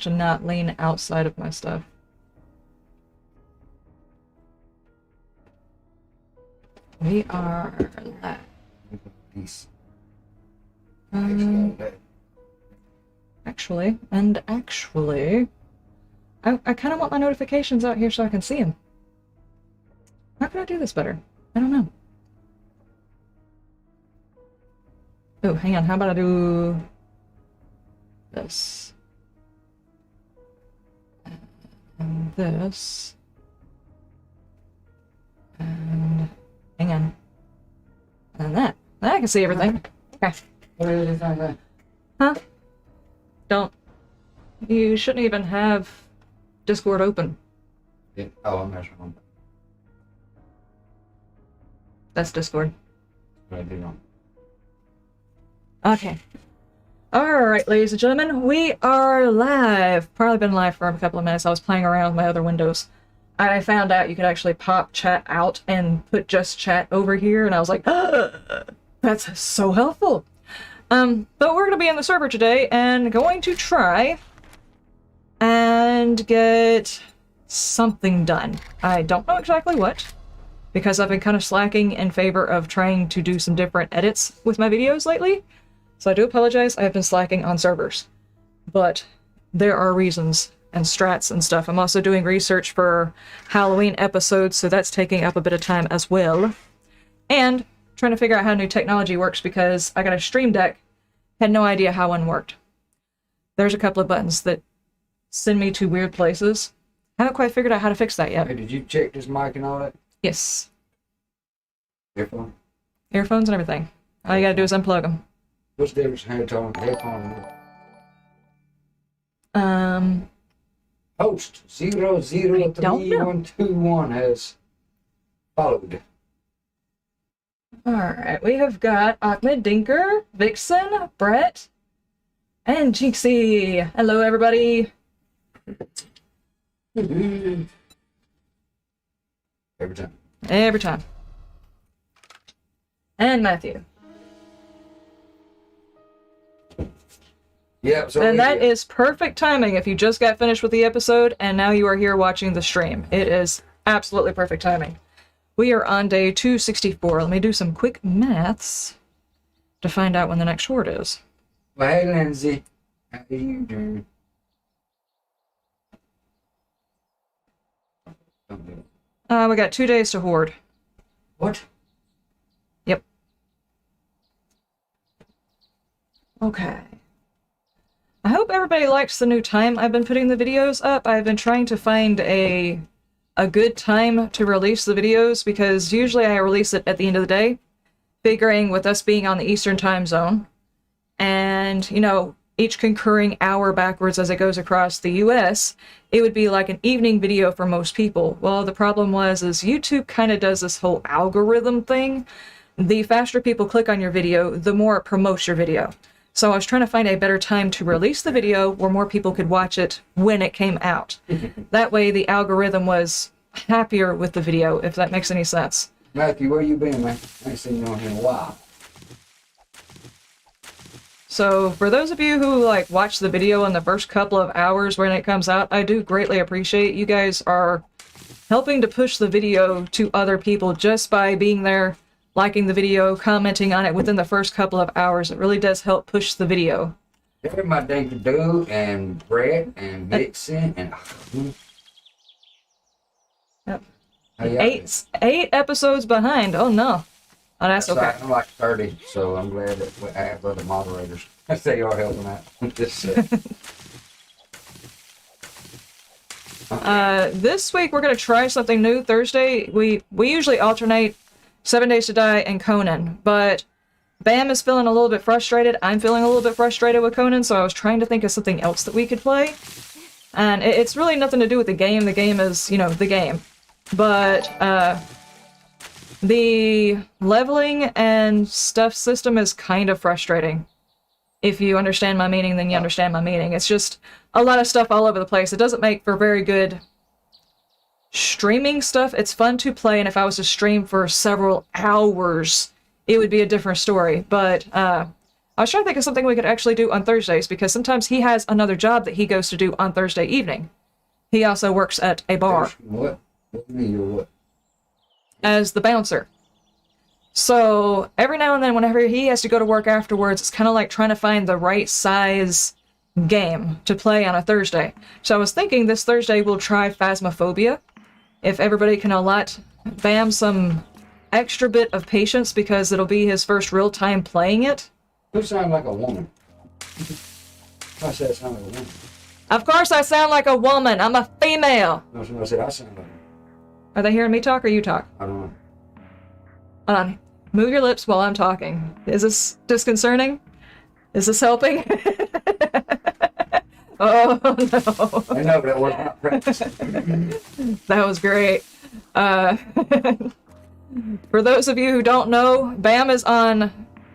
to not lean outside of my stuff. We are live. Actually, I kind of want my notifications out here so I can see them. How can I do this better? I don't know. Oh, hang on. How about I do this? And this. And hang on. And that. I can see everything. Okay. What is it like that? Huh? Don't. You shouldn't even have Discord open. Yeah. Oh, I'm messing on. That's Discord. I do not. Okay. Alright, ladies and gentlemen, we are live. Probably been live for a couple of minutes. I was playing around with my other windows. I found out you could actually pop chat out and put just chat over here, and I was like, that's so helpful. But we're going to be in the server today and going to try and get something done. I don't know exactly what, because I've been kind of slacking in favor of trying to do some different edits with my videos lately. So I do apologize, I have been slacking on servers. But there are reasons and strats and stuff. I'm also doing research for Halloween episodes, so that's taking up a bit of time as well. And trying to figure out how new technology works, because I got a Stream Deck, had no idea how one worked. There's a couple of buttons that send me to weird places. Haven't quite figured out how to fix that yet. Hey, did you check this mic and all that? Yes. Earphone? Earphones and everything. All you gotta do is unplug them. What's the difference between headphone? Host 003121 has followed. Alright, we have got Ahmed, Dinker, Vixen, Brett, and Jinxie. Hello, everybody. Every time. Every time. And Matthew. Yeah, so and that is perfect timing if you just got finished with the episode and now you are here watching the stream. It is absolutely perfect timing. We are on day 264. Let me do some quick maths to find out when the next Horde is. Well, hey, Lindsay. How you doing? We got 2 days to Horde. What? Yep. Okay. I hope everybody likes the new time I've been putting the videos up. I've been trying to find a good time to release the videos, because usually I release it at the end of the day, figuring with us being on the Eastern time zone, and, you know, each concurring hour backwards as it goes across the US, it would be like an evening video for most people. Well, the problem is YouTube kind of does this whole algorithm thing. The faster people click on your video, the more it promotes your video. So I was trying to find a better time to release the video where more people could watch it when it came out. That way the algorithm was happier with the video, if that makes any sense. Matthew, where you been, man? I ain't seen you on here in a while. So for those of you who like watch the video in the first couple of hours when it comes out, I do greatly appreciate you guys are helping to push the video to other people just by being there, liking the video, commenting on it within the first couple of hours. It really does help push the video. There's my Dinker Do and Brett and Vixen and... Yep. Hey, eight episodes behind. Oh no. Oh, that's okay. I'm like 30, so I'm glad that I have other moderators. They are helping out. This week we're gonna try something new. Thursday we usually alternate 7 Days to Die and Conan, but Bam is feeling a little bit frustrated. I'm feeling a little bit frustrated with Conan, so I was trying to think of something else that we could play. And it's really nothing to do with the game. The game is, you know, the game. But the leveling and stuff system is kind of frustrating. If you understand my meaning, then you understand my meaning. It's just a lot of stuff all over the place. It doesn't make for very good streaming stuff. It's fun to play, and if I was to stream for several hours, it would be a different story. But I was trying to think of something we could actually do on Thursdays, because sometimes he has another job that he goes to do on Thursday evening. He also works at a bar. What? What do you mean you're what? As the bouncer. So every now and then, whenever he has to go to work afterwards, it's kind of like trying to find the right size game to play on a Thursday. So I was thinking this Thursday we'll try Phasmophobia. If everybody can allot Bam some extra bit of patience, because it'll be his first real time playing it. You sound like a woman. I said I sound like a woman. Of course I sound like a woman. I'm a female. No, somebody said I sound like Are they hearing me talk or you talk? I don't know. Hold on. Move your lips while I'm talking. Is this disconcerting? Is this helping? Oh, no. I know, but it was not practice. That was great. For those of you who don't know, Bam is on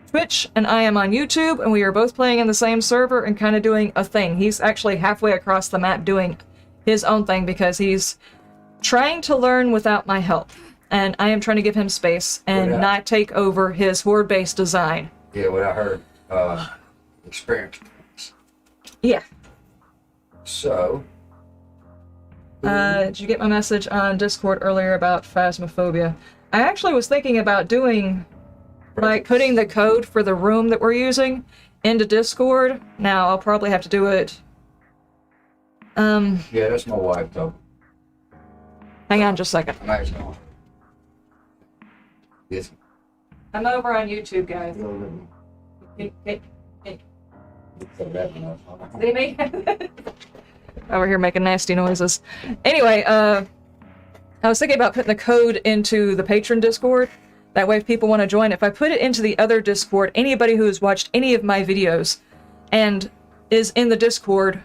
Twitch and I am on YouTube, and we are both playing in the same server and kind of doing a thing. He's actually halfway across the map doing his own thing because he's trying to learn without my help. And I am trying to give him space and not take over his horde-based design. Yeah, what I heard, experience. Yeah. So. Did you get my message on Discord earlier about Phasmophobia? I actually was thinking about doing, like, putting the code for the room that we're using into Discord. Now, I'll probably have to do it. Yeah, that's my wife, though. Hang on just a second. I'm actually on. Yes. I'm over on YouTube, guys. Hey. See me? Over here making nasty noises. Anyway, I was thinking about putting the code into the patron Discord. That way if people want to join, if I put it into the other Discord, anybody who has watched any of my videos and is in the Discord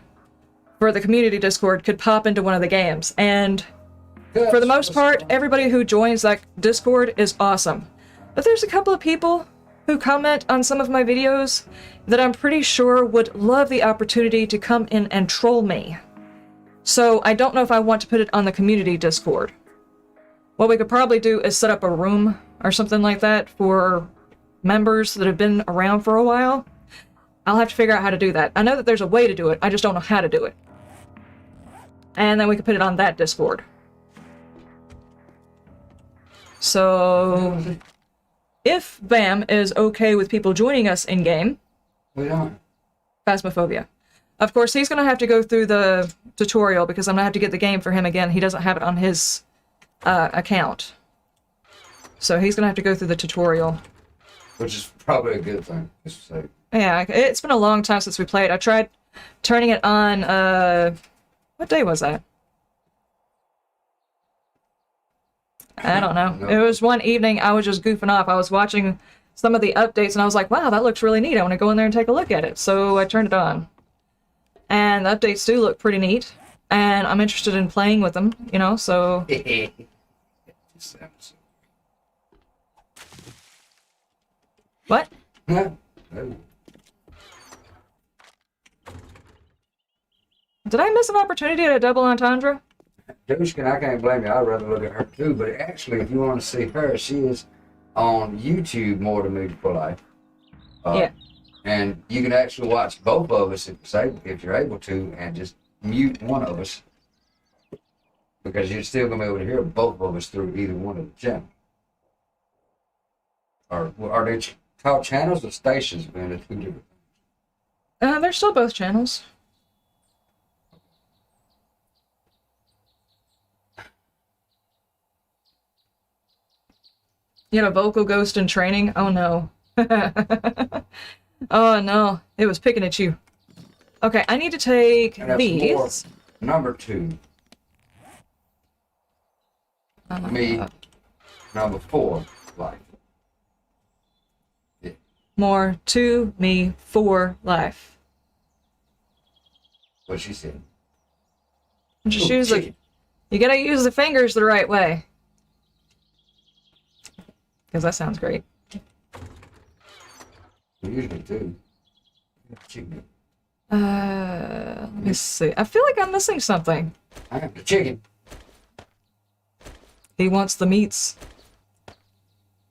for the community Discord could pop into one of the games. And for the most part, everybody who joins that Discord is awesome. But there's a couple of people who comment on some of my videos that I'm pretty sure would love the opportunity to come in and troll me. So I don't know if I want to put it on the community Discord. What we could probably do is set up a room or something like that for members that have been around for a while. I'll have to figure out how to do that. I know that there's a way to do it, I just don't know how to do it. And then we could put it on that Discord. So, if Bam is okay with people joining us in-game, We don't. Phasmophobia. Of course, he's going to have to go through the tutorial because I'm going to have to get the game for him again. He doesn't have it on his account. So he's going to have to go through the tutorial. Which is probably a good thing. Just to say. Yeah, it's been a long time since we played. I tried turning it on, what day was that? I don't know. No. It was one evening, I was just goofing off. I was watching some of the updates and I was like, wow, that looks really neat. I want to go in there and take a look at it. So I turned it on. And the updates do look pretty neat. And I'm interested in playing with them, you know, so... What? Did I miss an opportunity at a double entendre? Dushkin, I can't blame you. I'd rather look at her too. But actually, if you want to see her, she is on YouTube more than Movie for Life. Yeah. And you can actually watch both of us if you're able to, and just mute one of us. Because you're still going to be able to hear both of us through either one of the channels. Or are they called channels or stations? Man, it's two different. They're still both channels. You had a vocal ghost in training? Oh no. Oh no. It was picking at you. Okay, I need to take these. Number 2. Me. Number 4. Life. Yeah. More to me for life. What she said. Just use the. You gotta use the fingers the right way. Because that sounds great. We usually do. Chicken. Let me see. I feel like I'm missing something. I have the chicken. He wants the meats.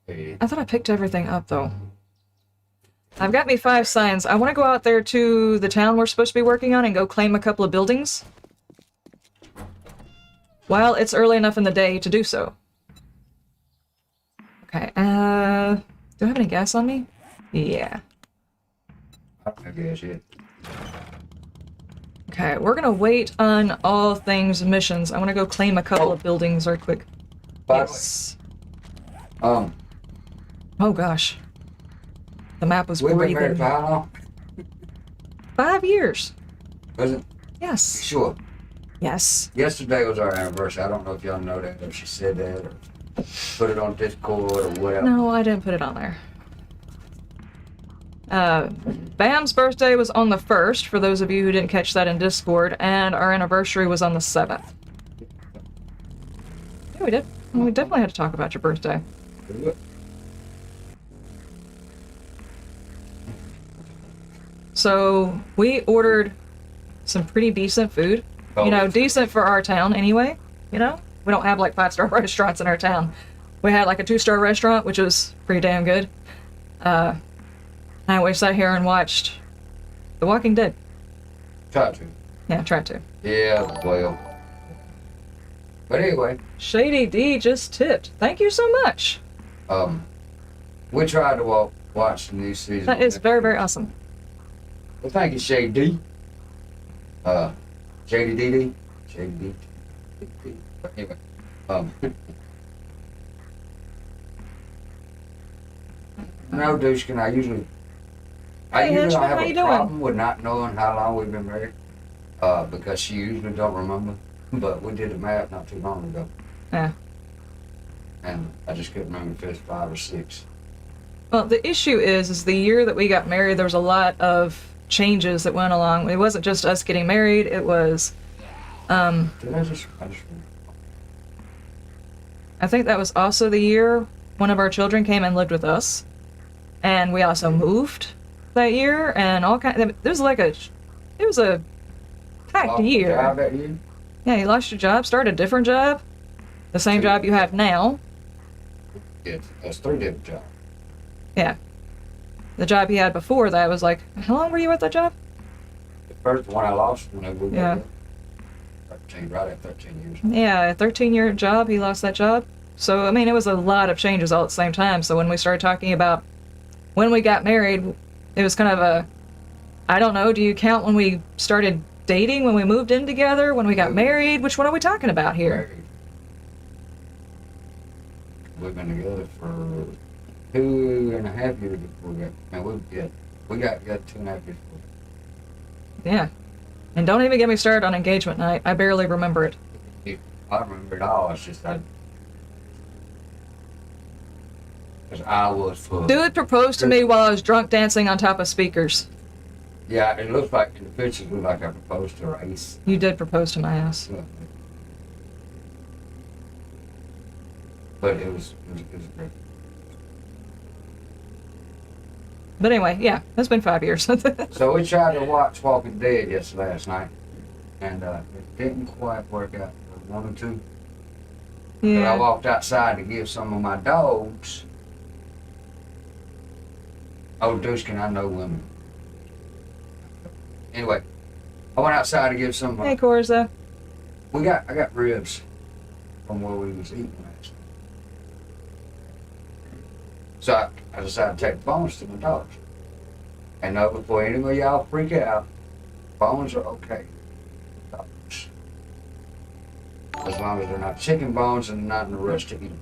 Hey. I thought I picked everything up, though. I've got me 5 signs. I want to go out there to the town we're supposed to be working on and go claim a couple of buildings. While it's early enough in the day to do so. Okay, do I have any gas on me? Yeah. I guess, yeah. Okay, we're gonna wait on all things missions. I want to go claim a couple of buildings right quick. By Yes. the way, Oh gosh. The map was we've been married breathing. for how long? 5 years. Was it? Yes. Sure. Yes. Yesterday was our anniversary. I don't know if y'all know that, if she said that, or put it on Discord, or whatever. No, I didn't put it on there. Bam's birthday was on the 1st, for those of you who didn't catch that in Discord, and our anniversary was on the 7th. Yeah, we did. We definitely had to talk about your birthday. So, we ordered some pretty decent food. You know, decent for our town anyway, you know? We don't have like 5-star restaurants in our town. We had like a 2-star restaurant, which was pretty damn good. And we sat here and watched The Walking Dead. Try to. Yeah, tried to. Yeah, well. But anyway. Shady D just tipped. Thank you so much. We tried to watch the new season. That is very, very awesome. Well, thank you, Shady D. Shady DD. Shady D. But anyway. No, Dushkin, I usually Hey, don't Henchman, have how a you doing? problem with not knowing how long we've been married. Because she usually don't remember. But we did the math not too long ago. Yeah. And I just couldn't remember if it was 5 or 6. Well, the issue is the year that we got married, there was a lot of changes that went along. It wasn't just us getting married, it was, Did I just I think that was also the year one of our children came and lived with us. And we also moved that year, and all kind. It was a packed year. Job that year? Yeah, you lost your job, started a different job, the same job you have now. Yeah, that's 3 different jobs. Yeah, the job he had before that was like, how long were you at that job? The first one I lost whenever we Yeah. got 13, right at 13 years. Yeah, a 13-year job. He lost that job. So I mean, it was a lot of changes all at the same time. So when we started talking about when we got married, it was kind of a, I don't know, do you count when we started dating, when we moved in together, when we got married? Which one are we talking about here? Married. We've been together for 2.5 years before we got. We got 2.5 years before. Yeah. And don't even get me started on engagement night. I barely remember it. I remember it all. It's just that. Because I was full. Dude proposed to me while I was drunk dancing on top of speakers. Yeah, it looks like in the pictures, it looked like I proposed to Race. You did propose to my ass. But it was great. But anyway, yeah, it's been 5 years. So we tried to watch Walking Dead last night, and it didn't quite work out for 1 or 2. But I Yeah. walked outside to give some of my dogs. Oh, Dushkin, I know women. Anyway, I went outside to give some of my... Hey, Corza. I got ribs from where we was eating last night. So I decided to take bones to my dogs. And no, before any of y'all freak out, bones are okay. Dogs. As long as they're not chicken bones and not in a rush to eat them.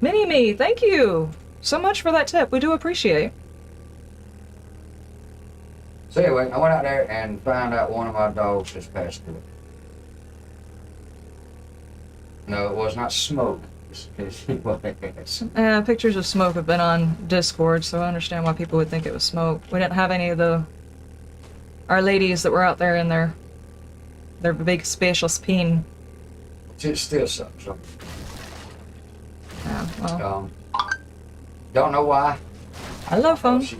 Mini-Me, thank you so much for that tip. We do appreciate. So anyway, I went out there and found out one of my dogs just passed away. No, it was not Smoke. Pictures of Smoke have been on Discord, so I understand why people would think it was Smoke. We didn't have any of our ladies that were out there in their big spatial spin. It still sucks. So. Yeah, well, Don't know why. hello, phone. If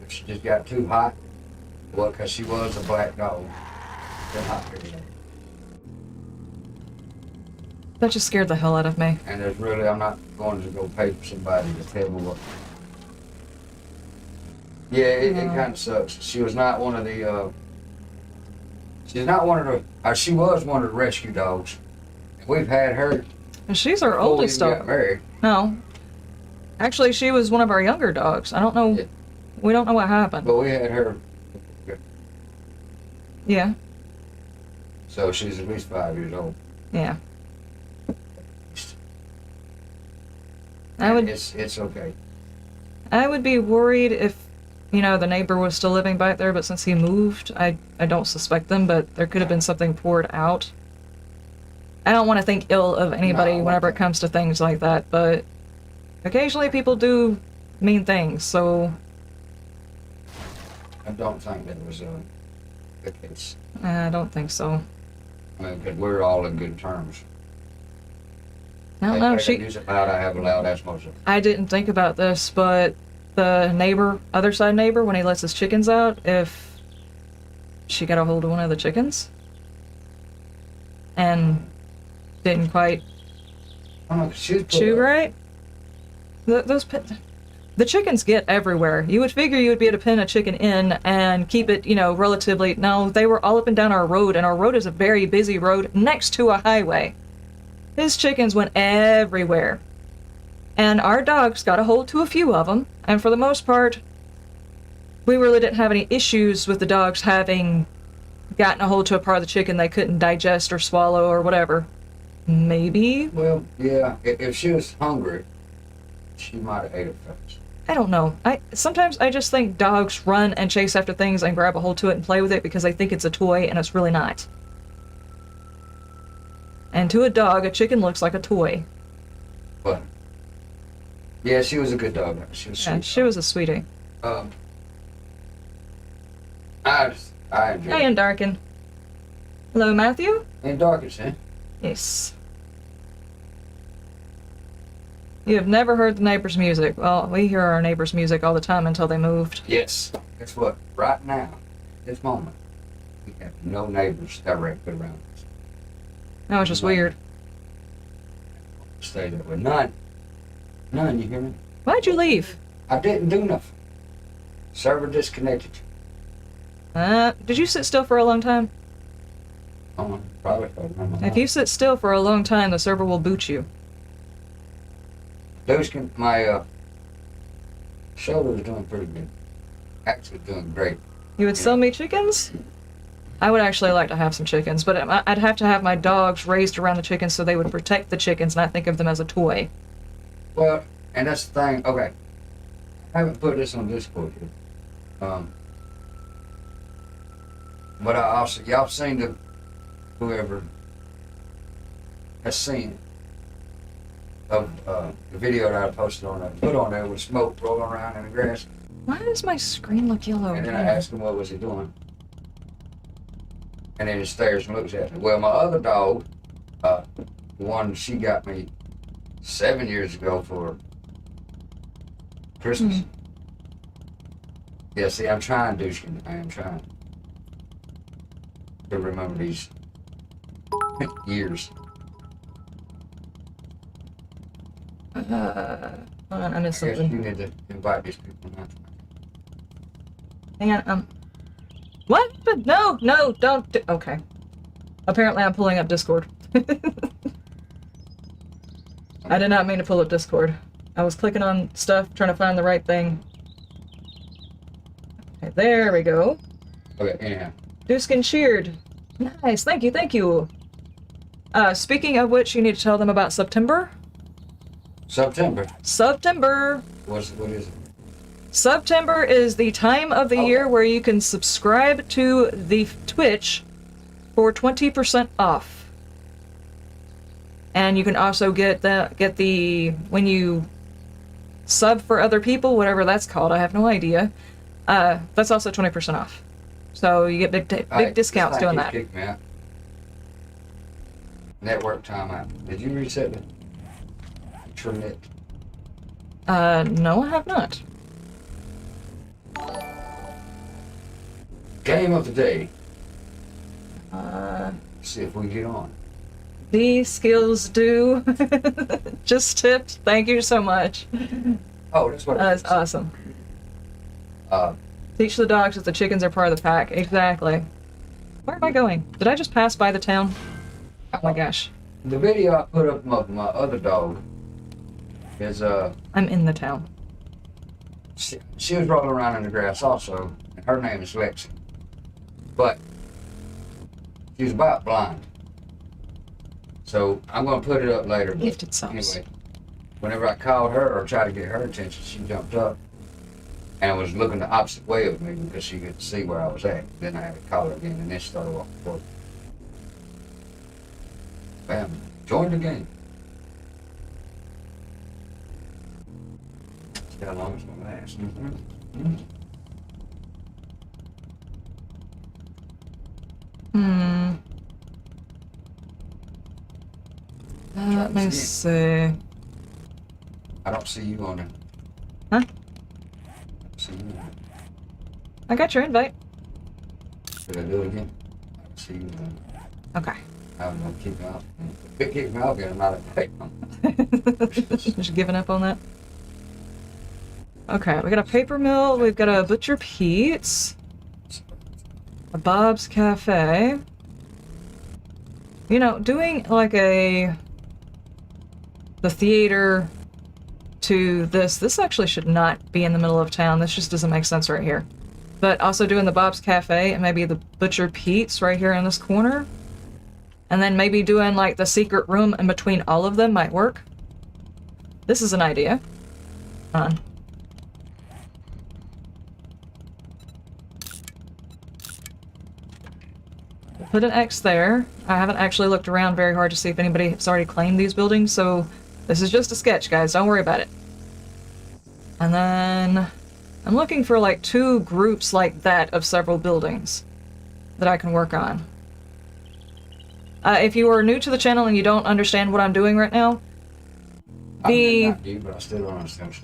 she just got too hot. Well, because she was a black dog. Too hot for her. That just scared the hell out of me. And I'm not going to go pay for somebody to tell me what. Yeah, it kind of sucks. She was not one of the. She's not one of the. She was one of the rescue dogs. We've had her. And she's our before we oldest even got dog. married. No. Actually, she was one of our younger dogs. I don't know. Yeah. We don't know what happened. But we had her. Yeah. So she's at least 5 years old. Yeah. It's okay. I would be worried if, you know, the neighbor was still living back there, but since he moved, I don't suspect them, but there could have been something poured out. I don't want to think ill of anybody No, whenever it comes to things like that, but occasionally people do mean things, so I don't think that was the case. I don't think so. I mean, 'cause we're all in good terms. I don't know, I can use it loud. I have a loud ass motion. I didn't think about this, but the neighbor, other side neighbor, when he lets his chickens out, if she got a hold of one of the chickens and didn't quite I don't know, 'cause she's chew right, the chickens get everywhere. You would figure you would be able to pin a chicken in and keep it, you know, relatively. No, they were all up and down our road, and our road is a very busy road next to a highway. His chickens went everywhere. And our dogs got a hold to a few of them, and for the most part, we really didn't have any issues with the dogs having gotten a hold to a part of the chicken they couldn't digest or swallow or whatever. Maybe? Well, yeah. If she was hungry, she might have ate it first. I don't know. Sometimes I just think dogs run and chase after things and grab a hold to it and play with it because they think it's a toy, and it's really not. And to a dog, a chicken looks like a toy. But yeah, she was a good dog. She was Yeah, sweet. she was a sweetie. I enjoyed Hi, it. and Darkin. Hello, Matthew? And darkest, eh? Yes. You have never heard the neighbor's music. Well, we hear our neighbor's music all the time until they moved. Yes. Guess what? Right now, this moment, we have no neighbors directly around us. That was just weird. Stay that way. None. None, you hear me? Why'd you leave? I didn't do nothing. Server disconnected. Did you sit still for a long time? Oh, probably. If you sit still for a long time, the server will boot you. My shoulder is doing pretty good. Actually doing great. You would sell me chickens? I would actually like to have some chickens, but I'd have to have my dogs raised around the chickens so they would protect the chickens, not think of them as a toy. Well, and that's the thing. Okay. I haven't put this on Discord yet. But I also, y'all seen whoever has seen of the video that I posted on there, put on there with smoke rolling around in the grass. Why does my screen look yellow? And then I asked him what was he doing. And then he stares and looks at me. Well, my other dog, the one she got me 7 years ago for Christmas. Yeah, see, I'm trying, Dushkin. I am trying to remember these years. Hold on, I missed I guess something. you need to invite these people now. Hang on, what? But no, don't do. Okay. Apparently I'm pulling up Discord. I did not mean to pull up Discord. I was clicking on stuff, trying to find the right thing. Okay, there we go. Okay, anyhow. Duskin cheered. Nice, thank you, thank you. Speaking of which, you need to tell them about September. September. What is it? September is the time of the year where you can subscribe to the Twitch for 20% off. And you can also get the when you sub for other people, whatever that's called, I have no idea. That's also 20% off. So you get big discounts doing that. Kicked me out. Network timeout. Did you reset it? Internet. No, I have not. Game of the day. Uh, See if we can get on. These skills do. Just tipped. Thank you so much. Oh, that's what it That's is. awesome. Uh, Teach the dogs that the chickens are part of the pack. Exactly. Where am I going? Did I just pass by the town? Oh my gosh. the video I put up of my other dog is, I'm in the town. she was rolling around in the grass also, and her name is Lexi. But she's about blind. So I'm going to put it up later. But Gifted subs. anyway, whenever I called her or tried to get her attention, she jumped up and was looking the opposite way of me because she could see where I was at. Then I had to call her again, and then she started walking forward. Bam. Join the game. See how long it's going to last. Mm-hmm. Let me see. I don't see you on it. Huh? I don't see you on it. I got your invite. Should I do it again? I don't see you on it. Okay. I'm going to keep me off. If it keeps me off again, I'm not a Just giving up on that. Okay, we got a paper mill, we've got a Butcher Pete's, a Bob's Cafe. You know, doing like the theater to this actually should not be in the middle of town. This just doesn't make sense right here. But also doing the Bob's Cafe and maybe the Butcher Pete's right here in this corner. And then maybe doing like the secret room in between all of them might work. This is an idea. Hold on. Put an X there. I haven't actually looked around very hard to see if anybody has already claimed these buildings, so this is just a sketch, guys. Don't worry about it. And then I'm looking for like 2 groups like that of several buildings that I can work on. If you are new to the channel and you don't understand what I'm doing right now, I mean, not you, but I still don't understand.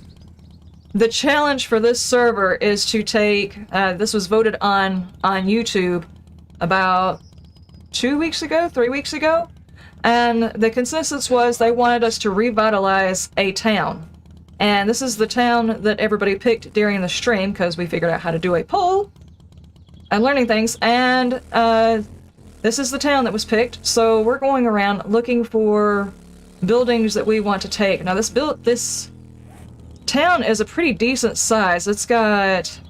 the challenge for this server is to take, this was voted on YouTube about 2 weeks ago, 3 weeks ago, and the consensus was they wanted us to revitalize a town. And this is the town that everybody picked during the stream because we figured out how to do a poll and learning things, and this is the town that was picked. So we're going around looking for buildings that we want to take. Now this town is a pretty decent size. It's got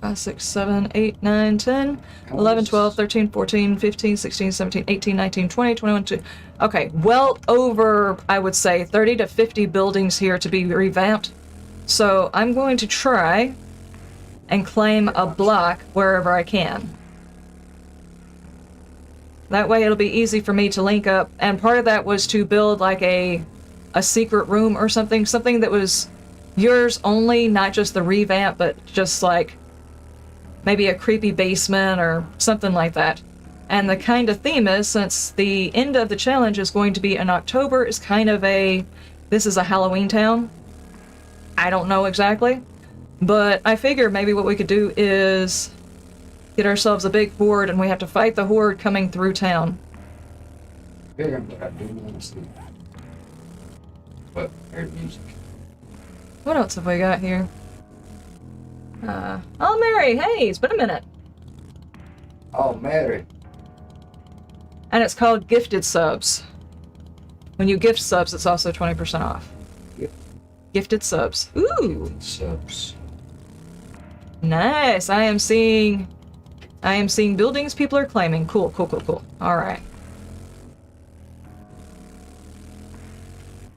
5, 6, 7, 8, 9, 10, 11, 12, 13, 14, 15, 16, 17, 18, 19, 20, 21, 22. Okay, well over, I would say, 30 to 50 buildings here to be revamped. So I'm going to try and claim a block wherever I can. That way it'll be easy for me to link up. And part of that was to build like a secret room or something that was yours only, not just the revamp, but just like maybe a creepy basement or something like that. And the kind of theme is, since the end of the challenge is going to be in October, is kind of this is a Halloween town. I don't know exactly, but I figure maybe what we could do is get ourselves a big horde and we have to fight the horde coming through town. Bigger, but I do want to see. But there's music. What else have we got here? Oh, Mary, hey, it's been a minute. Oh, Mary. And it's called Gifted Subs. When you gift subs, it's also 20% off. Yep. Gifted subs. Ooh, Subs. nice. I am seeing buildings people are claiming. Cool, cool, cool, cool. All right.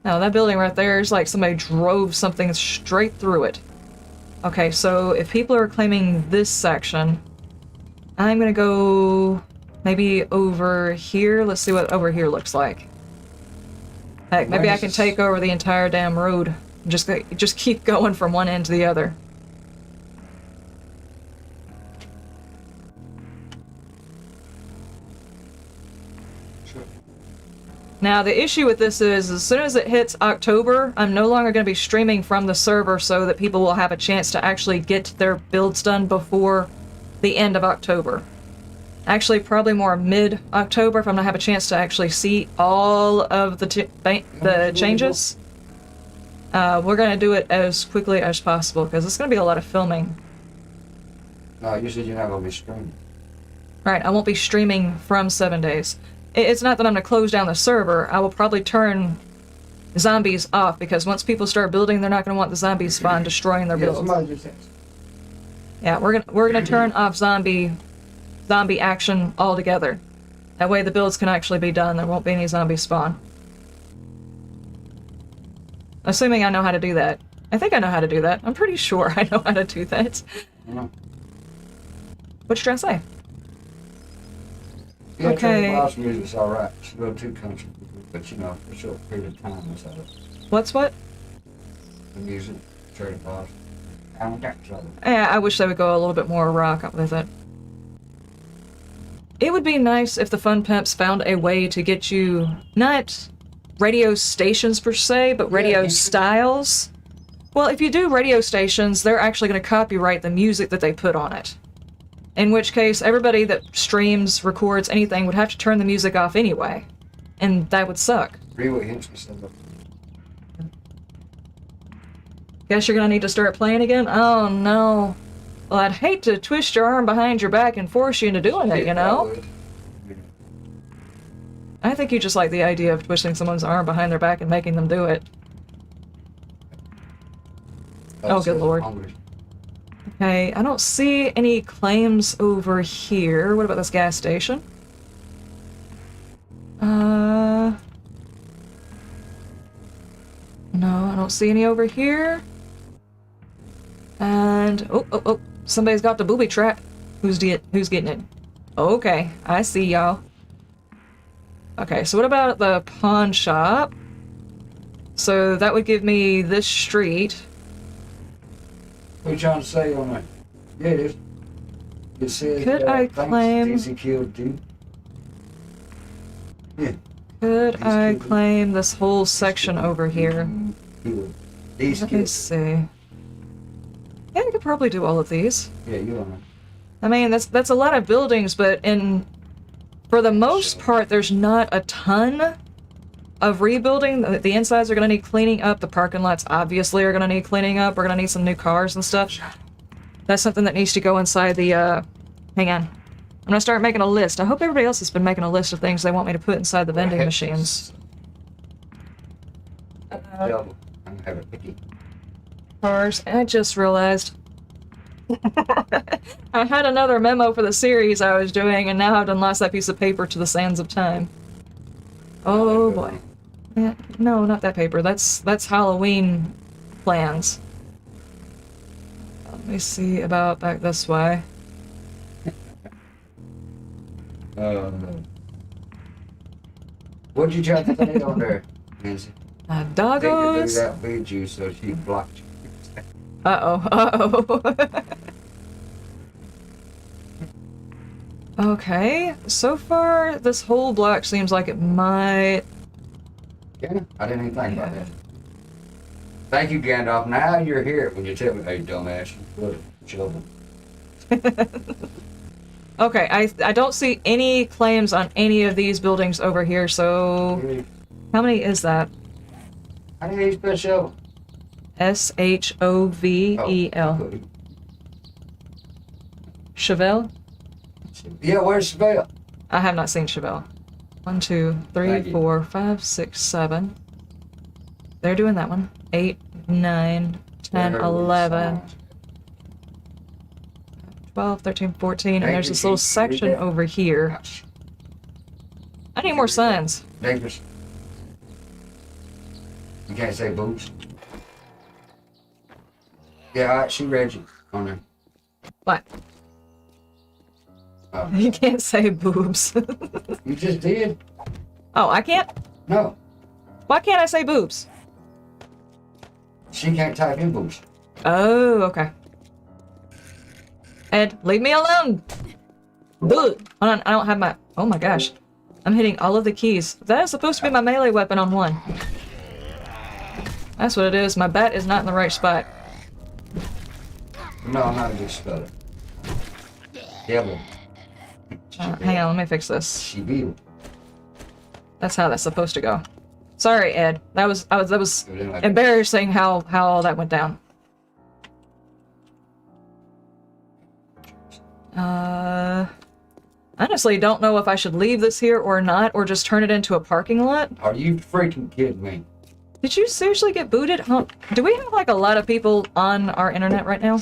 Now that building right there is like somebody drove something straight through it. Okay, so if people are claiming this section, I'm gonna go maybe over here. Let's see what over here looks like. Heck, maybe I can take over the entire damn road. Just keep going from one end to the other. Sure. Now, the issue with this is, as soon as it hits October, I'm no longer going to be streaming from the server so that people will have a chance to actually get their builds done before the end of October. Actually, probably more mid-October if I'm going to have a chance to actually see all of the changes. We're gonna do it as quickly as possible, because it's gonna be a lot of filming. No, you said you're not gonna be streaming. Right, I won't be streaming from 7 days. It's not that I'm gonna close down the server, I will probably turn zombies off, because once people start building, they're not gonna want the zombies spawn destroying their builds. Somebody just asked. Yeah, we're gonna turn off zombie action altogether. That way the builds can actually be done, there won't be any zombie spawn. Assuming I know how to do that. I think I know how to do that. I'm pretty sure I know how to do that. What you trying to say? Yeah, Okay. House music's alright. It's a little too country, but you know, for a short period of time, that's how What's what? the music, Cherry Boss. I don't got trouble. Yeah, I wish they would go a little bit more rock with it. It would be nice if the Fun Pimps found a way to get you, not radio stations per se, but radio styles. Well, if you do radio stations, they're actually going to copyright the music that they put on it. In which case, everybody that streams, records, anything would have to turn the music off anyway. And that would suck. Freeway Henson said, look, Guess you're gonna need to start playing again? Oh no. Well, I'd hate to twist your arm behind your back and force you into doing it, you know? I think you just like the idea of twisting someone's arm behind their back and making them do it. Oh, good lord. Okay, I don't see any claims over here. What about this gas station? No, I don't see any over here. And oh, somebody's got the booby trap. Who's getting it? Okay, I see y'all. Okay, so what about the pawn shop? So that would give me this street. What are you trying to say on that? Yeah, it is. It says, Could I claim... Daisy killed dude. Yeah. Could I claim this whole section over here? Let me see. Yeah, I could probably do all of these. Yeah, you don't know. I mean, that's a lot of buildings, but for the most part, there's not a ton of rebuilding. The insides are going to need cleaning up. The parking lots obviously are going to need cleaning up. We're going to need some new cars and stuff. That's something that needs to go inside the, hang on. I'm going to start making a list. I hope everybody else has been making a list of things they want me to put inside the vending machines. Double. I'm gonna have a picky. Cars. I just realized I had another memo for the series I was doing, and now I've done lost that piece of paper to the sands of time. Oh boy. Yeah, no, not that paper. That's Halloween plans. Let me see about back this way. What'd you try to say on there, Nancy? Doggos. They that bid you so she blocked you. Uh-oh. Okay, so far this whole block seems like it might... Yeah, I didn't even think about that. Thank you, Gandalf. Now you're here when you tell me, hey, dumbass, look, children. Okay, I don't see any claims on any of these buildings over here, so... How many is that? How do you spell shovel? S-H-O-V-E-L. Oh, Chevelle? yeah, where's Chevelle? I have not seen Chevelle. 1, 2, 3, 4, 5, 6, 7. They're doing that one. 8, 9, 10, 11, 12, 13, 14, and there's this little section over here. I need more signs. Dangerous. You can't say boobs. Yeah, alright, she read you on there. What? Oh. You can't say boobs. You just did? Oh, I can't? No. Why can't I say boobs? She can't type in boobs. Oh, okay. Ed, leave me alone! Ugh. Hold on, I don't have my... Oh my gosh. I'm hitting all of the keys. That is supposed to be my melee weapon on one. That's what it is. My bat is not in the right spot. No, I'm not a good speller. Yeah, but... Hang on, let me fix this. She will. That's how that's supposed to go. Sorry, Ed. That was Like embarrassing how all that went down. Honestly, don't know if I should leave this here or not, or just turn it into a parking lot. Are you freaking kidding me? Did you seriously get booted? Huh? Do we have, like, a lot of people on our internet right now?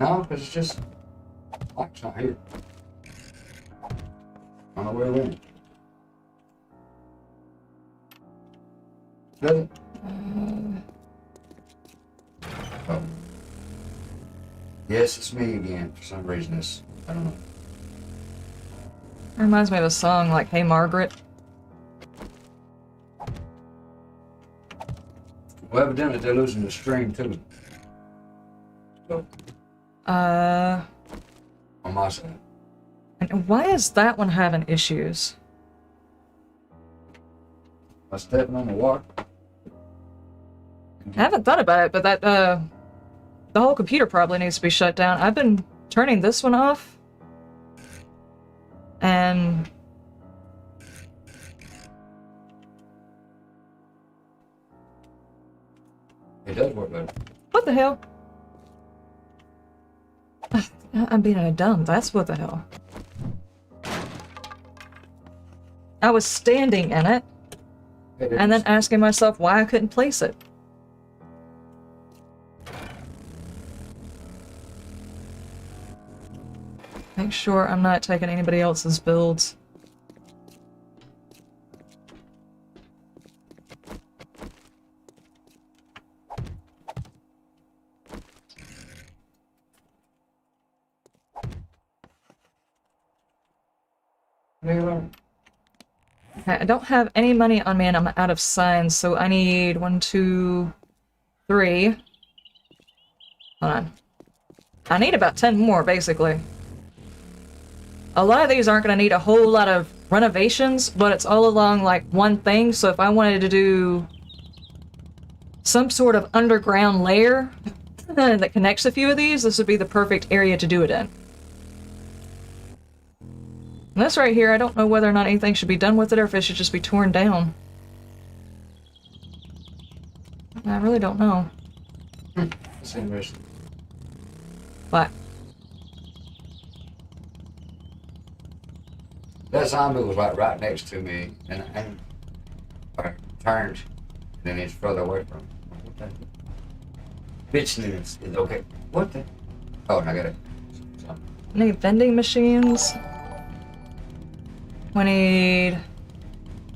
No, because it's just... Mike's not here. I don't know where he went. Does it? Oh. Yes, it's me again. For some reason, I don't know. Reminds me of a song like Hey Margaret. Well, evidently they're losing the stream too. On my side. And why is that one having issues? I stepping on the water. I haven't thought about it, but that, the whole computer probably needs to be shut down. I've been turning this one off. And... It does work better. What the hell? I'm being a dumb. That's what the hell. I was standing in it, and then asking myself why I couldn't place it. Make sure I'm not taking anybody else's builds. Okay, I don't have any money on me and I'm out of signs, so I need 1, 2, 3. Hold on. I need about 10 more, basically. A lot of these aren't going to need a whole lot of renovations, but it's all along, like, one thing, so if I wanted to do some sort of underground layer that connects a few of these, this would be the perfect area to do it in. And this right here, I don't know whether or not anything should be done with it or if it should just be torn down. I really don't know. That's interesting. What? That zombie was like right next to me, and I turned, then it's further away from me. What the? Bitch is okay. What the? Oh, I got it. Any vending machines? We need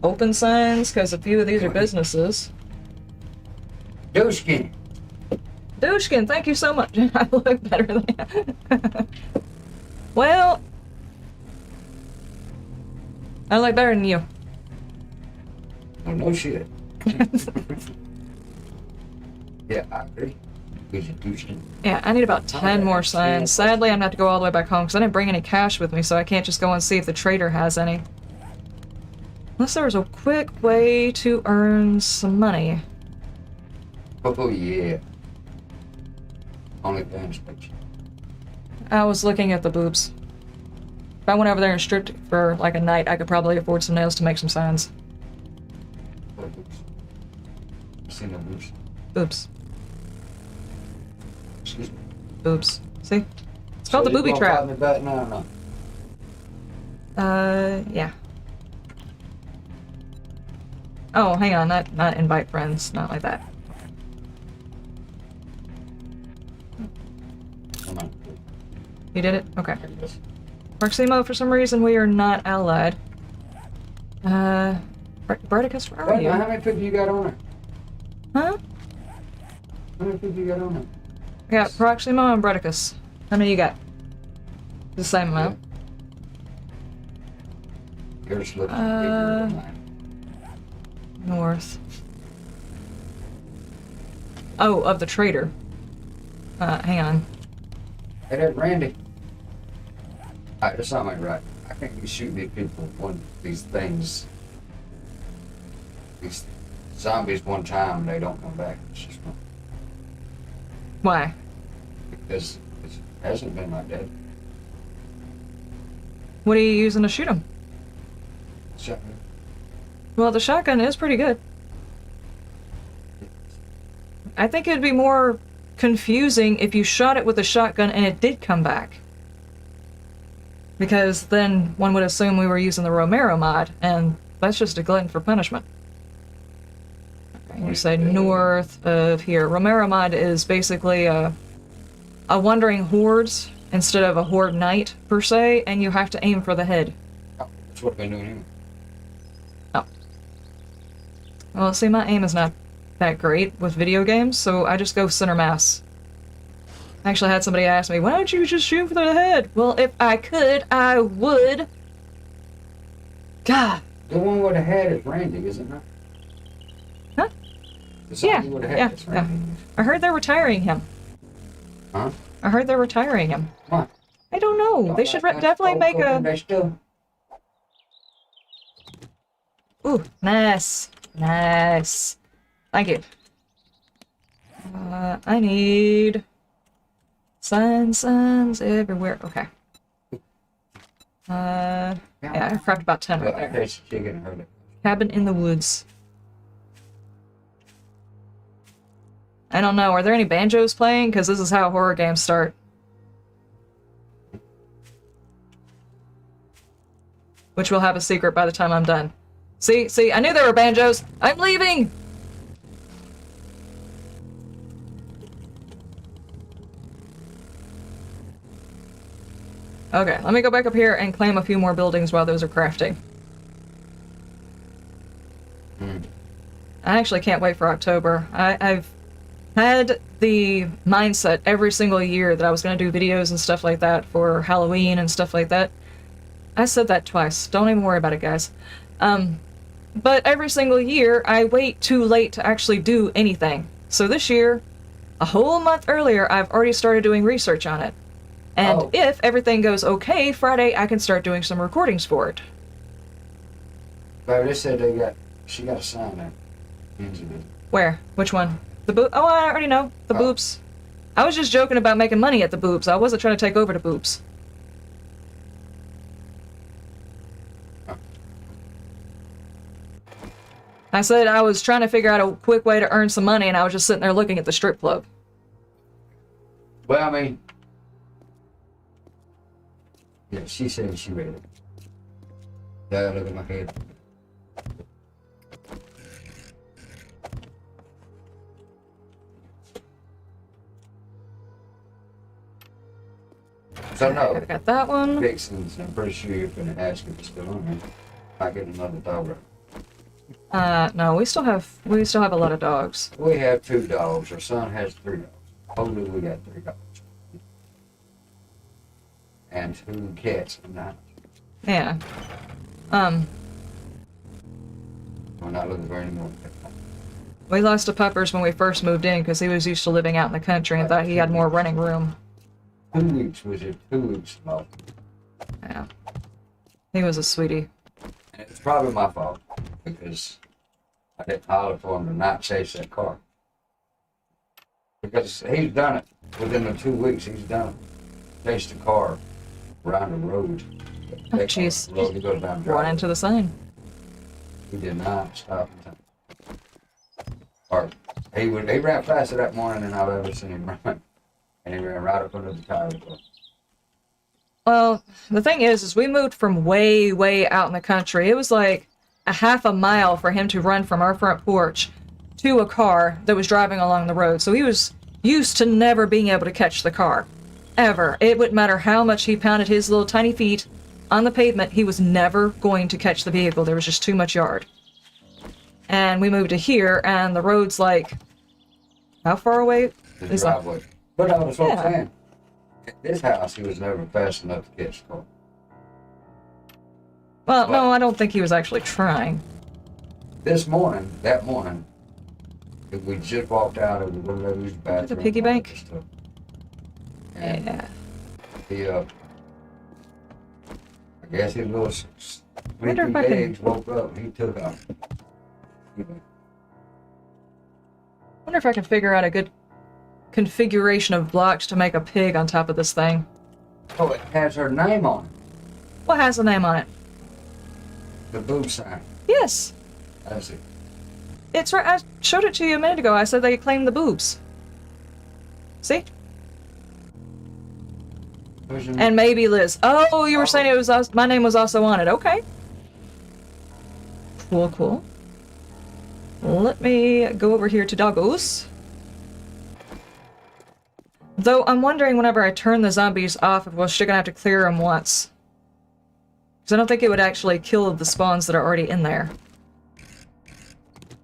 open signs, because a few of these are businesses. Douchkin. Douchkin, thank you so much. I look better than you. Well, I look better than you. Oh, no shit. Yeah, I agree. Douchkin. Yeah, I need about 10 more signs. Sadly, I'm gonna have to go all the way back home because I didn't bring any cash with me, so I can't just go and see if the trader has any. Unless there was a quick way to earn some money. Oh, yeah. Only fans picture. I was looking at the boobs. If I went over there and stripped for like a night, I could probably afford some nails to make some signs. What boobs? I've seen no boobs. Boobs. Excuse me. Boobs. See? It's called the booby trap. Me back now, no. Yeah. Oh, hang on, not invite friends, not like that. Come on. You did it? Okay. Yes. Proximo, for some reason we are not allied. Bradicus, where are Wait, you? now, how many people you got on there? Huh? How many people you got on there? I got Proximo and Bradicus. How many you got? The same amount. Yours looks bigger than mine. North. Oh, of the trader. Hang on. Hey, that Randy. That's not right. I can't be shooting these people one these things. These zombies one time and they don't come back. It's just not. Why? Because it hasn't been like that. What are you using to shoot them? Shotgun. Well, the shotgun is pretty good. I think it'd be more confusing if you shot it with a shotgun and it did come back. Because then one would assume we were using the Romero mod, and that's just a glutton for punishment. Okay, you say north of here. Romero mod is basically a wandering hordes instead of a horde knight, per se, and you have to aim for the head. Oh, that's what I've been doing here. Oh. Well, see, my aim is not that great with video games, so I just go center mass. I actually had somebody ask me, why don't you just shoot for the head? Well, if I could, I would. God. The one with the head is Randy, is it not? Huh? The zombie with the head is Randy. I heard they're retiring him. Huh? I heard they're retiring him. Why? I don't know. They should definitely make a... They still... Ooh, nice. Nice. Thank you. I need... signs everywhere. Okay. Yeah, I cracked about 10 right there. There's a chicken herd. Cabin in the woods. I don't know, are there any banjos playing? Because this is how horror games start. Which will have a secret by the time I'm done. See, I knew there were banjos! I'm leaving! Okay, let me go back up here and claim a few more buildings while those are crafting. I actually can't wait for October. I've had the mindset every single year that I was going to do videos and stuff like that for Halloween and stuff like that. I said that twice. Don't even worry about it, guys. But every single year, I wait too late to actually do anything. So this year, a whole month earlier, I've already started doing research on it. And if everything goes okay, Friday I can start doing some recordings for it. But they said she got a sign there. Where? Which one? The boob? Oh, I already know. The boobs. I was just joking about making money at the boobs. I wasn't trying to take over the boobs. I said I was trying to figure out a quick way to earn some money, and I was just sitting there looking at the strip club. Well, I mean... Yeah, she said she read it. Yeah, look at my head. So no. I got that one. Vixens, I'm pretty sure you're gonna ask if it's still on here. I get another dog right. No, we still have a lot of dogs. We have 2 dogs. Our son has 3 dogs. Totally, we got 3 dogs. And 2 cats and 9. Yeah. We're not looking for any more. We lost a puppers when we first moved in because he was used to living out in the country and thought he had more running room. 2 weeks was it? 2 weeks ago. Yeah. He was a sweetie. And it's probably my fault because I didn't holler for him to not chase that car. Because he's done it. Within the 2 weeks, he's done it. Chased the car around the road. Oh, jeez. He goes down the Run into the sign. He did not stop in time. Or he ran faster that morning than I've ever seen him run. And he ran right up under the tire. Well, the thing is we moved from way, way out in the country. It was like a half a mile for him to run from our front porch to a car that was driving along the road. So he was used to never being able to catch the car. Ever. It wouldn't matter how much he pounded his little tiny feet on the pavement, he was never going to catch the vehicle. There was just too much yard. And we moved to here, and the road's like... How far away? The driveway. But I was saying. At this house, he was never fast enough to catch the car. Well, no, I don't think he was actually trying. That morning, we just walked out and we were going to use the bathroom. The piggy bank? And yeah. I guess his little sleepy legs woke up and he took off. Wonder if I can figure out a good configuration of blocks to make a pig on top of this thing. Oh, it has her name on it. What has the name on it? The boob sign. Yes. That's it. It's right. I showed it to you a minute ago. I said they claimed the boobs. See? And maybe Liz. Oh, you were saying it was us. My name was also on it. Okay. Cool, cool. Let me go over here to doggos. Though I'm wondering whenever I turn the zombies off, if we're still gonna have to clear them once. Because I don't think it would actually kill the spawns that are already in there.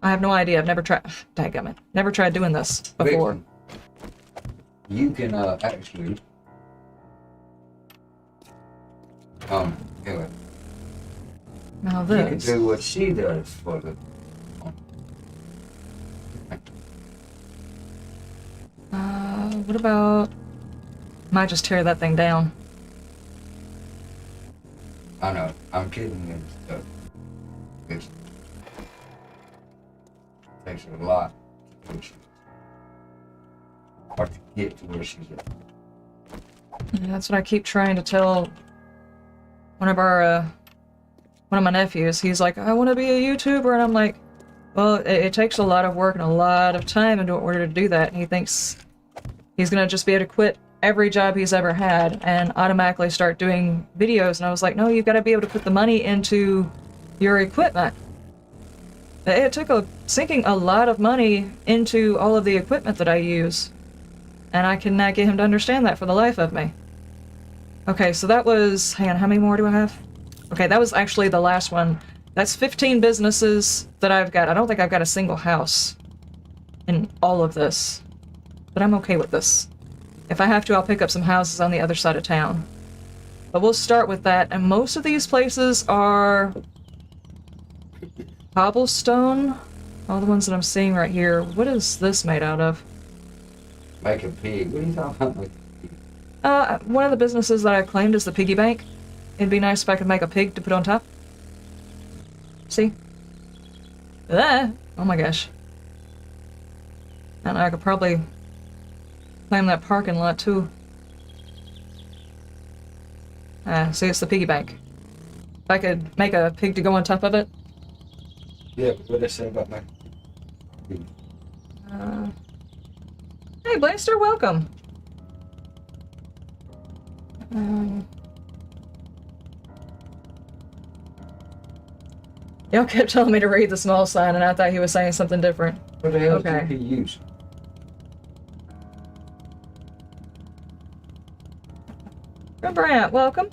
I have no idea. I've never tried. Dadgummit. Never tried doing this before. You can actually anyway. Now You can this. do what she does for the What about... Might just tear that thing down. I know, I'm kidding you. It takes a lot to push it. Or to get to where she's at. Yeah, that's what I keep trying to tell one of our, one of my nephews. He's like, I want to be a YouTuber, and I'm like, well, it takes a lot of work and a lot of time in order to do that, and he thinks he's gonna just be able to quit every job he's ever had and automatically start doing videos, and I was like, no, you've got to be able to put the money into your equipment. It took sinking a lot of money into all of the equipment that I use, and I cannot get him to understand that for the life of me. Okay, so that was... hang on, how many more do I have? Okay, that was actually the last one. That's 15 businesses that I've got. I don't think I've got a single house in all of this, but I'm okay with this. If I have to, I'll pick up some houses on the other side of town. But we'll start with that, and most of these places are cobblestone. All the ones that I'm seeing right here. What is this made out of? Make a pig. What are you talking about? One of the businesses that I claimed is the piggy bank. It'd be nice if I could make a pig to put on top. See? Ah! Oh my gosh. And I could probably claim that parking lot too. See, it's the piggy bank. If I could make a pig to go on top of it. Yeah, but what did I say about my pig? Hey, Blaster, welcome. Y'all kept telling me to read the small sign, and I thought he was saying something different. What the hell Okay. did he use? Rembrandt, welcome.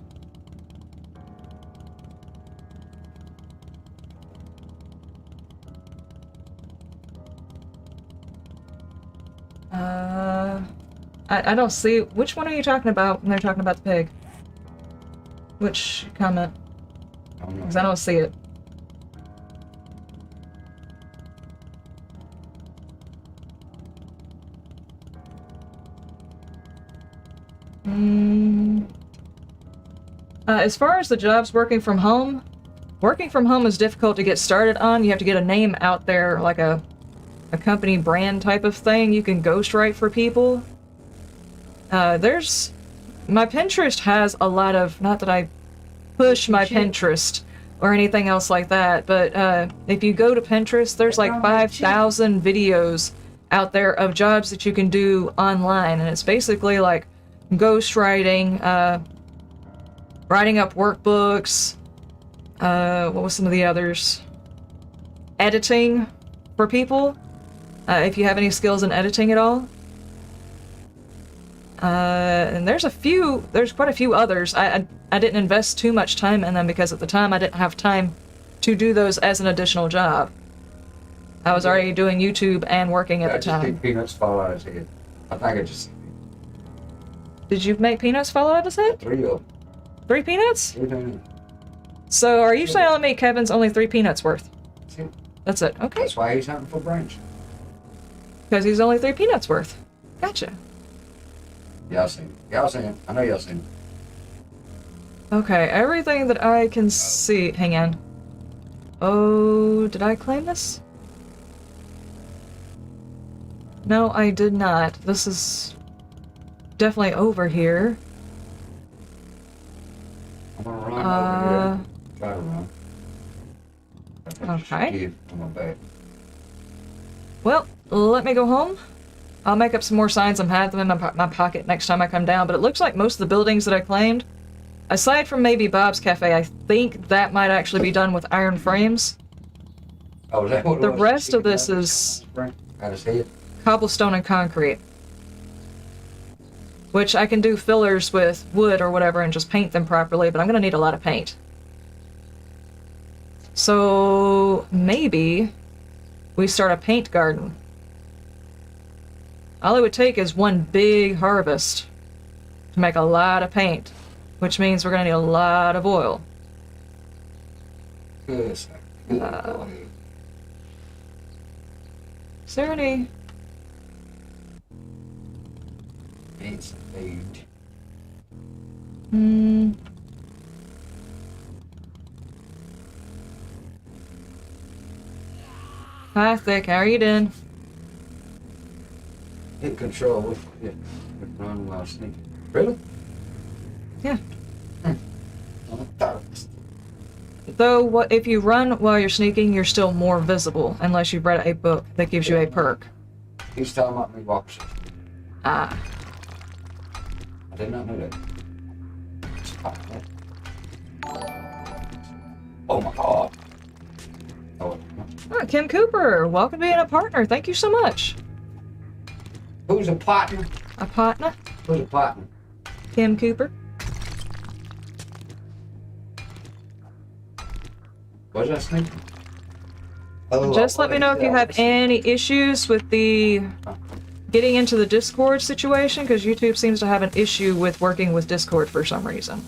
I don't see... which one are you talking about when they're talking about the pig? Which comment? I don't know. Because I don't see it. As far as the jobs working from home is difficult to get started on. You have to get a name out there, like a company brand type of thing. You can ghostwrite for people. My Pinterest has a lot of, not that I push my Pinterest or anything else like that, but if you go to Pinterest, there's like 5,000 videos out there of jobs that you can do online, and it's basically like ghostwriting, writing up workbooks, what was some of the others? Editing for people, if you have any skills in editing at all. And there's quite a few others. I didn't invest too much time in them because at the time I didn't have time to do those as an additional job. I was already doing YouTube and working at the I just think time. peanuts fall out of his head. I think I just... Did you make peanuts fall out of his head? 3 of them. 3 peanuts? 3 times. So are you telling me Kevin's only 3 peanuts worth? That's it. That's it. Okay. That's why he's hunting for brains. Because he's only 3 peanuts worth. Gotcha. Y'all seen it. Y'all seen it. I know y'all seen it. Okay, everything that I can see... hang on. Oh, did I claim this? No, I did not. This is definitely over here. I'm gonna run over here. Try to run. Okay. On my back. Well, let me go home. I'll make up some more signs and have them in my pocket next time I come down, but it looks like most of the buildings that I claimed, aside from maybe Bob's Cafe, I think that might actually be done with iron frames. Oh, is that what it The was? rest of this is Got his head? cobblestone and concrete. Which I can do fillers with wood or whatever and just paint them properly, but I'm gonna need a lot of paint. So maybe we start a paint garden. All it would take is one big harvest to make a lot of paint, which means we're gonna need a lot of oil. Yes. Is there any... It's food. Hi, Thick, how are you doing? Hit control. Yeah. Run while sneaking. Really? Yeah. I thought it was. Though, if you run while you're sneaking, you're still more visible, unless you've read a book that gives you a perk. He's talking about me walking. Ah. I did not know that. Oh my god. Oh, Oh, Kim Cooper, welcome to being a partner. Thank you so much. who's a partner? A partner? Who's a partner? Kim Cooper. Was that sneaking? Oh, Just let me know if you have any issues with the getting into the Discord situation, because YouTube seems to have an issue with working with Discord for some reason.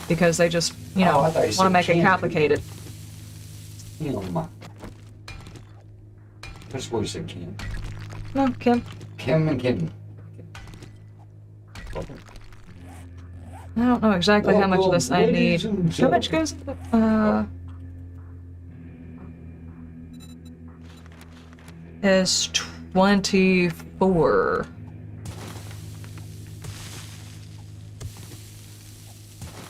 Because they just, you know, I thought you want to said make it Kim. complicated. You know, my. That's what you said, Kim. No, Kim. Kim and Kim. I don't know exactly how much of this I need. Ladies and How much goes is 24.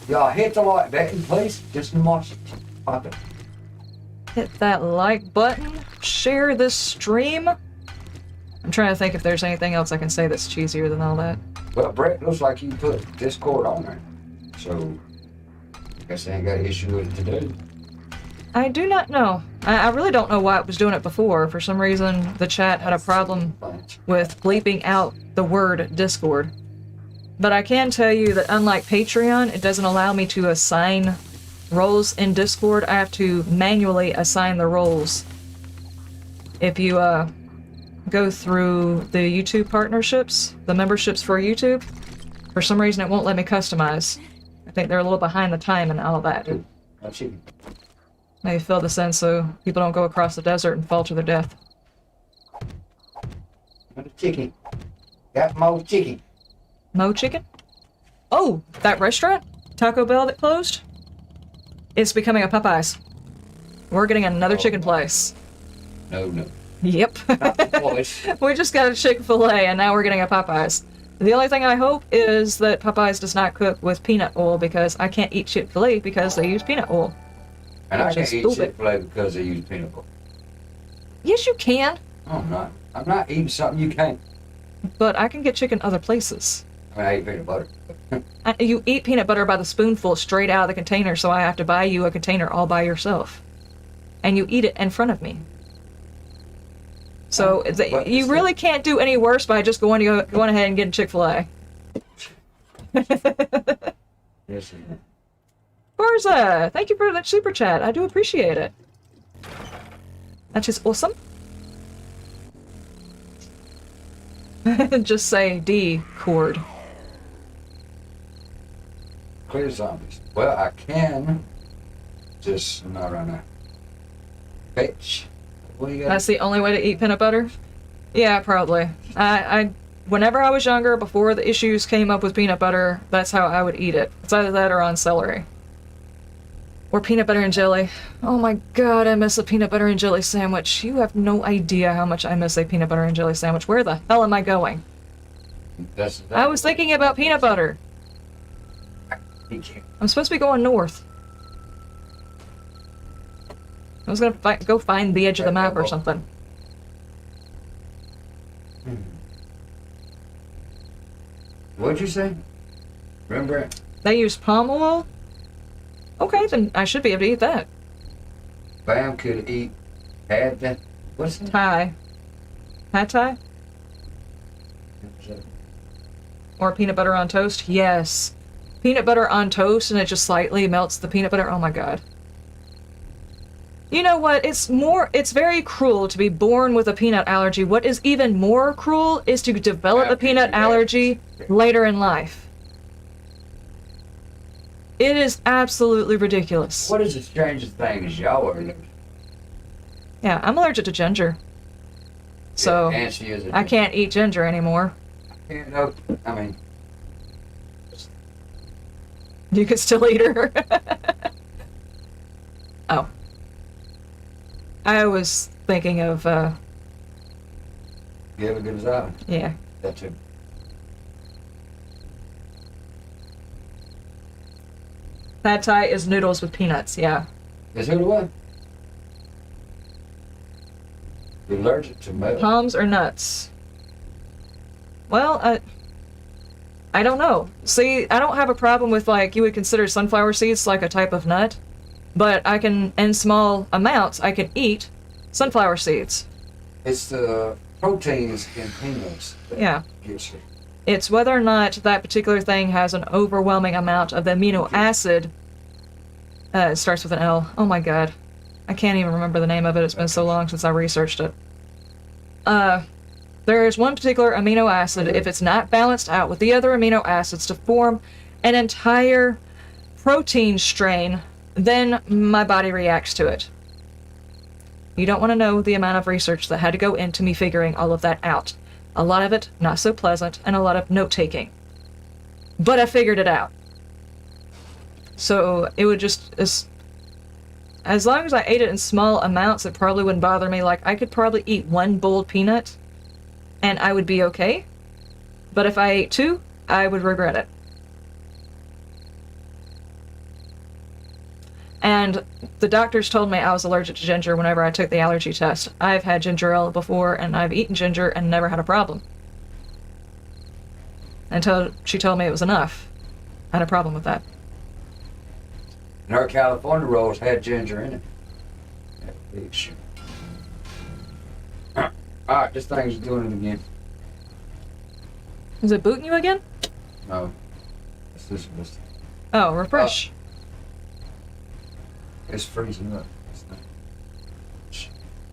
Y'all hit the like button, please. Just in watch it. Pop it. Hit that like button. Share this stream. I'm trying to think if there's anything else I can say that's cheesier than all that. Well, Brett, looks like you put Discord on there. So, I guess they ain't got an issue with it today. I do not know. I really don't know why it was doing it before. For some reason, the chat had a problem with bleeping out the word Discord. But I can tell you that unlike Patreon, it doesn't allow me to assign roles in Discord. I have to manually assign the roles. If you go through the YouTube partnerships, the memberships for YouTube, for some reason it won't let me customize. I think they're a little behind the time and all of that. That's it. Maybe fill this in so people don't go across the desert and fall to their death. Got a chicken. Got more chicken. Mo Chicken? Oh, that restaurant? Taco Bell that closed? It's becoming a Popeyes. We're getting another chicken place. No. Yep. Not the voice. We just got a Chick-fil-A and now we're getting a Popeyes. The only thing I hope is that Popeyes does not cook with peanut oil, because I can't eat Chick-fil-A because they use peanut oil. And I Which can't is eat stupid. Chick-fil-A because they use peanut butter. Yes, you can, No, I'm not. I'm not eating something you can't. but I can get chicken other places. I mean, I eat peanut butter. You eat peanut butter by the spoonful straight out of the container, so I have to buy you a container all by yourself. And you eat it in front of me. So But you really can't do any worse by just going ahead and getting Chick-fil-A. Yes, Barza, thank you for that super chat. I do appreciate it. That's just awesome. Just say D chord. clear zombies. Well, I can. Just not right now. Bitch. What do you got? That's the only way to eat peanut butter? Yeah, probably. Whenever I was younger, before the issues came up with peanut butter, that's how I would eat it. It's either that or on celery. Or peanut butter and jelly. Oh my god, I miss a peanut butter and jelly sandwich. You have no idea how much I miss a peanut butter and jelly sandwich. Where the hell am I going? I was thinking about peanut butter. I'm supposed to be going north. I was gonna go find the edge of the map or something. What'd you say? Remember? They use palm oil? Okay, then I should be able to eat that. Bam could eat, add that. What's that? Thai. Pad Thai? Or peanut butter on toast? Yes. Peanut butter on toast and it just slightly melts the peanut butter. Oh my god. You know what? It's very cruel to be born with a peanut allergy. What is even more cruel is to develop a peanut allergy later in life. It is absolutely ridiculous. What is the strangest thing is y'all are allergic. Yeah, I'm allergic to ginger. So, and she is I can't eat ginger anymore. can't help. I mean, You could still eat her. Oh. I was thinking of, you have a good desire. yeah. That too. Pad Thai is noodles with peanuts, yeah. Is who the what? You're allergic to milk. Palms or nuts? Well, I don't know. See, I don't have a problem with, like, you would consider sunflower seeds like a type of nut, but I can, in small amounts, I can eat sunflower seeds. It's the proteins in peanuts that Yeah. gets you. It's whether or not that particular thing has an overwhelming amount of the amino acid. It starts with an L. Oh my god. I can't even remember the name of it. It's been so long since I researched it. There is one particular amino acid, if it's not balanced out with the other amino acids to form an entire protein strain, then my body reacts to it. You don't want to know the amount of research that had to go into me figuring all of that out. A lot of it not so pleasant, and a lot of note-taking. But I figured it out. So it would just... As long as I ate it in small amounts, it probably wouldn't bother me. Like, I could probably eat one boiled peanut, and I would be okay. But if I ate two, I would regret it. And the doctors told me I was allergic to ginger whenever I took the allergy test. I've had ginger ale before, and I've eaten ginger and never had a problem. Until she told me it was enough. I had a problem with that. And our California rolls had ginger in it. That big shit. Alright, this thing's doing it again. Is it booting you again? No. It's this. Oh, refresh. It's freezing up. It's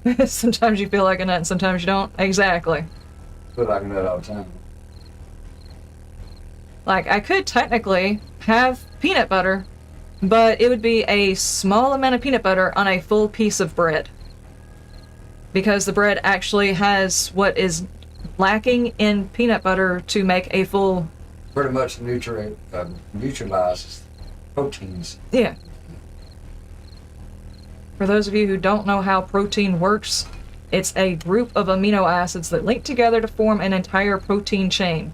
not. Sometimes you feel like a nut and sometimes you don't. Exactly. I feel like a nut all the time. Like, I could technically have peanut butter, but it would be a small amount of peanut butter on a full piece of bread. Because the bread actually has what is lacking in peanut butter to make a full... Pretty much neutralizes proteins. Yeah. For those of you who don't know how protein works, it's a group of amino acids that link together to form an entire protein chain.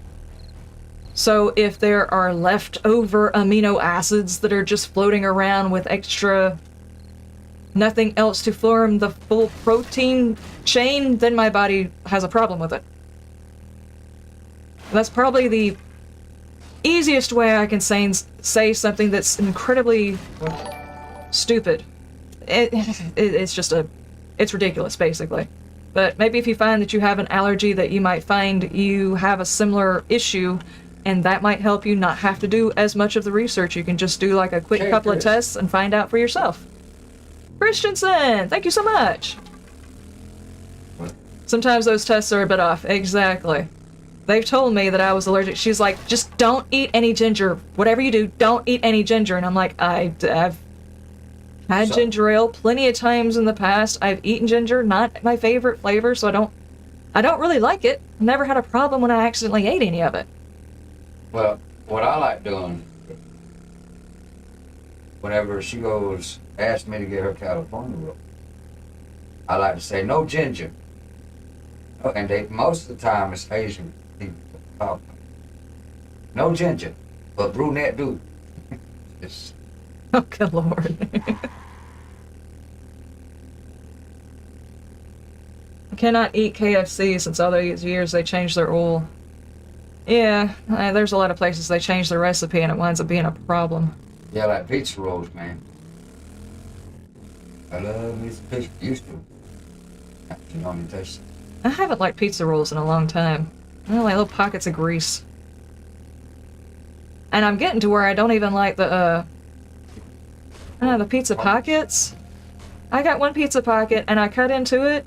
So if there are leftover amino acids that are just floating around with extra nothing else to form the full protein chain, then my body has a problem with it. That's probably the easiest way I can say something that's incredibly stupid. It's just it's ridiculous, basically. But maybe if you find that you have an allergy that you might find you have a similar issue, and that might help you not have to do as much of the research. You can just do like a quick couple of tests and find out for yourself. Christensen, thank you so much. What? Sometimes those tests are a bit off. Exactly. They've told me that I was allergic. She's like, just don't eat any ginger. Whatever you do, don't eat any ginger. And I'm like, I've had ginger ale plenty of times in the past. I've eaten ginger, not my favorite flavor, so I don't really like it. Never had a problem when I accidentally ate any of it. Well, what I like doing, whenever she asks me to get her California roll, I like to say, no ginger. Oh, and most of the time it's Asian people. No ginger, but brunette do. Oh, good lord. Cannot eat KFC since all these years they changed their rule. Yeah, there's a lot of places they change their recipe and it winds up being a problem. Yeah, like pizza rolls, man. I love these pizza. Used to. You know, taste. I haven't liked pizza rolls in a long time. I don't like little pockets of grease. And I'm getting to where I don't even like the pizza pockets. I got one pizza pocket and I cut into it,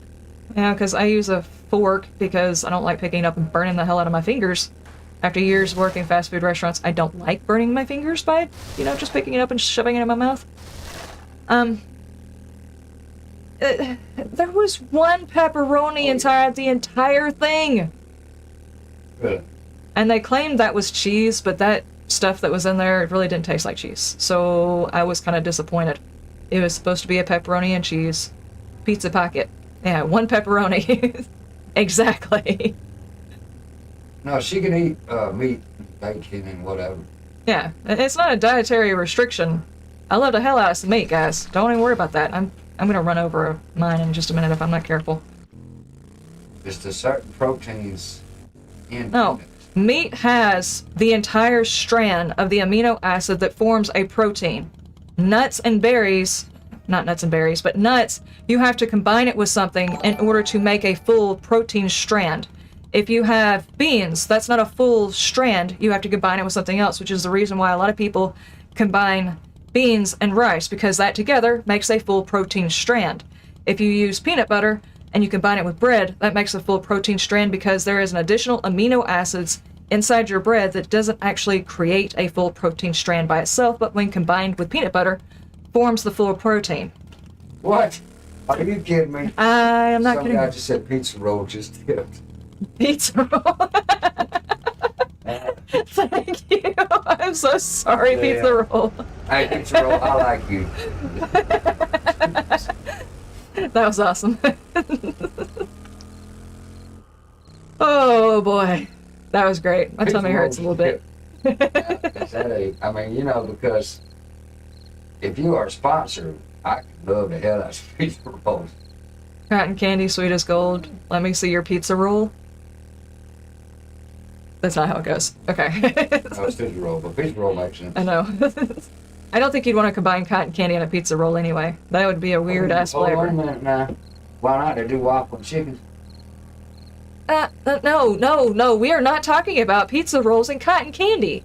because I use a fork because I don't like picking up and burning the hell out of my fingers. After years working fast food restaurants, I don't like burning my fingers by, just picking it up and shoving it in my mouth. There was one pepperoni inside the entire thing. Really? And they claimed that was cheese, but that stuff that was in there really didn't taste like cheese. So I was kind of disappointed. It was supposed to be a pepperoni and cheese pizza pocket. Yeah, one pepperoni. Exactly. No, she can eat meat, bacon, and whatever. Yeah, it's not a dietary restriction. I love the hell out of some meat, guys. Don't even worry about that. I'm gonna run over mine in just a minute if I'm not careful. Just the certain proteins in No. it. Meat has the entire strand of the amino acid that forms a protein. Nuts and berries, not nuts and berries, but nuts, you have to combine it with something in order to make a full protein strand. If you have beans, that's not a full strand. You have to combine it with something else, which is the reason why a lot of people combine beans and rice, because that together makes a full protein strand. If you use peanut butter and you combine it with bread, that makes a full protein strand because there is an additional amino acids inside your bread that doesn't actually create a full protein strand by itself, but when combined with peanut butter, forms the full protein. What? Are you kidding me? I am not Some kidding. guy just said pizza roll just tipped. Pizza roll. Thank you. I'm so sorry, Yeah. pizza roll. Hey, pizza roll, I like you. That was awesome. Oh boy. That was great. My tummy hurts a little bit. I mean, because if you are a sponsor, I could love the hell out of pizza rolls. Cotton candy, sweet as gold. Let me see your pizza roll. That's not how it goes. Okay. No, it's pizza roll, but pizza roll makes sense. I know. I don't think you'd want to combine cotton candy and a pizza roll anyway. That would be a weird ass Hold on a flavor. minute now. Why not? They do waffle and chicken. No. We are not talking about pizza rolls and cotton candy.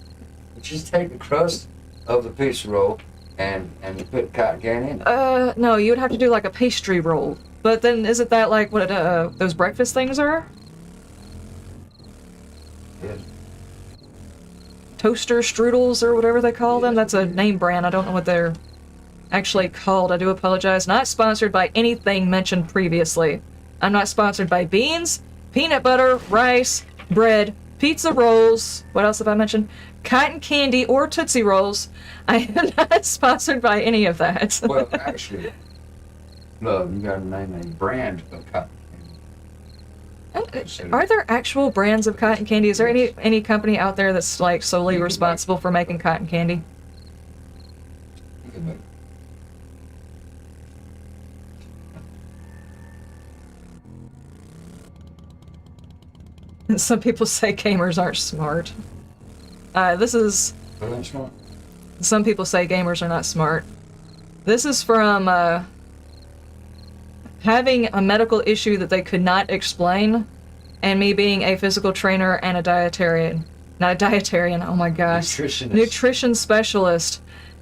You just take the crust of the pizza roll and you put cotton candy in it. No, you would have to do like a pastry roll. But then isn't that like what those breakfast things are? Yeah. Toaster strudels or whatever they call them. That's a name brand. I don't know what they're actually called. I do apologize. Not sponsored by anything mentioned previously. I'm not sponsored by beans, peanut butter, rice, bread, pizza rolls. What else have I mentioned? Cotton candy or Tootsie Rolls. I am not sponsored by any of that. Well, actually, no, you gotta name a brand of cotton candy. Are there actual brands of cotton candy? Is there any company out there that's like solely responsible for making cotton candy? You can make Some people say gamers aren't smart. This is... Well, that's not. Some people say gamers are not smart. This is from having a medical issue that they could not explain, and me being a physical trainer and a dietarian. Not a dietarian, oh my gosh. Nutritionist. Nutrition specialist.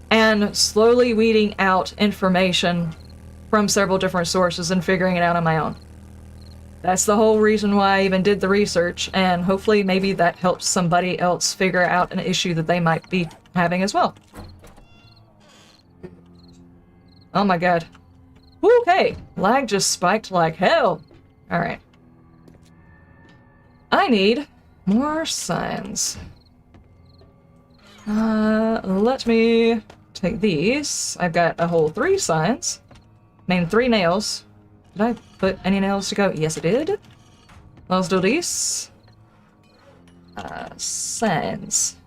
And slowly weeding out information from several different sources and figuring it out on my own. That's the whole reason why I even did the research, and hopefully maybe that helps somebody else figure out an issue that they might be having as well. Oh my god. Okay, lag just spiked like hell. Alright. I need more signs. Let me take these. I've got a whole 3 signs. I mean, 3 nails. Did I put any nails to go? Yes, I did. Let's do this. Signs.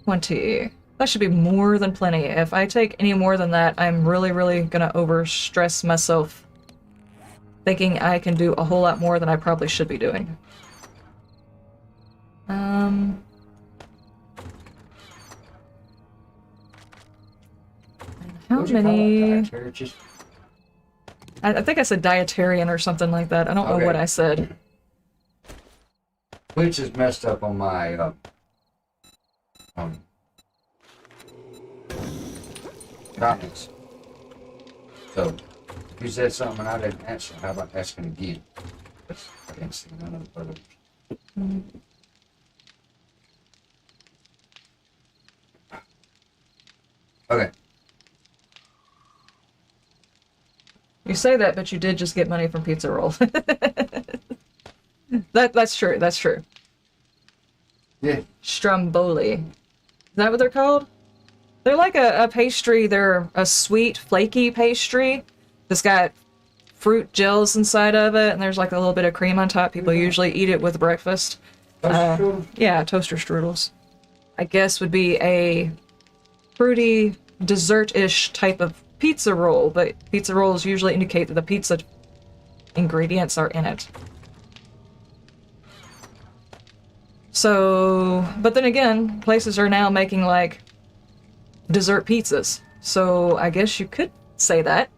20. That should be more than plenty. If I take any more than that, I'm really, really gonna overstress myself thinking I can do a whole lot more than I probably should be doing. How many? I think I said dietarian or something like that. I don't know what I said. Which is messed up on my comments. So, if you said something and I didn't answer, how about asking again? I didn't see none of the photos. Okay. You say that, but you did just get money from Pizza Roll. That's true. That's true. Yeah. Stromboli. Is that what they're called? They're like a pastry. They're a sweet, flaky pastry that's got fruit gels inside of it, and there's like a little bit of cream on top. People usually eat it with breakfast. Yeah, toaster strudels. I guess would be a fruity, dessert-ish type of pizza roll, but pizza rolls usually indicate that the pizza ingredients are in it. So, but then again, places are now making like dessert pizzas. So I guess you could say that.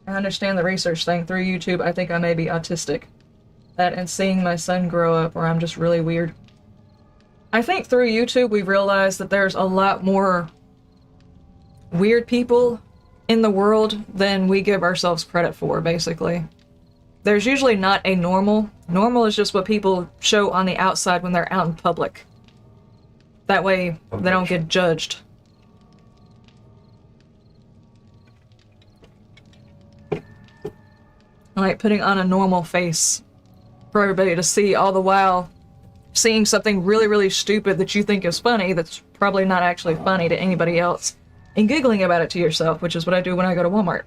I understand the research thing through YouTube. I think I may be autistic. That and seeing my son grow up, or I'm just really weird. I think through YouTube we've realized that there's a lot more weird people in the world than we give ourselves credit for, basically. There's usually not a normal. Normal is just what people show on the outside when they're out in public. That way they don't get judged. Like putting on a normal face for everybody to see, all the while seeing something really, really stupid that you think is funny that's probably not actually funny to anybody else, and giggling about it to yourself, which is what I do when I go to Walmart.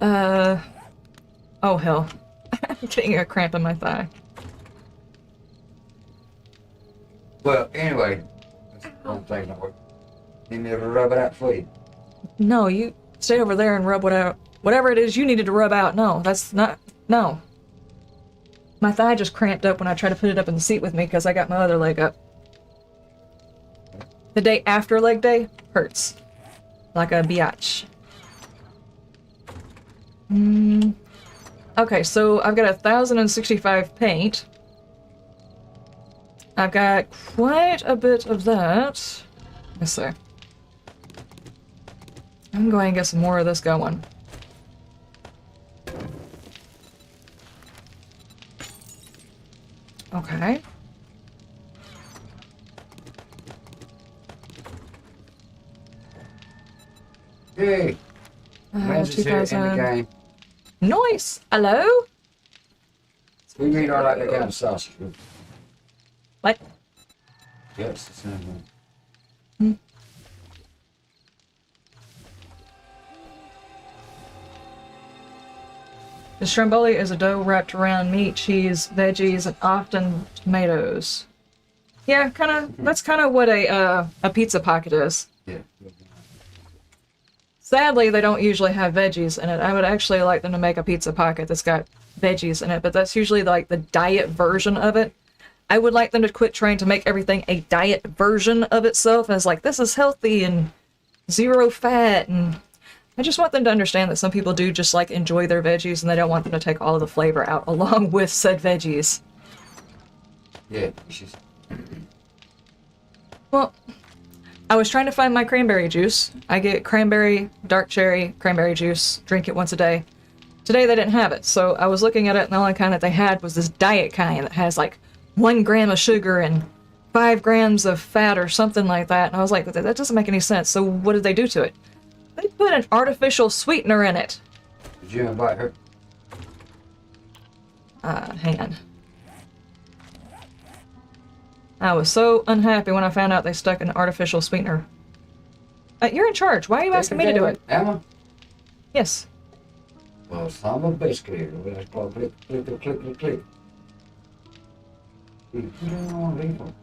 Oh hell. I'm getting a cramp in my thigh. Well, anyway, that's the wrong thing to work. You never rub it out for you. No, you stay over there and rub whatever it is you needed to rub out. No, that's not. No. My thigh just cramped up when I tried to put it up in the seat with me because I got my other leg up. The day after leg day hurts. Like a biatch. Okay, so I've got 1,065 paint. I've got quite a bit of that. Let's see. I'm going to get some more of this going. Okay. Hey, Lance is here in the 2000. game. Nice. Hello? We mean our like that kind of sausage. What? Yes, it's in there. The stromboli is a dough wrapped around meat, cheese, veggies, and often tomatoes. Yeah, that's kind of what a pizza pocket is. Yeah. Sadly, they don't usually have veggies in it. I would actually like them to make a pizza pocket that's got veggies in it, but that's usually like the diet version of it. I would like them to quit trying to make everything a diet version of itself as like, this is healthy and zero fat, and I just want them to understand that some people do just like enjoy their veggies and they don't want them to take all of the flavor out along with said veggies. Yeah, she's... Well, I was trying to find my cranberry juice. I get cranberry, dark cherry, cranberry juice, drink it once a day. Today they didn't have it, so I was looking at it and the only kind that they had was this diet kind that has like 1 gram of sugar and 5 grams of fat or something like that. And I was like, that doesn't make any sense. So what did they do to it? They put an artificial sweetener in it. Did you invite her? Hang on. I was so unhappy when I found out they stuck an artificial sweetener. You're in charge. Why are you asking me to do it? Emma? Yes. Well, some of basically, let's call click, click, click, click, click, click. You don't want people.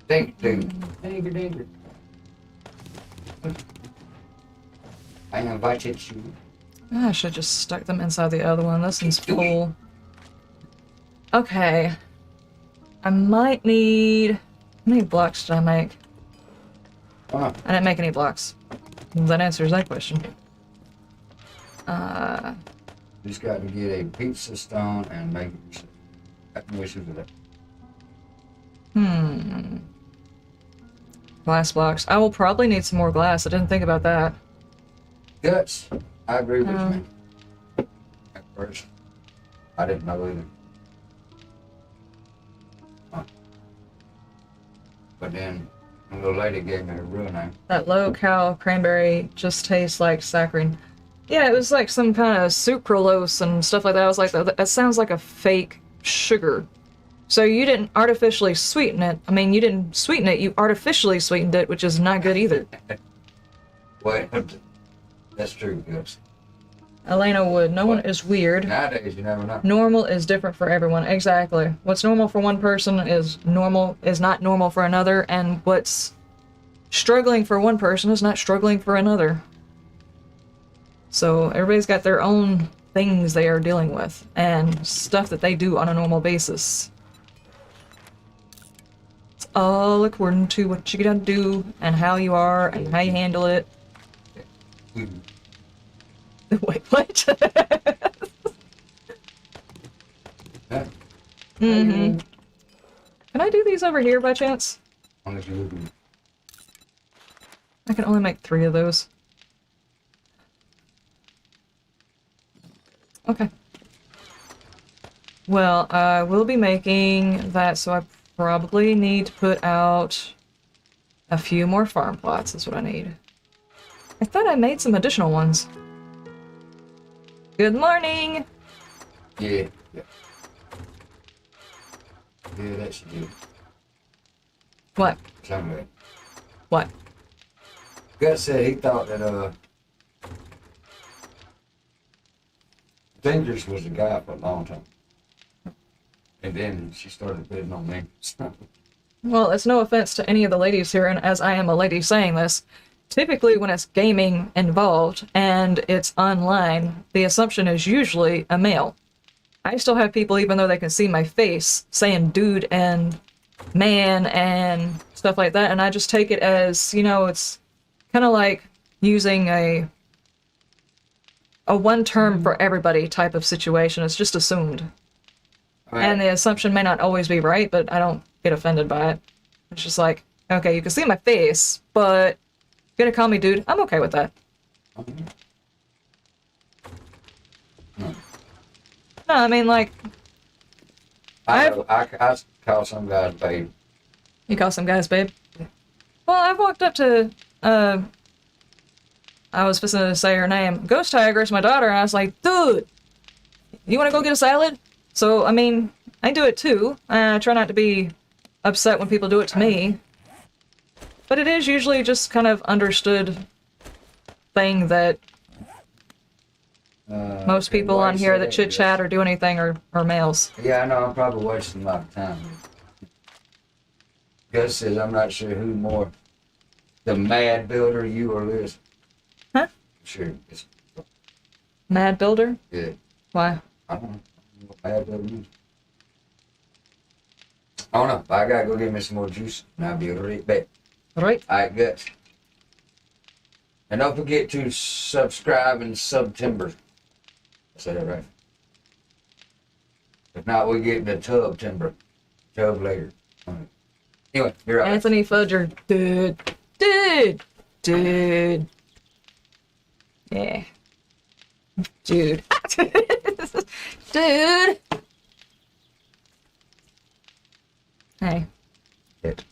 Dinker. I invited you. I should just stuck them inside the other one. This one's full. Okay. I might need... How many blocks did I make? Huh? I didn't make any blocks. That answers that question. Just got to get a pizza stone and make it. I can wish you for that. Glass blocks. I will probably need some more glass. I didn't think about that. Guts. I agree with you. At first, I didn't know either. Huh. But then, a little lady gave me her real name. That low-cal cranberry just tastes like saccharine. Yeah, it was like some kind of sucralose and stuff like that. I was like, that sounds like a fake sugar. So you didn't artificially sweeten it. I mean, you didn't sweeten it, you artificially sweetened it, which is not good either. Well, that's true, yes. Elena Wood, no one is weird. Nowadays, you never know. Normal is different for everyone. Exactly. What's normal for one person is not normal for another, and what's struggling for one person is not struggling for another. So everybody's got their own things they are dealing with, and stuff that they do on a normal basis. It's all according to what you gotta do, and how you are, and how you handle it. Wait, what? Mm-hmm. Can I do these over here by chance? Unless you would be. I can only make 3 of those. Okay. Well, I will be making that, so I probably need to put out a few more farm plots, is what I need. I thought I made some additional ones. Good morning! Yeah. Yeah, that should do. What? Somewhere. What? Gus said he thought that, Dangerous was a guy for a long time. And then she started bidding on me. Well, it's no offense to any of the ladies here, and as I am a lady saying this, typically when it's gaming involved and it's online, the assumption is usually a male. I still have people, even though they can see my face, saying dude and man and stuff like that, and I just take it as, you know, it's kind of like using a one term for everybody type of situation. It's just assumed. Right. And the assumption may not always be right, but I don't get offended by it. It's just like, okay, you can see my face, but you're gonna call me dude, I'm okay with that. No, I mean, like... I call some guys babe. You call some guys babe? Well, I've walked up to, I was supposed to say her name, Ghost Tigress, my daughter, and I was like, dude, you wanna go get a salad? So, I mean, I do it too. I try not to be upset when people do it to me. But it is usually just kind of understood thing that most people on here that chit-chat or do anything are males. Yeah, I know, I'm probably wasting a lot of time. Gus says I'm not sure who more, the mad builder, you or Liz. Huh? Sure. Mad builder? Yeah. Why? I don't know what mad builder means. I don't know. I gotta go get me some more juice and I'll be right back. Right. Alright, Guts. And don't forget to subscribe and sub-timber. I said that right. If not, we'll get the tub timber. Tub later. Right. Anyway, you're right. Anthony Fudger. Dude. Yeah. Dude. Dude. Hey. It.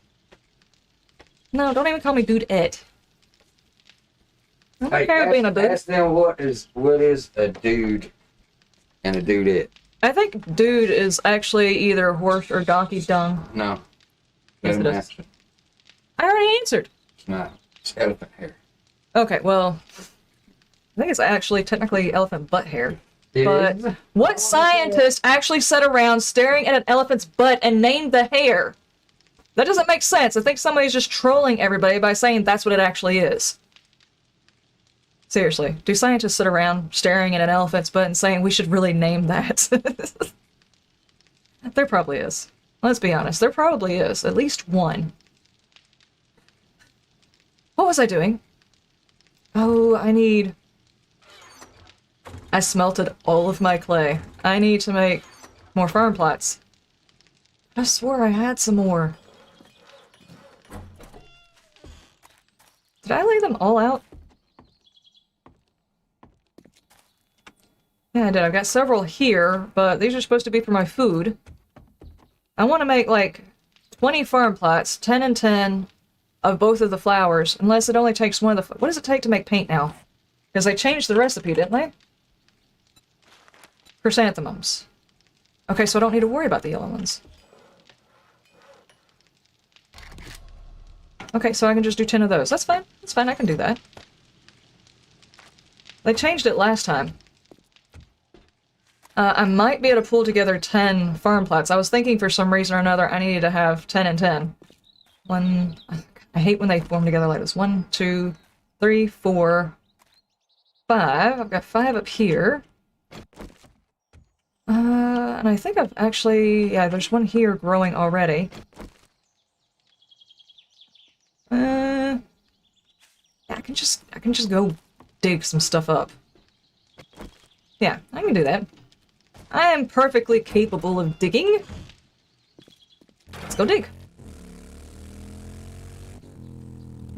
No, don't even call me dude it. I don't care Hey, being a dude. ask them what is a dude and a dudette. I think dude is actually either horse or donkey dung. No. Yes, it is. Answer. I already answered. It's not. It's elephant hair. Okay, well, I think it's actually technically elephant butt hair. It But is. what scientist actually sat around staring at an elephant's butt and named the hair? That doesn't make sense. I think somebody's just trolling everybody by saying that's what it actually is. Seriously, do scientists sit around staring at an elephant's butt and saying we should really name that? There probably is. Let's be honest, there probably is. At least one. What was I doing? Oh, I smelted all of my clay. I need to make more farm plots. I swore I had some more. Did I lay them all out? Yeah, I did. I've got several here, but these are supposed to be for my food. I want to make, like, 20 farm plots, 10 and 10 of both of the flowers, unless it only takes one of the... What does it take to make paint now? Because they changed the recipe, didn't they? Chrysanthemums. Okay, so I don't need to worry about the yellow ones. Okay, so I can just do 10 of those. That's fine. That's fine, I can do that. They changed it last time. I might be able to pull together 10 farm plots. I was thinking for some reason or another I needed to have 10 and 10. I hate when they form together like this. 1, 2, 3, 4, 5. I've got 5 up here. And I think I've actually... Yeah, there's one here growing already. Yeah, I can just go dig some stuff up. Yeah, I can do that. I am perfectly capable of digging. Let's go dig.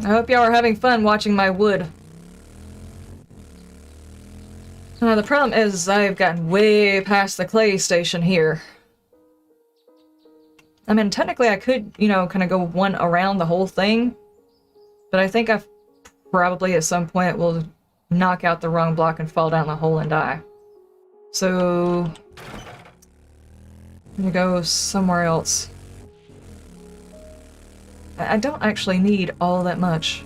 I hope y'all are having fun watching my wood. The problem is I've gotten way past the clay station here. I mean, technically I could, you know, kind of go one around the whole thing. But I think I've probably at some point will knock out the wrong block and fall down the hole and die. So... I'm gonna go somewhere else. I don't actually need all that much.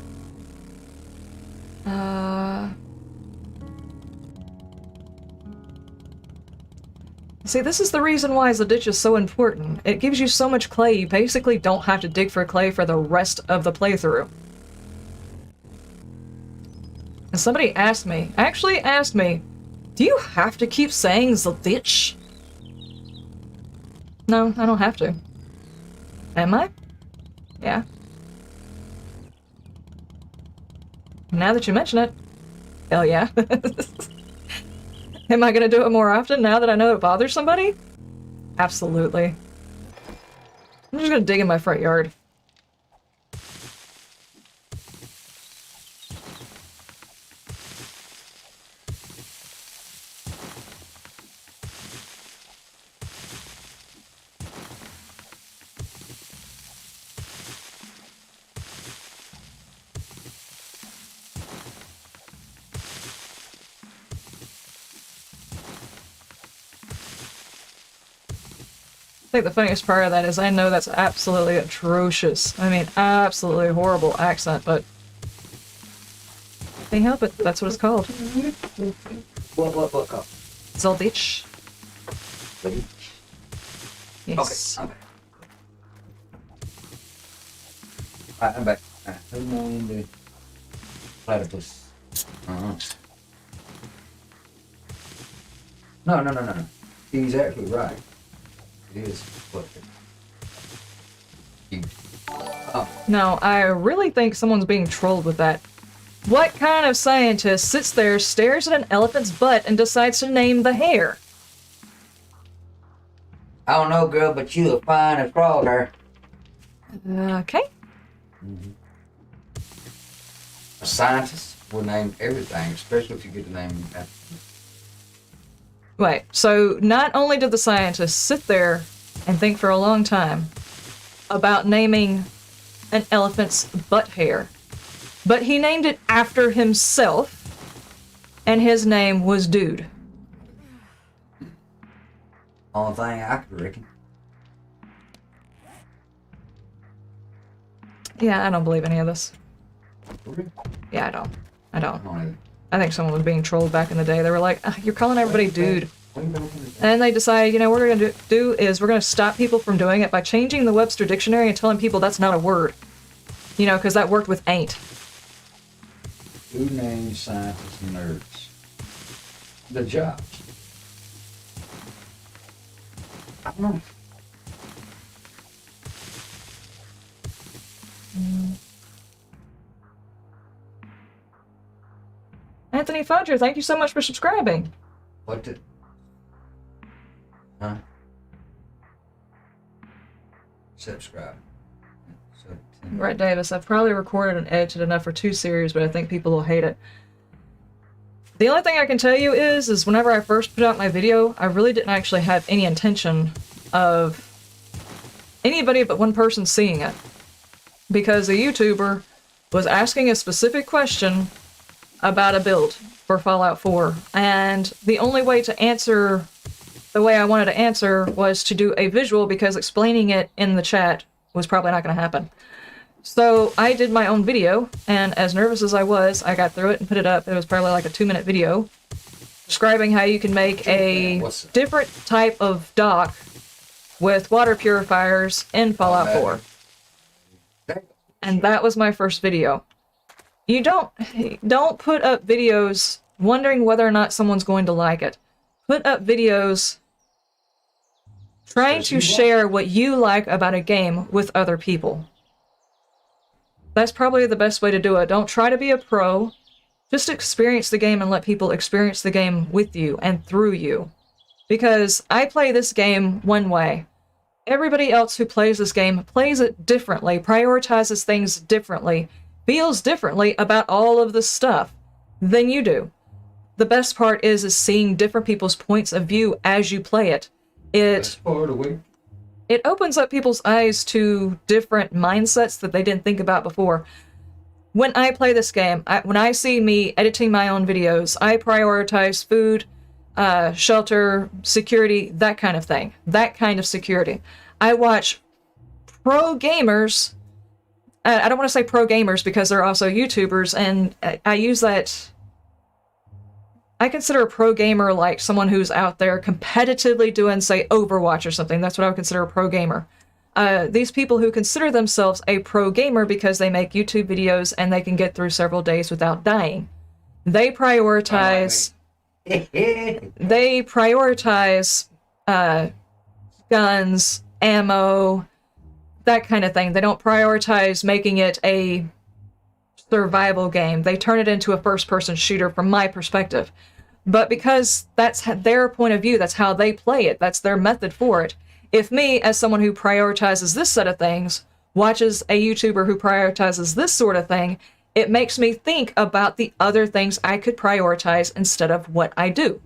See, this is the reason why the ditch is so important. It gives you so much clay, you basically don't have to dig for clay for the rest of the playthrough. And somebody actually asked me, do you have to keep saying the ditch? No, I don't have to. Am I? Yeah. Now that you mention it, hell yeah. Am I gonna do it more often now that I know it bothers somebody? Absolutely. I'm just gonna dig in my front yard. I think the funniest part of that is I know that's absolutely atrocious. I mean, absolutely horrible accent, but... Can't help it. That's what it's called. What called? Zolditch. Yes. Okay, I'm back. Who named the platypus? No. He's actually right. It is what No, I really think someone's being trolled with that. What kind of scientist sits there, stares at an elephant's butt, and decides to name the hair? I don't know, girl, but you look fine as frog there. Okay. A scientist will name everything, especially if you get the name after. Wait, so not only did the scientist sit there and think for a long time about naming an elephant's butt hair, but he named it after himself, and his name was Dude. Only thing I could reckon. Yeah, I don't believe any of this. For real? Yeah, I don't. I don't. don't either. I think someone was being trolled back in the day. They were like, you're calling everybody dude. And they decide, you know, what we're going to do is we're going to stop people from doing it by changing the Webster Dictionary and telling people that's not a word. You know, because that worked with ain't. Who named scientists and nerds? The jobs. I don't know. Anthony Fudger, thank you so much for subscribing. What did... Huh? Subscribe. Brett Davis, I've probably recorded and edited enough for 2 series, but I think people will hate it. The only thing I can tell you is whenever I first put out my video, I really didn't actually have any intention of anybody but one person seeing it. Because a YouTuber was asking a specific question about a build for Fallout 4, and the only way to answer the way I wanted to answer was to do a visual, because explaining it in the chat was probably not going to happen. So I did my own video, and as nervous as I was, I got through it and put it up. It was probably like a 2-minute video describing how you can make a different type of dock with water purifiers in Fallout 4. And that was my first video. You don't put up videos wondering whether or not someone's going to like it. Put up videos trying to share what you like about a game with other people. That's probably the best way to do it. Don't try to be a pro. Just experience the game and let people experience the game with you and through you. Because I play this game one way. Everybody else who plays this game plays it differently, prioritizes things differently, feels differently about all of this stuff than you do. The best part is seeing different people's points of view as you play it. It opens up people's eyes to different mindsets that they didn't think about before. When I play this game, when I see me editing my own videos, I prioritize food, shelter, security, that kind of thing. That kind of security. I watch pro gamers. I don't want to say pro gamers because they're also YouTubers, and I use that. I consider a pro gamer like someone who's out there competitively doing, say, Overwatch or something. That's what I would consider a pro gamer. These people who consider themselves a pro gamer because they make YouTube videos and they can get through several days without dying. They prioritize... they prioritize guns, ammo, that kind of thing. They don't prioritize making it a survival game. They turn it into a first-person shooter from my perspective. But because that's their point of view, that's how they play it, that's their method for it. If me, as someone who prioritizes this set of things, watches a YouTuber who prioritizes this sort of thing, it makes me think about the other things I could prioritize instead of what I do.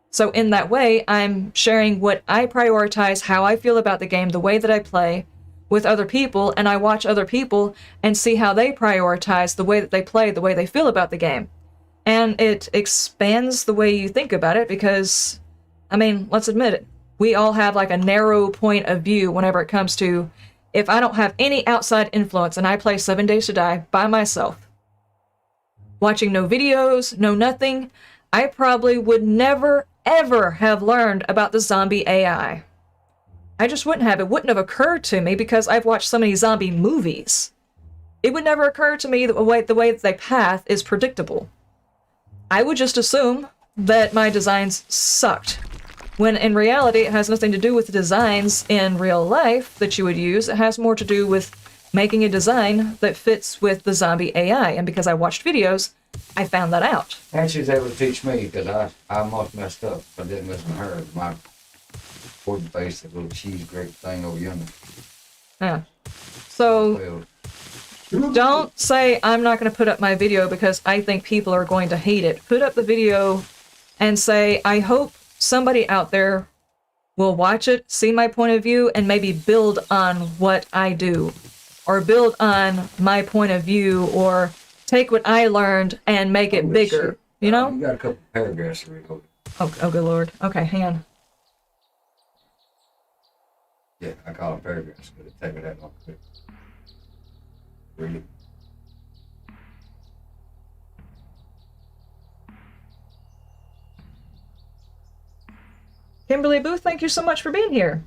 So in that way, I'm sharing what I prioritize, how I feel about the game, the way that I play with other people, and I watch other people and see how they prioritize the way that they play, the way they feel about the game. And it expands the way you think about it because, I mean, let's admit it. We all have like a narrow point of view whenever it comes to, if I don't have any outside influence and I play 7 Days to Die by myself, watching no videos, no nothing, I probably would never, ever have learned about the zombie AI. I just wouldn't have. It wouldn't have occurred to me because I've watched so many zombie movies. It would never occur to me that the way that they path is predictable. I would just assume that my designs sucked, when in reality it has nothing to do with the designs in real life that you would use. It has more to do with making a design that fits with the zombie AI, and because I watched videos, I found that out. And she was able to teach me, because I almost messed up. I didn't listen to her. My Horde face, that little cheese grape thing over yonder. Yeah. So, don't say I'm not going to put up my video because I think people are going to hate it. Put up the video and say, I hope somebody out there will watch it, see my point of view, and maybe build on what I do. Or build on my point of view, or take what I learned and make it bigger. Shit. You know? You got a couple paragraphs to read. Oh, good lord. Okay, hang on. Yeah, I call them paragraphs, but it take me that long to read it. Kimberly Booth, thank you so much for being here.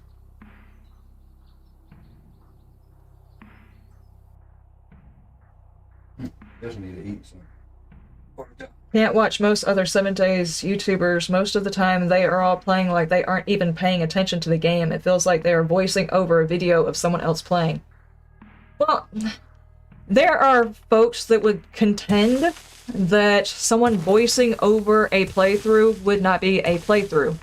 Just need to eat some. Can't watch most other 7 Days YouTubers. Most of the time, they are all playing like they aren't even paying attention to the game. It feels like they are voicing over a video of someone else playing. Well, there are folks that would contend that someone voicing over a playthrough would not be a playthrough.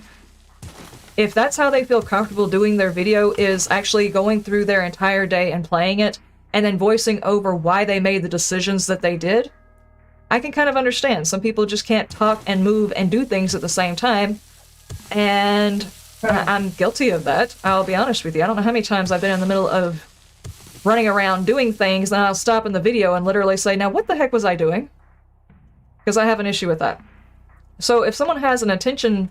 If that's how they feel comfortable doing their video, is actually going through their entire day and playing it, and then voicing over why they made the decisions that they did, I can kind of understand. Some people just can't talk and move and do things at the same time, and I'm guilty of that. I'll be honest with you. I don't know how many times I've been in the middle of running around doing things, and I'll stop in the video and literally say, now what the heck was I doing? Because I have an issue with that. So if someone has an attention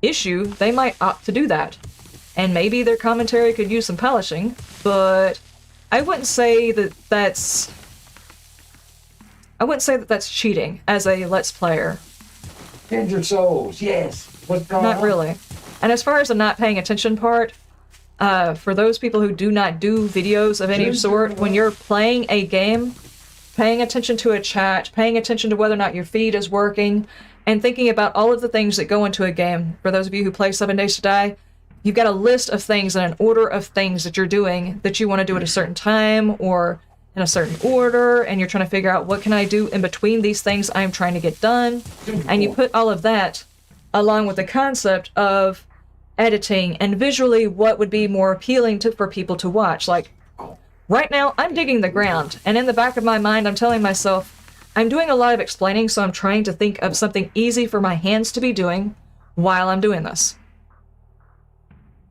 issue, they might opt to do that. And maybe their commentary could use some polishing, but I wouldn't say that that's cheating as a Let's Player. Kindred souls, yes. What's going on? Not really. And as far as the not paying attention part, for those people who do not do videos of any sort, when you're playing a game, paying attention to a chat, paying attention to whether or not your feed is working, and thinking about all of the things that go into a game. For those of you who play 7 Days to Die, you've got a list of things and an order of things that you're doing that you want to do at a certain time or in a certain order, and you're trying to figure out what can I do in between these things I'm trying to get done. And you put all of that along with the concept of editing and visually what would be more appealing for people to watch. Like, right now, I'm digging the ground, and in the back of my mind, I'm telling myself, I'm doing a lot of explaining, so I'm trying to think of something easy for my hands to be doing while I'm doing this.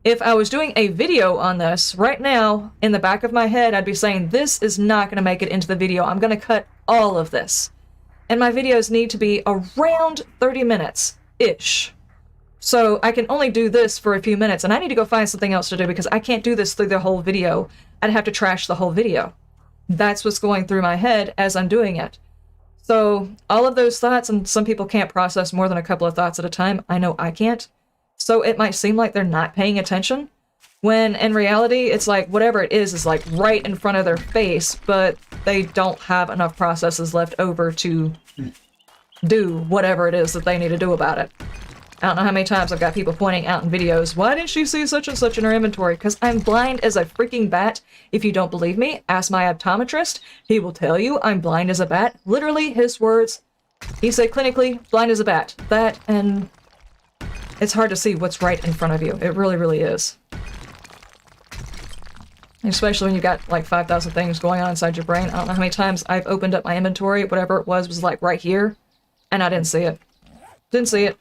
If I was doing a video on this, right now, in the back of my head, I'd be saying, this is not going to make it into the video. I'm going to cut all of this. And my videos need to be around 30 minutes-ish. So I can only do this for a few minutes, and I need to go find something else to do because I can't do this through the whole video. I'd have to trash the whole video. That's what's going through my head as I'm doing it. So all of those thoughts, and some people can't process more than a couple of thoughts at a time. I know I can't. So it might seem like they're not paying attention, when in reality, it's like whatever it is like right in front of their face, but they don't have enough processes left over to do whatever it is that they need to do about it. I don't know how many times I've got people pointing out in videos, why didn't she see such and such in her inventory? Because I'm blind as a freaking bat. If you don't believe me, ask my optometrist. He will tell you I'm blind as a bat. Literally, his words. He said clinically, blind as a bat. That, and it's hard to see what's right in front of you. It really, really is. Especially when you've got like 5,000 things going on inside your brain. I don't know how many times I've opened up my inventory, whatever it was like right here, and I didn't see it. Didn't see it.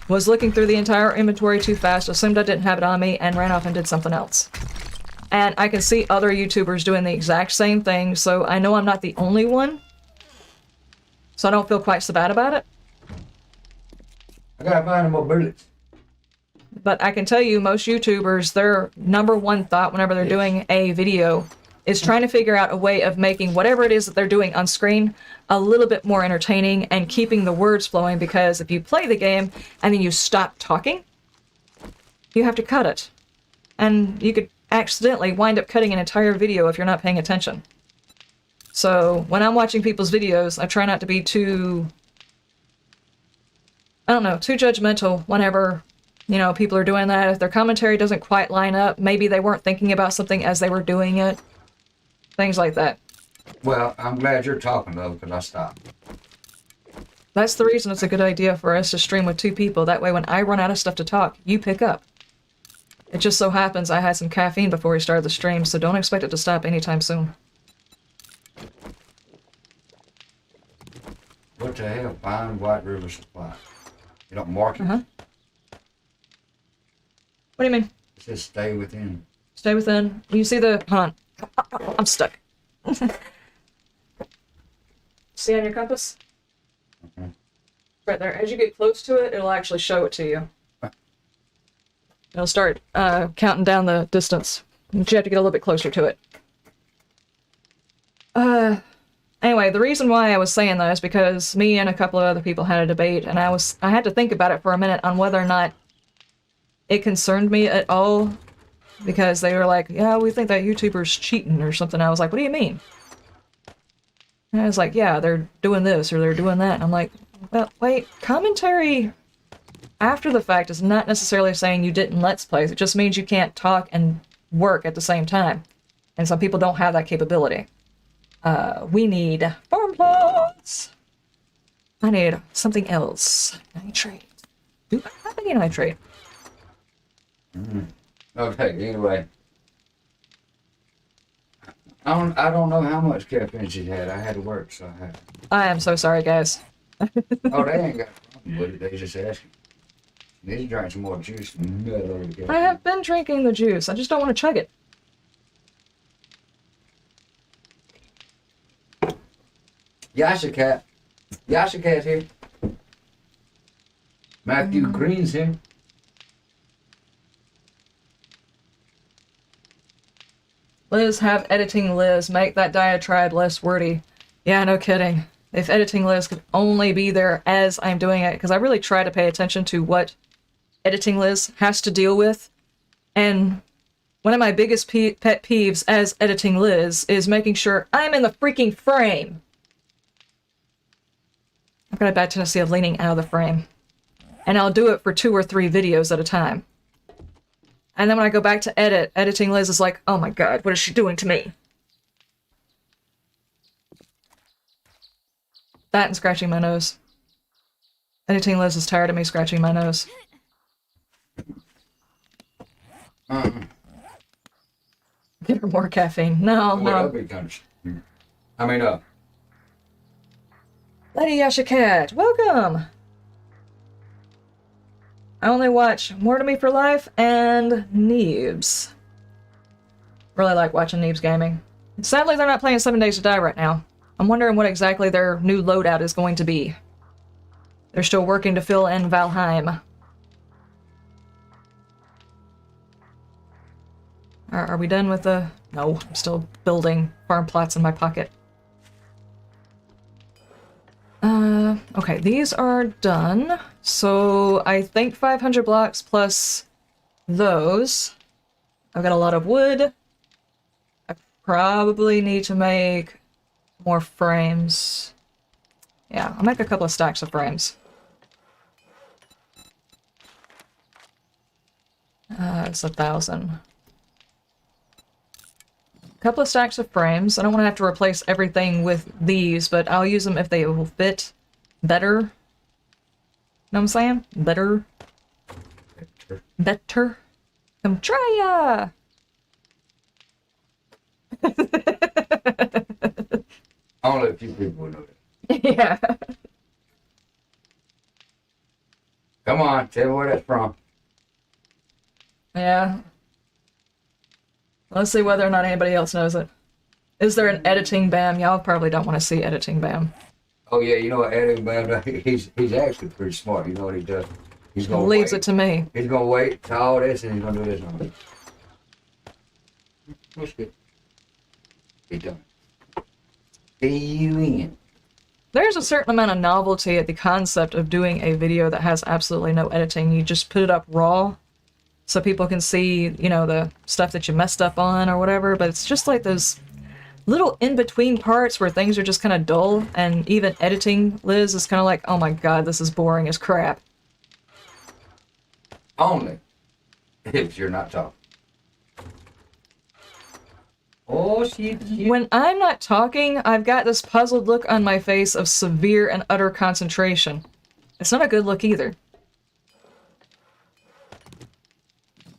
Was looking through the entire inventory too fast, assumed I didn't have it on me, and ran off and did something else. And I can see other YouTubers doing the exact same thing, so I know I'm not the only one. So I don't feel quite so bad about it. I gotta find more bullets. But I can tell you, most YouTubers, their number one thought whenever they're doing a video is trying to figure out a way of making whatever it is that they're doing on screen a little bit more entertaining and keeping the words flowing, because if you play the game and then you stop talking, you have to cut it. And you could accidentally wind up cutting an entire video if you're not paying attention. So when I'm watching people's videos, I try not to be too, I don't know, too judgmental whenever, you know, people are doing that. If their commentary doesn't quite line up, maybe they weren't thinking about something as they were doing it. Things like that. Well, I'm glad you're talking though, because I stopped. That's the reason it's a good idea for us to stream with 2 people. That way when I run out of stuff to talk, you pick up. It just so happens I had some caffeine before we started the stream, so don't expect it to stop anytime soon. What the hell? Find White River Supply. You don't mark it? Uh-huh. What do you mean? It says stay within. Stay within. You see the... Hold on. I'm stuck. See on your compass? Okay. Right there. As you get close to it, it'll actually show it to you. It'll start counting down the distance. But you have to get a little bit closer to it. Anyway, the reason why I was saying that is because me and a couple of other people had a debate, and I had to think about it for a minute on whether or not it concerned me at all, because they were like, yeah, we think that YouTuber's cheating or something. I was like, what do you mean? And I was like, yeah, they're doing this or they're doing that. And I'm like, well, wait, commentary after the fact is not necessarily saying you didn't Let's Plays. It just means you can't talk and work at the same time. And some people don't have that capability. We need farm plots. I need something else. Nitrate. Do I have any nitrate? Okay, anyway. I don't know how much caffeine she had. I had to work, so I had. I am so sorry, guys. Oh, they ain't got a problem with it. They just asking. You need to drink some more juice. I have been drinking the juice. I just don't want to chug it. Yasha Cat. Yasha Cat's here. Matthew Green's here. Liz, have editing Liz. Make that diatribe less wordy. Yeah, no kidding. If editing Liz could only be there as I'm doing it, because I really try to pay attention to what editing Liz has to deal with. And one of my biggest pet peeves as editing Liz is making sure I'm in the freaking frame. I've got a bad tendency of leaning out of the frame. And I'll do it for 2 or 3 videos at a time. And then when I go back to edit, editing Liz is like, oh my god, what is she doing to me? That and scratching my nose. Editing Liz is tired of me scratching my nose. Give her more caffeine. No, no. Lady Yasha Cat, welcome! I only watch More to Me for Life and Neebs. Really like watching Neebs gaming. Sadly, they're not playing 7 Days to Die right now. I'm wondering what exactly their new loadout is going to be. They're still working to fill in Valheim. Are we done with the... No, I'm still building farm plots in my pocket. Okay, these are done. So I think 500 blocks plus those. I've got a lot of wood. I probably need to make more frames. Yeah, I'll make a couple of stacks of frames. It's 1,000. Couple of stacks of frames. I don't want to have to replace everything with these, but I'll use them if they will fit better. Know what I'm saying? Better. Better. Come try ya! Only a few people know that. Yeah. Come on, tell me where that's from. Yeah. Let's see whether or not anybody else knows it. Is there an editing BAM? Y'all probably don't want to see editing BAM. Oh yeah, you know what editing man? He's actually pretty smart. You know what he does? He's gonna Leaves wait. it to me. He's gonna wait to all this and he's gonna do this on it. That's good. He done. See you in. There's a certain amount of novelty at the concept of doing a video that has absolutely no editing. You just put it up raw so people can see, you know, the stuff that you messed up on or whatever, but it's just like those little in-between parts where things are just kind of dull, and even editing Liz is kind of like, oh my god, this is boring as crap. Only if you're not talking. Oh, shit. When I'm not talking, I've got this puzzled look on my face of severe and utter concentration. It's not a good look either.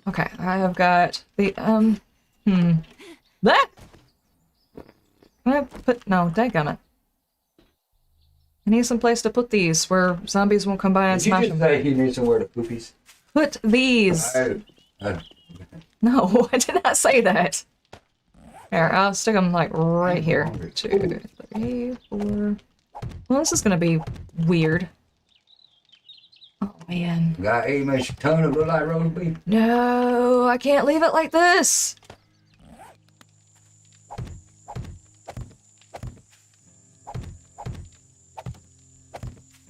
Okay, I have got the, That! I put, no, dadgummit. I need some place to put these where zombies won't come by and smash them. Did you just say you need somewhere to poopies? Put these! No, I did not say that. Here, I'll stick them, like, right here. 2, 3, 4... Well, this is gonna be weird. Oh, man. Got a metric ton of look like roast beef. No, I can't leave it like this!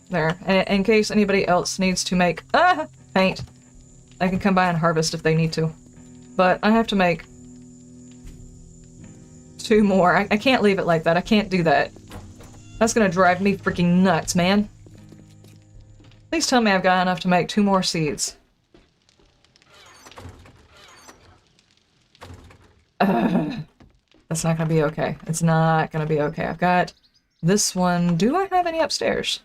There, in case anybody else needs to make, paint. I can come by and harvest if they need to. But I have to make 2 more. I can't leave it like that. I can't do that. That's gonna drive me freaking nuts, man. Please tell me I've got enough to make 2 more seeds. That's not gonna be okay. It's not gonna be okay. I've got this one. Do I have any upstairs?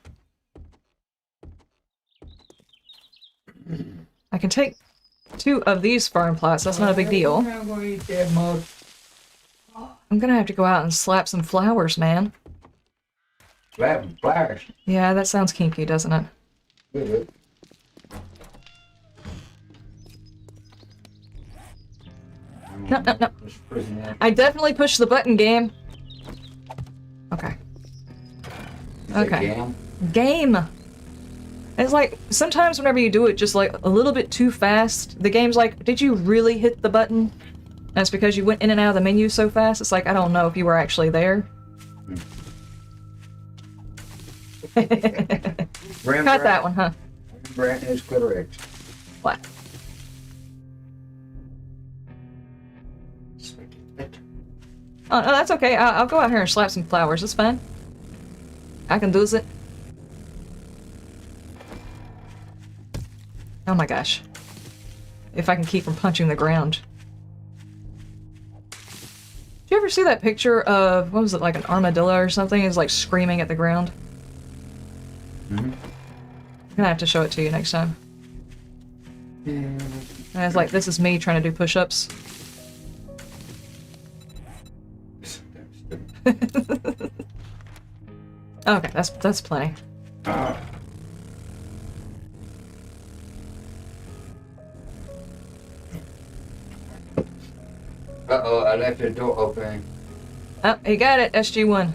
I can take 2 of these farm plots. That's not a big deal. I'm not gonna eat that much. I'm gonna have to go out and slap some flowers, man. Slapping flowers. Yeah, that sounds kinky, doesn't it? Good. No, no, no. I definitely pushed the button, game. Okay. Okay. Game! It's like, sometimes whenever you do it just like a little bit too fast, the game's like, did you really hit the button? And it's because you went in and out of the menu so fast, it's like, I don't know if you were actually there. Got that one, huh? Brand is correct. What? Oh, no, that's okay. I'll go out here and slap some flowers. It's fine. I can do it. Oh my gosh. If I can keep from punching the ground. Did you ever see that picture of, what was it, like an armadillo or something? It's like screaming at the ground. Mm-hmm. I'm gonna have to show it to you next time. And it's like, this is me trying to do push-ups. Okay, that's plenty. Uh-oh, I left the door open. Oh, he got it, SG1.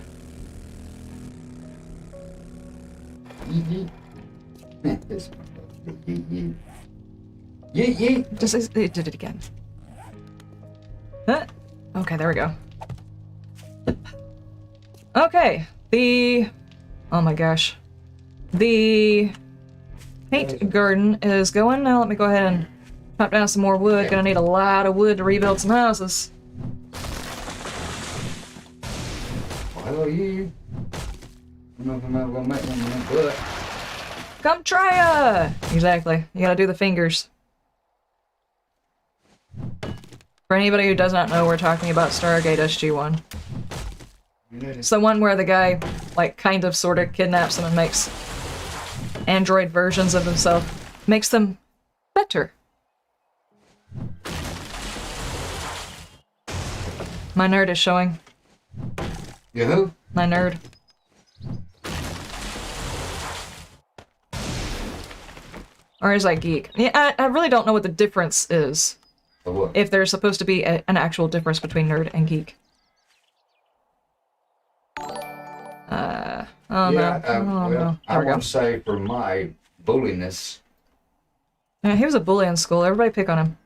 Just it did it again. Huh? Okay, there we go. Okay, oh my gosh. The paint garden is going. Now let me go ahead and chop down some more wood. Gonna need a lot of wood to rebuild some houses. Hello, you. I don't know if I'm ever gonna make one, but... Come try ya! Exactly. You gotta do the fingers. For anybody who does not know, we're talking about Stargate SG-1. It's the one where the guy, like, kind of, sort of kidnaps them and makes android versions of himself. Makes them better. My nerd is showing. You who? My nerd. Or is that geek? Yeah, I really don't know what the difference is. What? If there's supposed to be an actual difference between nerd and geek. Oh yeah, no. Oh, well, no. I There we go. want to say for my bulliness, Yeah, he was a bully in school. Everybody pick on him.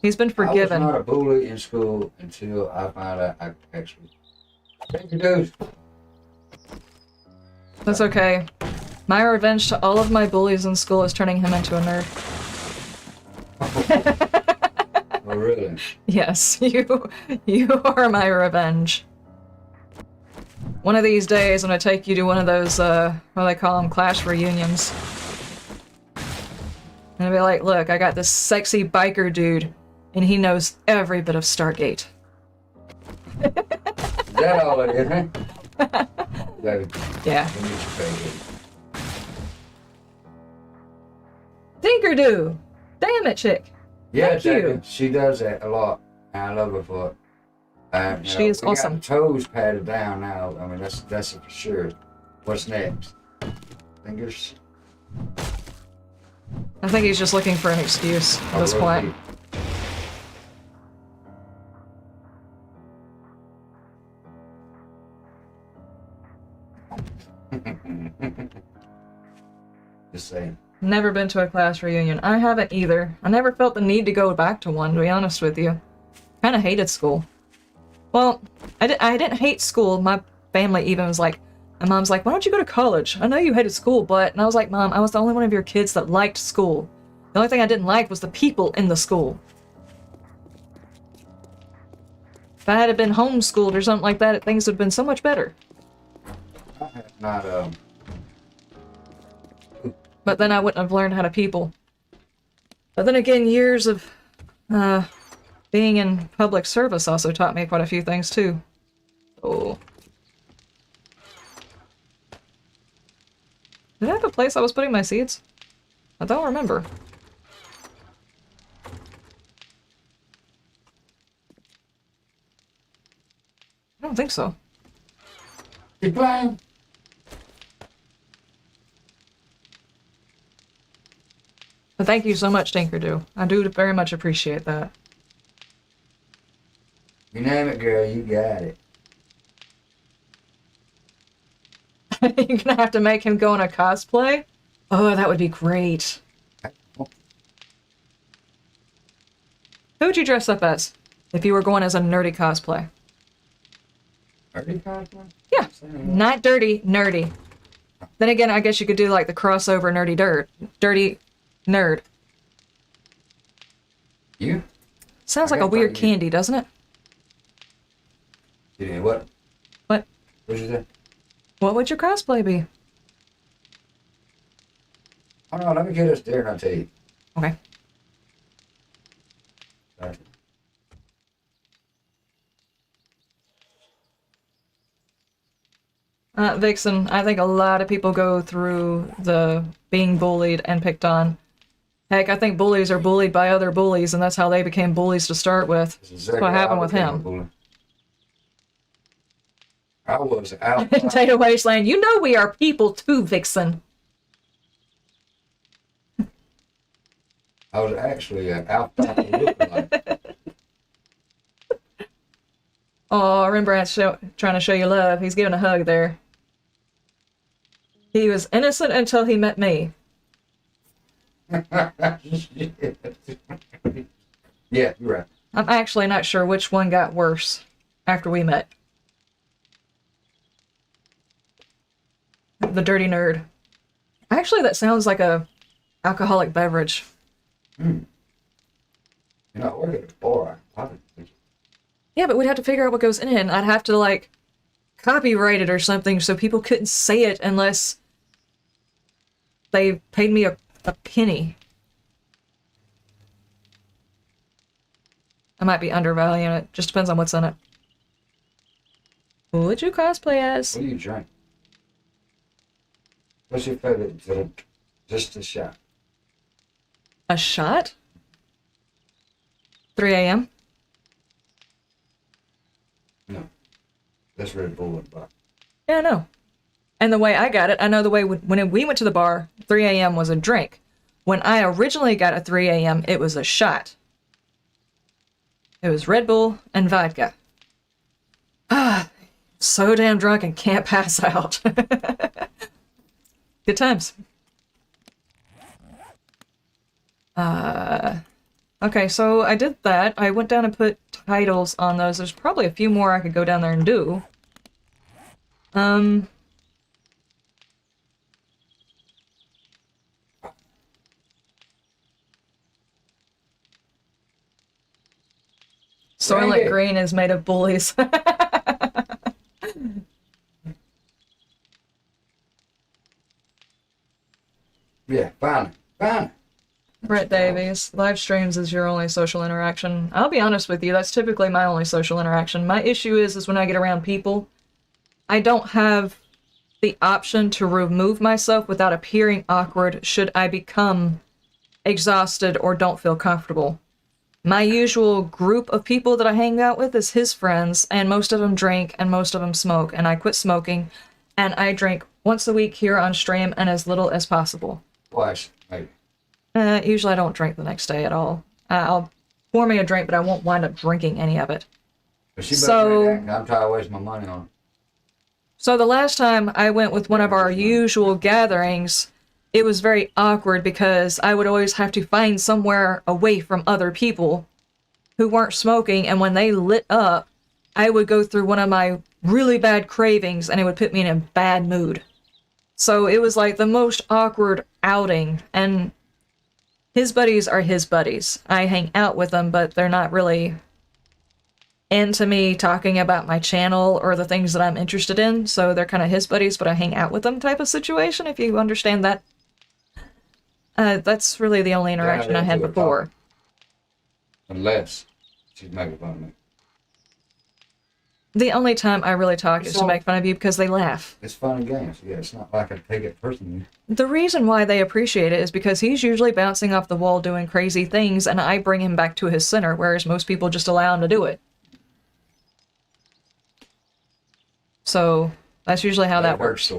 He's been forgiven. I was not a bully in school until I found out I actually... Thank you, dude. That's okay. My revenge to all of my bullies in school is turning him into a nerd. Oh, really? Yes, you are my revenge. One of these days, I'm gonna take you to one of those, what do they call them, class reunions. And I'll be like, look, I got this sexy biker dude, and he knows every bit of Stargate. Is that all it is, huh? Yeah. Tinkerdo! Damn it, chick! Yeah, Thank you. she does that a lot, and I love her for it. She is awesome. Got the toes patted down now. I mean, that's for sure. What's next? Fingers. I think he's just looking for an excuse at this point. Just saying. Never been to a class reunion. I haven't either. I never felt the need to go back to one, to be honest with you. Kinda hated school. Well, I didn't hate school. My family even was like, my mom's like, why don't you go to college? I know you hated school, but... And I was like, Mom, I was the only one of your kids that liked school. The only thing I didn't like was the people in the school. If I had been homeschooled or something like that, things would have been so much better. I have not, But then I wouldn't have learned how to people. But then again, years of being in public service also taught me quite a few things too. Oh. Did I have a place I was putting my seeds? I don't remember. I don't think so. keep playing. But thank you so much, Tinkerdo. I do very much appreciate that. You name it, girl, you got it. You're gonna have to make him go in a cosplay? Oh, that would be great. Who would you dress up as if you were going as a nerdy cosplay? Nerdy cosplay? Yeah, not dirty, nerdy. Then again, I guess you could do like the crossover nerdy dirty nerd. You? Sounds I like a gotta weird find you. candy, doesn't it? You did what? What? What'd you say? What would your cosplay be? Oh no, let me get us there and I'll tell you. Okay. Sorry. Vixen, I think a lot of people go through the being bullied and picked on. Heck, I think bullies are bullied by other bullies, and that's how they became bullies to start with. That's That's exactly what how happened I with became a him. bully. I was out. Data Wasteland, you know we are people too, Vixen. I was actually an alfalfa lookalike. Oh, Rembrandt's trying to show you love. He's giving a hug there. He was innocent until he met me. Yeah, you're right. I'm actually not sure which one got worse after we met. The dirty nerd. Actually, that sounds like a alcoholic beverage. You're not working at a bar. Yeah, but we'd have to figure out what goes in it, and I'd have to, like, copyright it or something so people couldn't say it unless they paid me a penny. I might be undervaluing it. Just depends on what's in it. Who would you cosplay as? What do you drink? What's your favorite drink? Just a shot. A shot? 3 a.m.? No. That's Red Bull and vodka. Yeah, I know. And the way I got it, I know the way when we went to the bar, 3 a.m. was a drink. When I originally got a 3 a.m., it was a shot. It was Red Bull and vodka. Ah, so damn drunk and can't pass out. Good times. Okay, so I did that. I went down and put titles on those. There's probably a few more I could go down there and do. Soylent Green is made of bullies. Yeah, fine. Fine. Brett Davies, live streams is your only social interaction. I'll be honest with you, that's typically my only social interaction. My issue is when I get around people, I don't have the option to remove myself without appearing awkward should I become exhausted or don't feel comfortable. My usual group of people that I hang out with is his friends, and most of them drink and most of them smoke, and I quit smoking, and I drink once a week here on stream and as little as possible. Twice, maybe. Usually I don't drink the next day at all. I'll pour me a drink, but I won't wind up drinking any of it. But she better So- drink that, 'cause I'm tired of wasting my money on it. So the last time I went with one of our usual gatherings, it was very awkward because I would always have to find somewhere away from other people who weren't smoking, and when they lit up, I would go through one of my really bad cravings and it would put me in a bad mood. So it was like the most awkward outing, and His buddies are his buddies. I hang out with them, but they're not really into me talking about my channel or the things that I'm interested in, so they're kind of his buddies, but I hang out with them type of situation, if you understand that. That's really the only interaction I had before. Unless she's making fun of me. The only time I really talk is to make fun of you because they laugh. It's fun and games. Yeah, it's not like I take it personally. The reason why they appreciate it is because he's usually bouncing off the wall doing crazy things, and I bring him back to his center, whereas most people just allow him to do it. So that's usually how that works.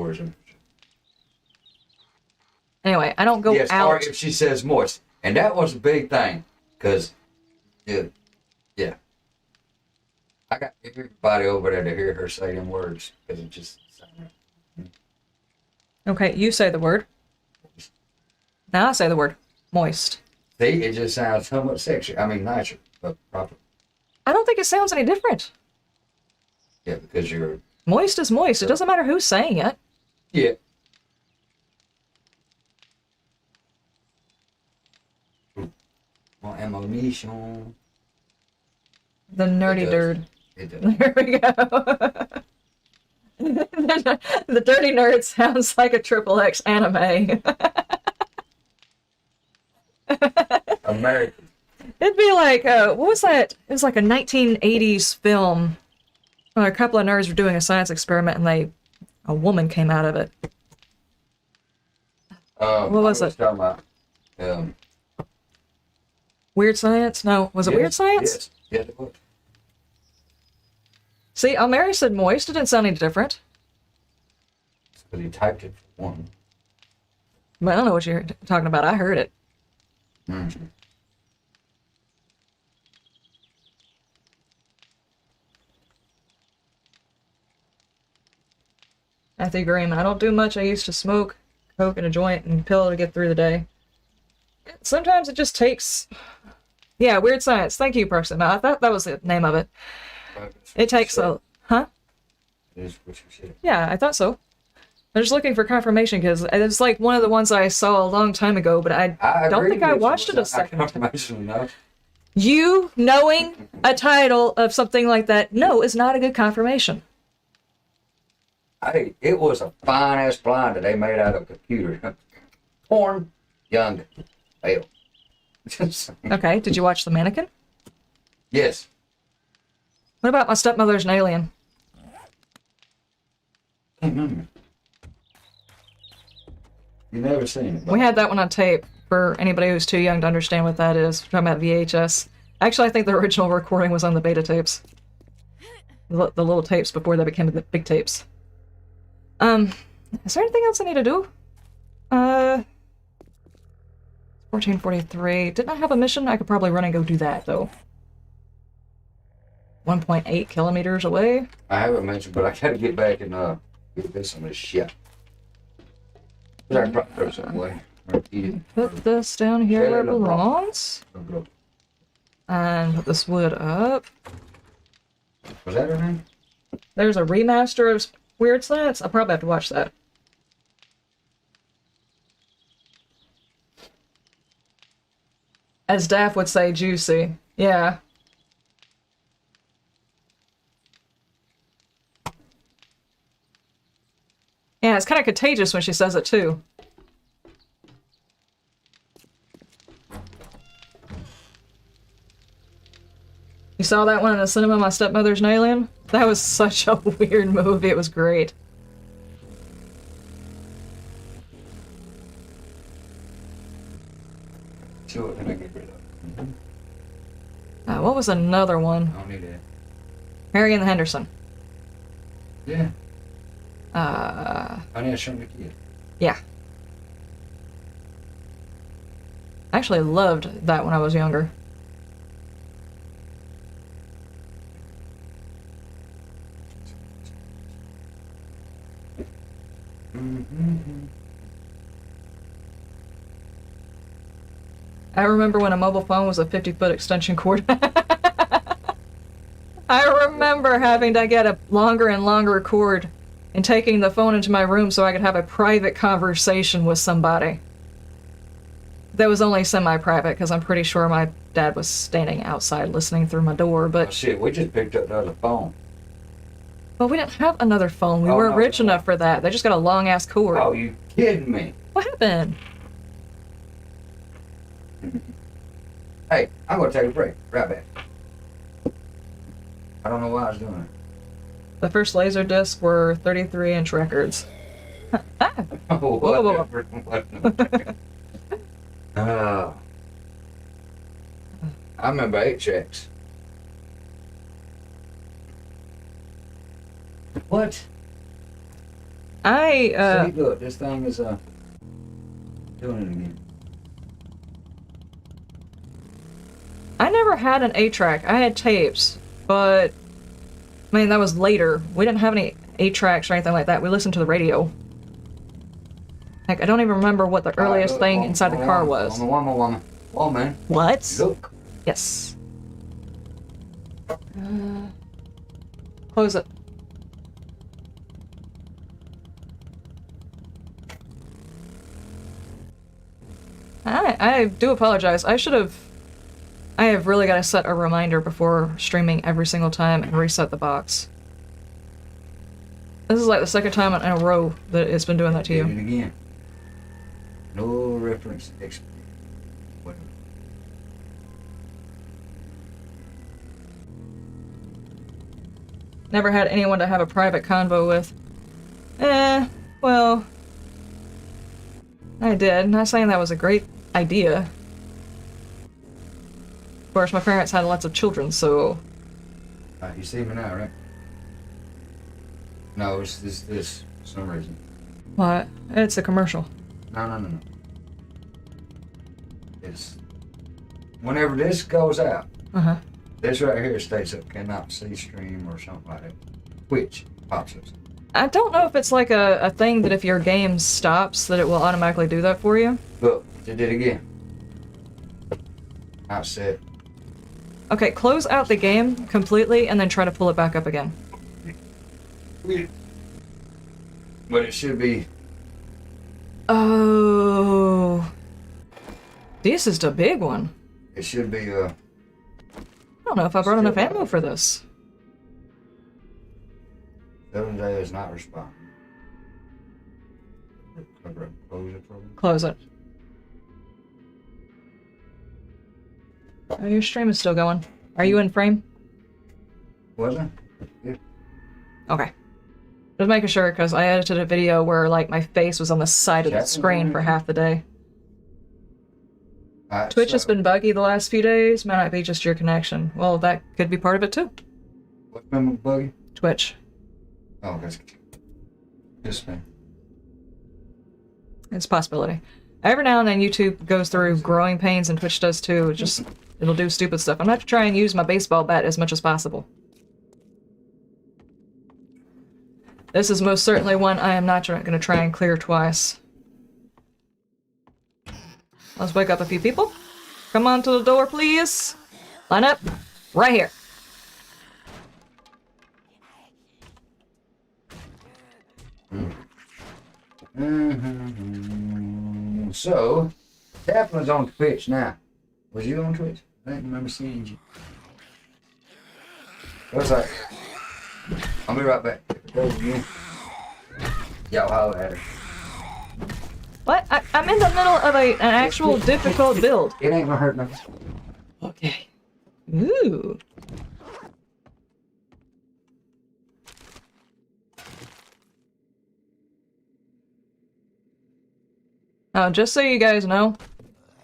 Anyway, I don't go out. Or if she says moist. And that was a big thing. Because, yeah. I got everybody over there to hear her say them words. Because it just sounded right. Okay, you say the word. Now I say the word. Moist. See, it just sounds somewhat sexy. I mean, nicer, but proper. I don't think it sounds any different. Yeah, because you're... Moist is moist. It doesn't matter who's saying it. Yeah. Mon ammunition. The nerdy nerd. It does. There we go. The dirty nerd sounds like a XXX anime. American. It'd be like, what was that? It was like a 1980s film. Where a couple of nerds were doing a science experiment and a woman came out of it. What was it? Talking about, Weird Science? No, was it Weird Science? Yes, it was. See, Mary said moist. It didn't sound any different. But he typed it for one. But I don't know what you're talking about. I heard it. Mm-hmm. Matthew Graham, I don't do much. I used to smoke coke and a joint and pill to get through the day. Sometimes it just takes... Yeah, Weird Science. Thank you, Proxima. I thought that was the name of it. It takes a... Huh? It is what you said. Yeah, I thought so. I'm just looking for confirmation because it's like one of the ones I saw a long time ago, but I don't think I watched it a second time. You knowing a title of something like that, no, is not a good confirmation. It was a fine-ass blind that they made out of a computer. Porn, young, hell. Okay, did you watch The Mannequin? Yes. What about My Stepmother's an Alien? Can't remember. You never seen it. We had that one on tape for anybody who's too young to understand what that is. We're talking about VHS. Actually, I think the original recording was on the beta tapes. The little tapes before they became the big tapes. Is there anything else I need to do? 1443. Didn't I have a mission? I could probably run and go do that, though. 1.8 kilometers away. I haven't mentioned, but I gotta get back and get this on this shit. But I can probably throw something away. Or eat it. Put this down here where it belongs. And put this wood up. Was that her name? There's a remaster of Weird Science. I'll probably have to watch that. As Daff would say, juicy. Yeah. Yeah, it's kind of contagious when she says it, too. You saw that one in the cinema, My Stepmother's an Alien? That was such a weird movie. It was great. Sure, and I get rid of it. What was another one? I don't need that. Mary and the Henderson. Yeah. Honey, I Shrunk the Kid. Yeah. I actually loved that when I was younger. I remember when a mobile phone was a 50-foot extension cord. I remember having to get a longer and longer cord and taking the phone into my room so I could have a private conversation with somebody. That was only semi-private, because I'm pretty sure my dad was standing outside listening through my door, Oh, but... shit, we just picked up the other phone. Well, we didn't have another phone. We weren't rich enough for that. They just got a long-ass cord. Oh, you kidding me? What happened? Hey, I'm gonna take a break. Right back. I don't know why I was doing it. The first laser discs were 33-inch records. Ah! Oh, Whoa. whatever. I remember 8-tracks. What? See, look, this thing is doing it again. I never had an 8-track. I had tapes, but... I mean, that was later. We didn't have any 8-tracks or anything like that. We listened to the radio. Heck, I don't even remember what the earliest thing inside the car was. Woman. What? Look. Yes. Close it. I do apologize. I have really got to set a reminder before streaming every single time and reset the box. This is like the second time in a row that it's been doing that to you. Did it again. No reference experience. Whatever. Never had anyone to have a private convo with. Well... I did. Not saying that was a great idea. Of course, my parents had lots of children, so... You see me now, right? No, it's this for some reason. What? It's a commercial. No. It's... Whenever this goes out, Uh-huh. this right here states up cannot see stream or something like that. Which pops up. I don't know if it's like a thing that if your game stops, that it will automatically do that for you. Look, it did it again. Now it's set. Okay, close out the game completely and then try to pull it back up again. But it should be... Oh... This is the big one. It should be, I don't know if I brought enough ammo for this. 7 days not responding. Close it for me. Close it. Oh, your stream is still going. Are you in frame? Was it? Yeah. Okay. Just making sure, because I edited a video where, like, my face was on the side of the screen for half the day. Twitch has been buggy the last few days. Might not be just your connection. Well, that could be part of it, too. What's been buggy? Twitch. Oh, that's this thing. It's a possibility. Every now and then YouTube goes through growing pains, and Twitch does too. It'll do stupid stuff. I'm going to have to try and use my baseball bat as much as possible. This is most certainly one I am not going to try and clear twice. Let's wake up a few people. Come on to the door, please. Line up. Right here. So, Kaplan's on Twitch now. Was you on Twitch? I didn't remember seeing you. What's that? I'll be right back. Goes again. Y'all holler at her. What? I'm in the middle of an actual difficult build. It ain't gonna hurt nothing. Okay. Ooh. Now, just so you guys know,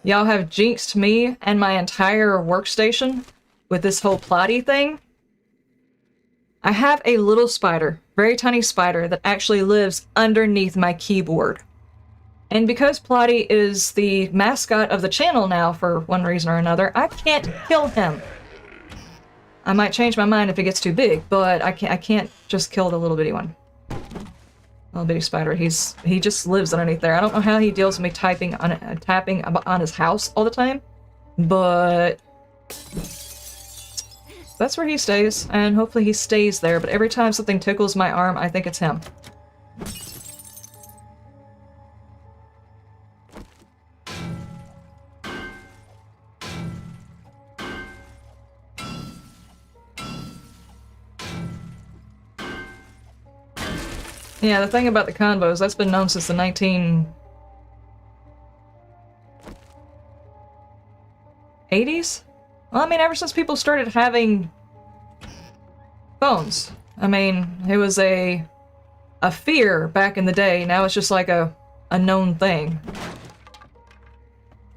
y'all have jinxed me and my entire workstation with this whole plotty thing. I have a little spider, very tiny spider, that actually lives underneath my keyboard. And because Plotty is the mascot of the channel now for one reason or another, I can't kill him. I might change my mind if it gets too big, but I can't just kill the little bitty one. Little bitty spider, he just lives underneath there. I don't know how he deals with me tapping on his house all the time, but that's where he stays, and hopefully he stays there, but every time something tickles my arm, I think it's him. Yeah, the thing about the convos, that's been known since the 1980s? Well, I mean, ever since people started having phones. I mean, it was a fear back in the day. Now it's just like a known thing.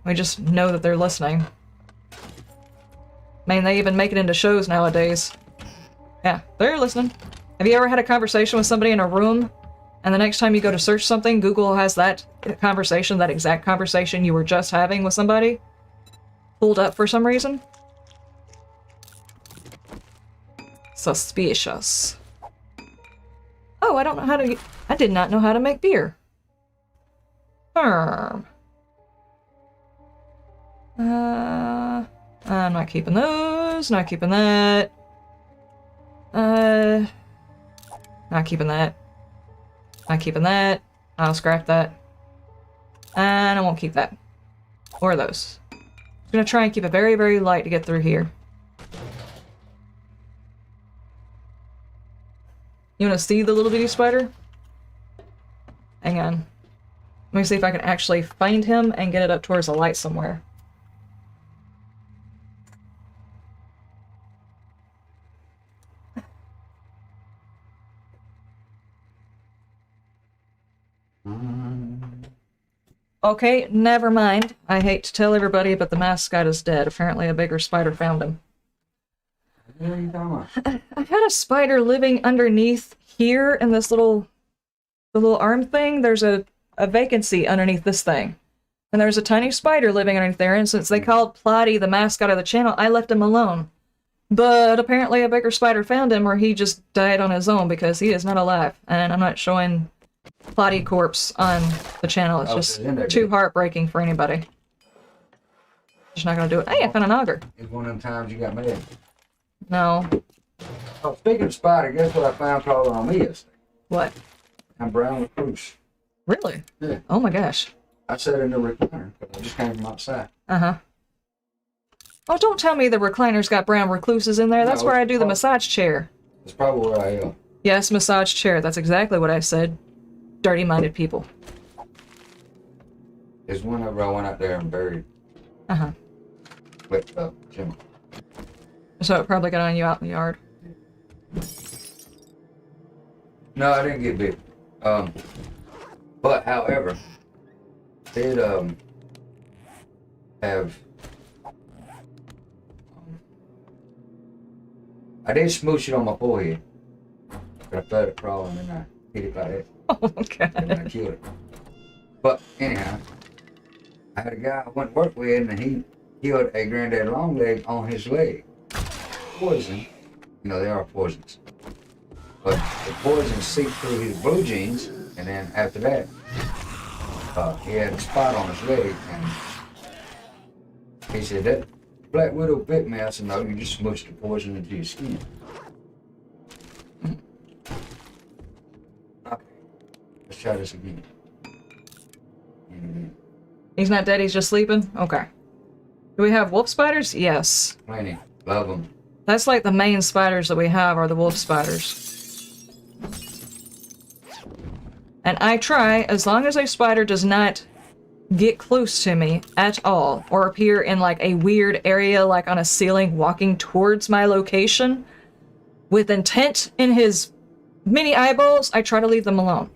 We just know that they're listening. I mean, they even make it into shows nowadays. Yeah, they're listening. Have you ever had a conversation with somebody in a room, and the next time you go to search something, Google has that conversation, that exact conversation you were just having with somebody, pulled up for some reason? Suspicious. Oh, I don't know how to... I did not know how to make beer. I'm not keeping those, not keeping that. Not keeping that. Not keeping that. I'll scrap that. And I won't keep that. Or those. I'm gonna try and keep it very, very light to get through here. You wanna see the little bitty spider? Hang on. Let me see if I can actually find him and get it up towards the light somewhere. Okay, never mind. I hate to tell everybody, but the mascot is dead. Apparently a bigger spider found him. What are you talking about? I've had a spider living underneath here in this the little arm thing. There's a vacancy underneath this thing. And there's a tiny spider living underneath there, and since they called Plotty the mascot of the channel, I left him alone. But apparently a bigger spider found him, or he just died on his own because he is not alive. And I'm not showing Plotty corpse on the channel. It's just too heartbreaking for anybody. Just not gonna do it. Hey, I found an auger. It's one of them times you got mad. No. Oh, speaking of spider, guess what I found crawling on me yesterday? What? I'm brown recluse. Really? Yeah. Oh my gosh. I sat in the recliner because I just came from outside. Uh-huh. Oh, don't tell me the recliner's got brown recluses in there. That's where I do the massage chair. That's probably where I am. Yes, massage chair. That's exactly what I said. Dirty-minded people. There's one over I went out there and buried. Uh-huh. Wet up, Jim. So it probably got on you out in the yard. No, I didn't get bit. But however, did have I did smooch it on my forehead, but I felt it crawling and I hit it like that. Oh, God. And I killed it. But anyhow, I had a guy I went to work with and he killed a granddad longleg on his leg. Poison, you know, they are poisons. But the poison seeped through his blue jeans, and then after that, he had a spot on his leg, and he said, that Black Widow bit me. I said, no, you just smushed the poison into your skin. Okay, let's try this again. He's not dead, he's just sleeping? Okay. Do we have wolf spiders? Yes. Plenty, love them. That's like the main spiders that we have are the wolf spiders. And I try, as long as a spider does not get close to me at all, or appear in like a weird area like on a ceiling walking towards my location, with intent in his mini eyeballs, I try to leave them alone.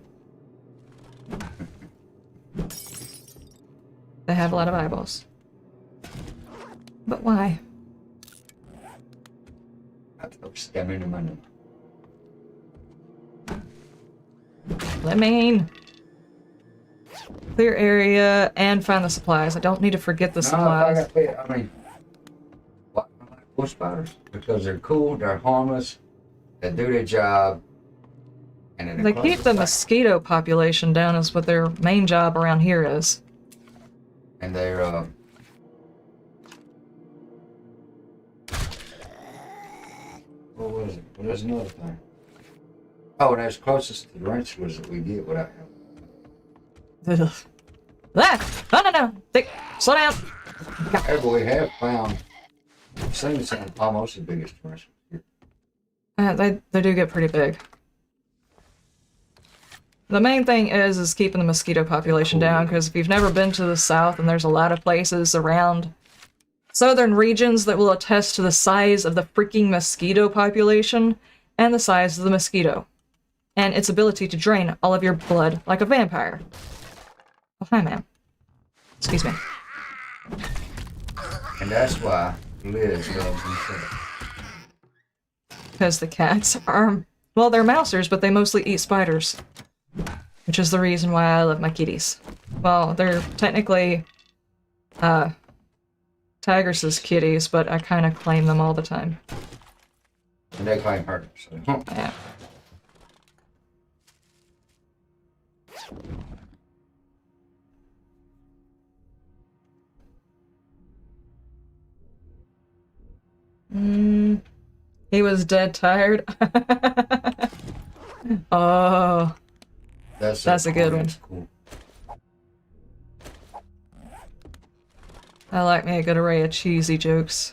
They have a lot of eyeballs. But why? Fleming. Clear area and find the supplies. I don't need to forget the supplies. I mean, why I like wolf spiders? Because they're cool, they're harmless, they do their job, and they keep the mosquito population down is what their main job around here is. And they're what was it? Well, there's another thing. Oh, that's closest to the ranch was that we get without help. Ah! No! Slow down! However, we have found seen some almost as big as tarantulas here. They do get pretty big. The main thing is keeping the mosquito population down, because if you've never been to the south, and there's a lot of places around southern regions that will attest to the size of the freaking mosquito population and the size of the mosquito and its ability to drain all of your blood like a vampire. Oh, hi, ma'am. Excuse me. And that's why Liz loves himself. Because the cats are, well, they're mousers, but they mostly eat spiders. Which is the reason why I love my kitties. Well, they're technically, Tigress's kitties, but I kind of claim them all the time. And they claim her, so. Yeah. He was dead tired. Oh. That's a good one. Cool. I like me a good array of cheesy jokes.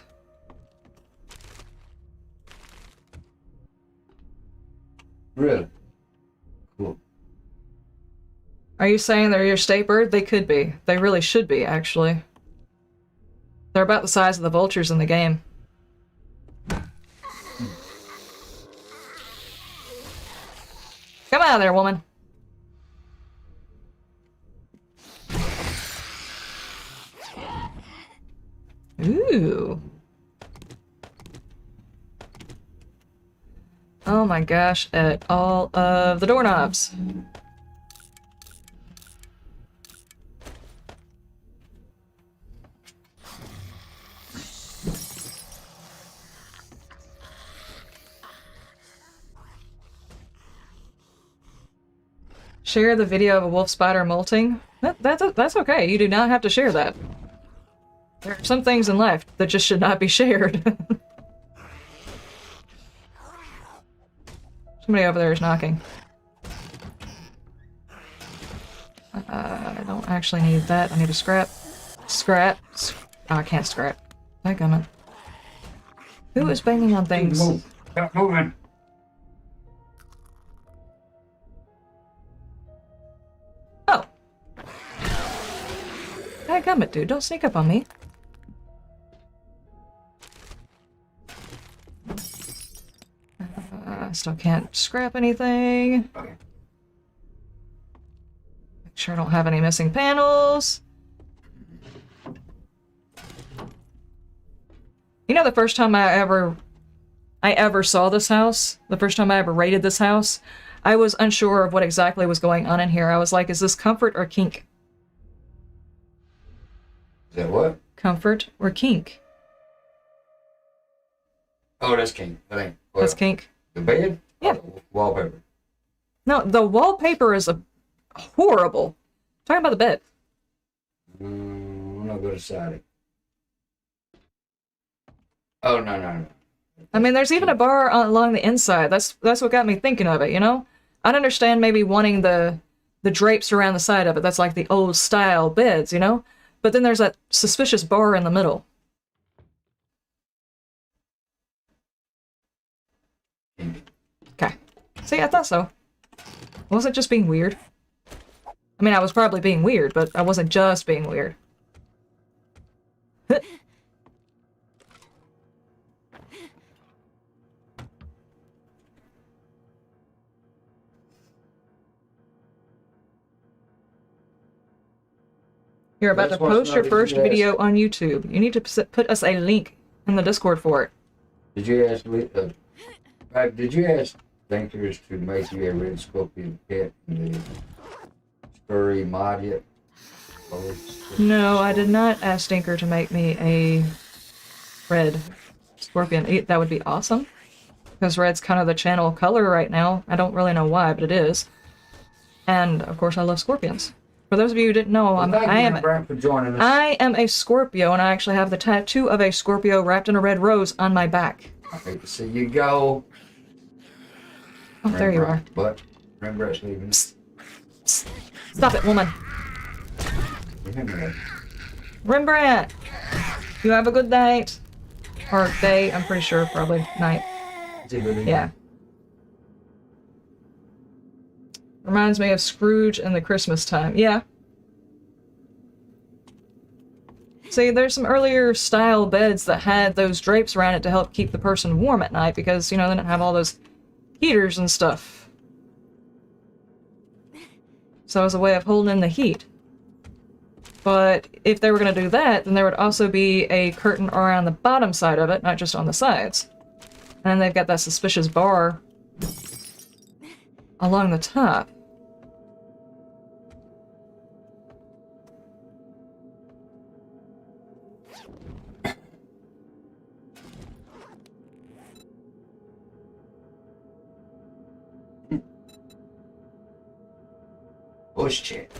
Really? Cool. Are you saying they're your state bird? They could be. They really should be, actually. They're about the size of the vultures in the game. Come out of there, woman. Ooh. Oh my gosh, at all of the doorknobs. Share the video of a wolf spider molting? That's okay, you do not have to share that. There are some things in life that just should not be shared. Somebody over there is knocking. I don't actually need that. I need a scrap. Scrap. Oh, I can't scrap. Dadgummit. Who is banging on things? Move. Stop moving. Oh. Dadgummit, dude. Don't sneak up on me. I still can't scrap anything. Okay. Make sure I don't have any missing panels. You know, the first time I ever saw this house, the first time I ever raided this house, I was unsure of what exactly was going on in here. I was like, is this comfort or kink? Is that what? Comfort or kink? Oh, that's king. That ain't. Well, That's kink. the bed? Yeah. Or wallpaper. No, the wallpaper is horrible. Talking about the bed. I'm not good at siding. Oh, no. I mean, there's even a bar along the inside. That's what got me thinking of it, you know? I'd understand maybe wanting the drapes around the side of it. That's like the old style beds, you know? But then there's that suspicious bar in the middle. Okay. See, I thought so. I wasn't just being weird. I mean, I was probably being weird, but I wasn't just being weird. You're about to post your first video on YouTube. You need to put us a link in the Discord for it. Did you ask did you ask thinkers to make you a red scorpion pet in the story mod yet? No, I did not ask Stinker to make me a red scorpion. That would be awesome. Because red's kind of the channel color right now. I don't really know why, but it is. And, of course, I love scorpions. For those of you who didn't know, Well, Brent, for joining us. I am a Scorpio, and I actually have the tattoo of a Scorpio wrapped in a red rose on my back. I hate to see you go. Oh, there you are. But Rembrandt's leaving. Psst. Psst. Stop it, woman. Rembrandt! You have a good night. Or day, I'm pretty sure, probably night. Yeah. Reminds me of Scrooge in the Christmas time. Yeah. See, there's some earlier style beds that had those drapes around it to help keep the person warm at night because, you know, they didn't have all those heaters and stuff. So it was a way of holding in the heat. But if they were going to do that, then there would also be a curtain around the bottom side of it, not just on the sides. And they've got that suspicious bar along the top. Bush check.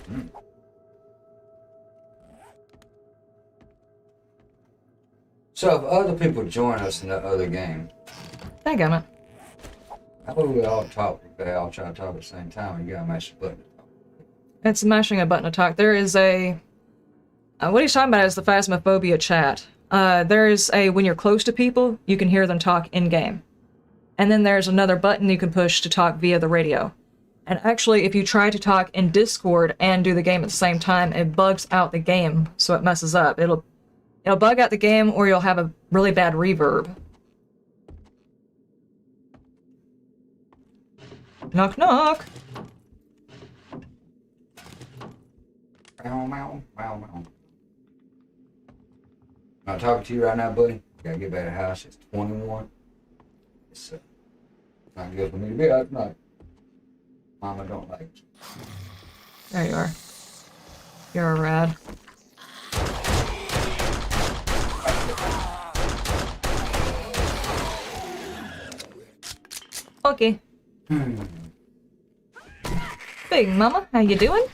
So if other people join us in that other game, Dadgummit. how about we all talk? They all try to talk at the same time and you gotta mash the button. It's mashing a button to talk. There is a... what he's talking about is the Phasmophobia chat. There is a... When you're close to people, you can hear them talk in-game. And then there's another button you can push to talk via the radio. And actually, if you try to talk in Discord and do the game at the same time, it bugs out the game, so it messes up. It'll bug out the game, or you'll have a really bad reverb. Knock, knock! Meow, meow, meow, meow. I'm not talking to you right now, buddy. Gotta get back to the house. It's 21. It's not good for me to be out tonight. Mama don't like it. There you are. You're a rad. Okay. Big Mama, how you doing?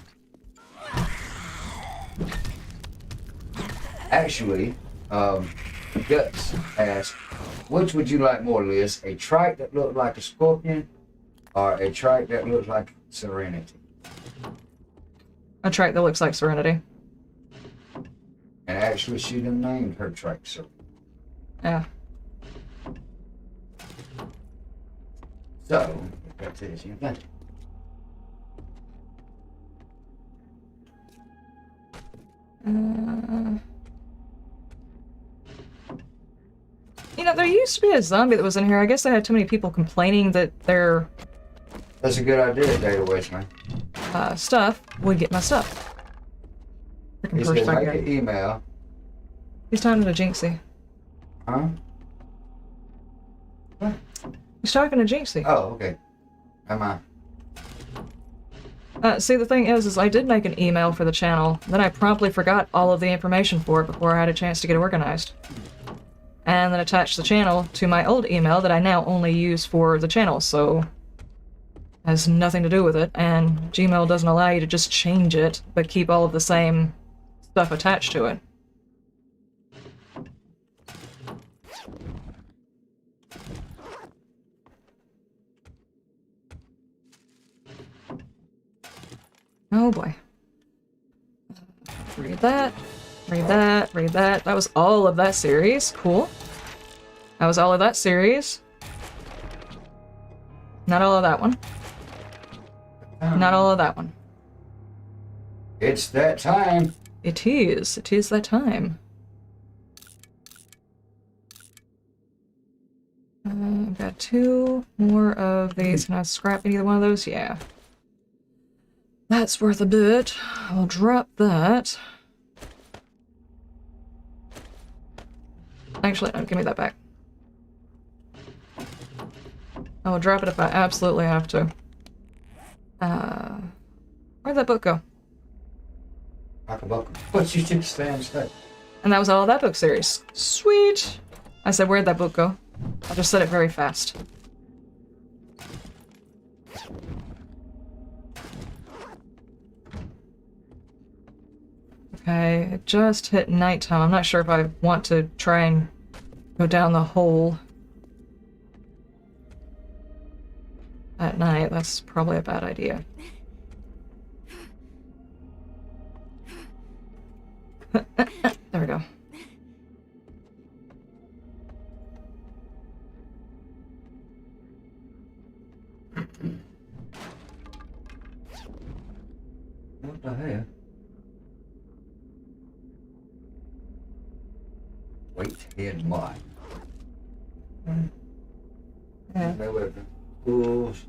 Actually, Guts asked, which would you like more, Liz? A trike that looked like a scorpion or a trike that looks like Serenity? A trike that looks like Serenity. And actually, she done named her trike so. Yeah. So, that's it. You think? You know, there used to be a zombie that was in here. I guess they had too many people complaining that their That's a good idea, Data Waste, man. stuff would get messed up. Freaking He said, first make guy. an email. He's talking to Jinxie. Huh? What? He's talking to Jinxie. Oh, okay. Am I? See, the thing is I did make an email for the channel, then I promptly forgot all of the information for it before I had a chance to get it organized. And then attached the channel to my old email that I now only use for the channel, so has nothing to do with it, and Gmail doesn't allow you to just change it, but keep all of the same stuff attached to it. Oh boy. Read that, read that, read that. That was all of that series. Cool. That was all of that series. Not all of that one. Not all of that one. It's that time. It is. It is that time. I've got 2 more of these. Can I scrap either one of those? Yeah. That's worth a bit. I'll drop that. Actually, no, give me that back. I will drop it if I absolutely have to. Where'd that book go? What you should stand straight. And that was all of that book series. Sweet! I said, where'd that book go? I just said it very fast. Okay, it just hit nighttime. I'm not sure if I want to try and go down the hole at night. That's probably a bad idea. There we go. What the hell? Wait, head mod. Yeah. Schools.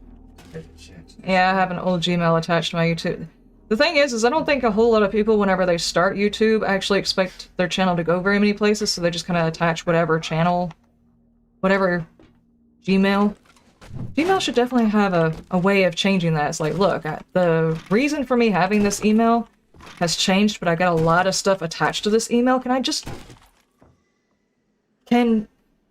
Yeah, I have an old Gmail attached to my YouTube. The thing is I don't think a whole lot of people, whenever they start YouTube, actually expect their channel to go very many places, so they just kind of attach whatever channel, whatever Gmail. Gmail should definitely have a way of changing that. It's like, look, the reason for me having this email has changed, but I got a lot of stuff attached to this email. Can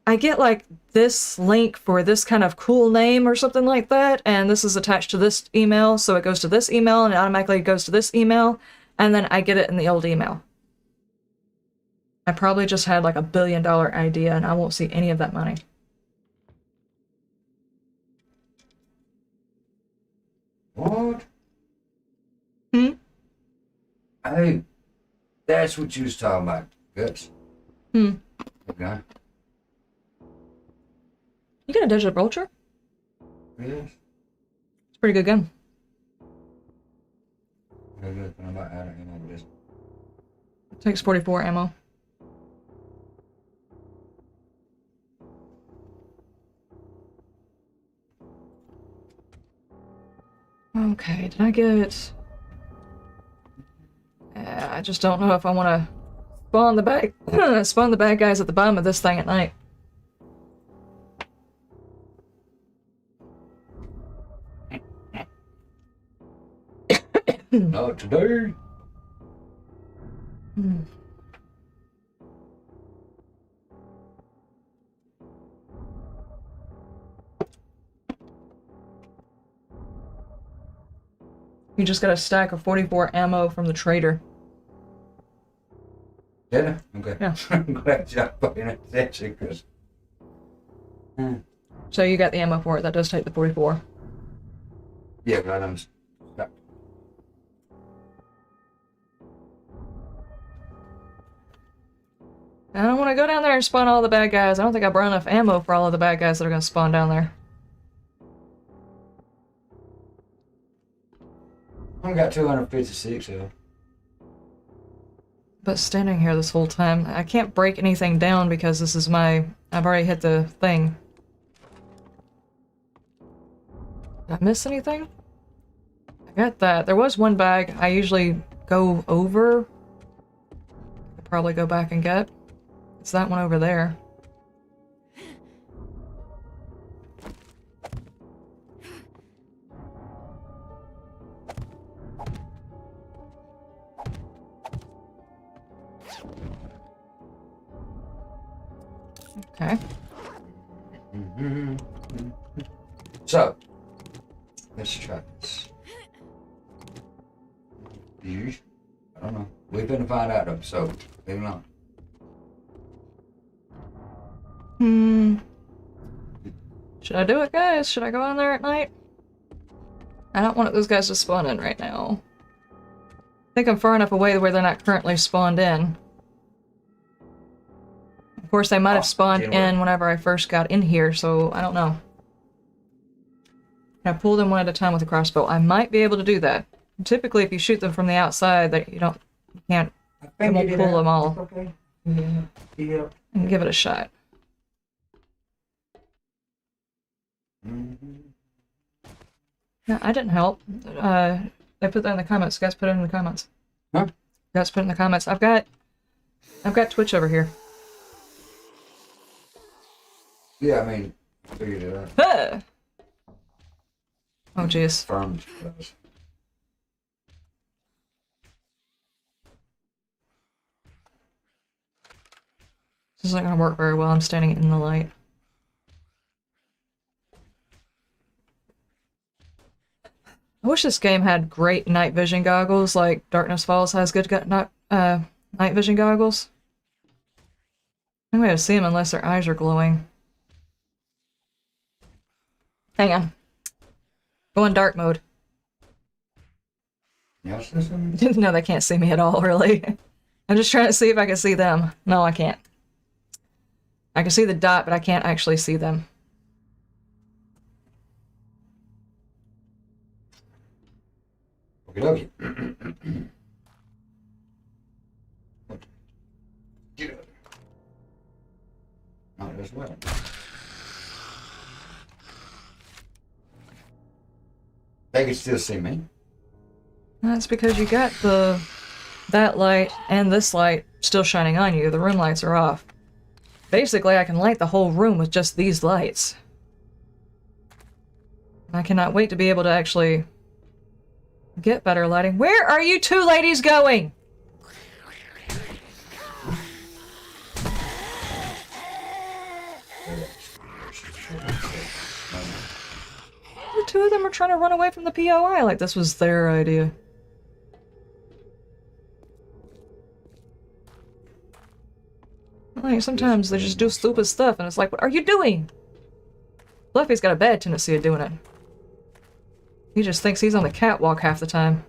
I get, like, this link for this kind of cool name or something like that, and this is attached to this email, so it goes to this email, and it automatically goes to this email, and then I get it in the old email. I probably just had, like, $1 billion idea, and I won't see any of that money. What? Hmm? Hey, that's what you was talking about, Guts. Hmm. Okay. You got a Digital Vulture? Yes. It's a pretty good gun. Very good. I'm about out of ammo with this. It takes 44 ammo. Okay, did I get... I just don't know if I want to spawn the bad guys at the bottom of this thing at night. Not today. Hmm. You just got a stack of 44 ammo from the trader. Did I? Okay. Yeah. I'm glad y'all paying attention, because... So you got the ammo for it. That does take the 44. Yeah, but I'm stuck. I don't want to go down there and spawn all the bad guys. I don't think I brought enough ammo for all of the bad guys that are going to spawn down there. I got 256 of. But standing here this whole time, I can't break anything down because this is my... I've already hit the thing. Did I miss anything? I got that. There was one bag I usually go over. I'll probably go back and get. It's that one over there. Okay. So, let's try this. I don't know. We're gonna find out though, so leave it alone. Should I do it, guys? Should I go in there at night? I don't want those guys to spawn in right now. I think I'm far enough away where they're not currently spawned in. Of course, they might have spawned in whenever I first got in here, so I don't know. Can I pull them one at a time with a crossbow? I might be able to do that. Typically, if you shoot them from the outside, you can't, it won't pull them all. Okay. Yeah. Yeah. And give it a shot. No, I didn't help. They put that in the comments. Guys, put it in the comments. Huh? Guys, put it in the comments. I've got Twitch over here. Yeah, I mean, figured it out. Ah! Oh, jeez. Firm. This isn't gonna work very well. I'm standing in the light. I wish this game had great night vision goggles, like Darkness Falls has good night vision goggles. I'm gonna see them unless their eyes are glowing. Hang on. Go in dark mode. Yes, listen. No, they can't see me at all, really. I'm just trying to see if I can see them. No, I can't. I can see the dot, but I can't actually see them. Okie Get up. Not this way. They can still see me. That's because you got that light and this light still shining on you. The room lights are off. Basically, I can light the whole room with just these lights. I cannot wait to be able to actually get better lighting. Where are you two ladies going? The two of them are trying to run away from the POI like this was their idea. Like, sometimes they just do stupid stuff and it's like, what are you doing? Fluffy's got a bad tendency of doing it. He just thinks he's on the catwalk half the time.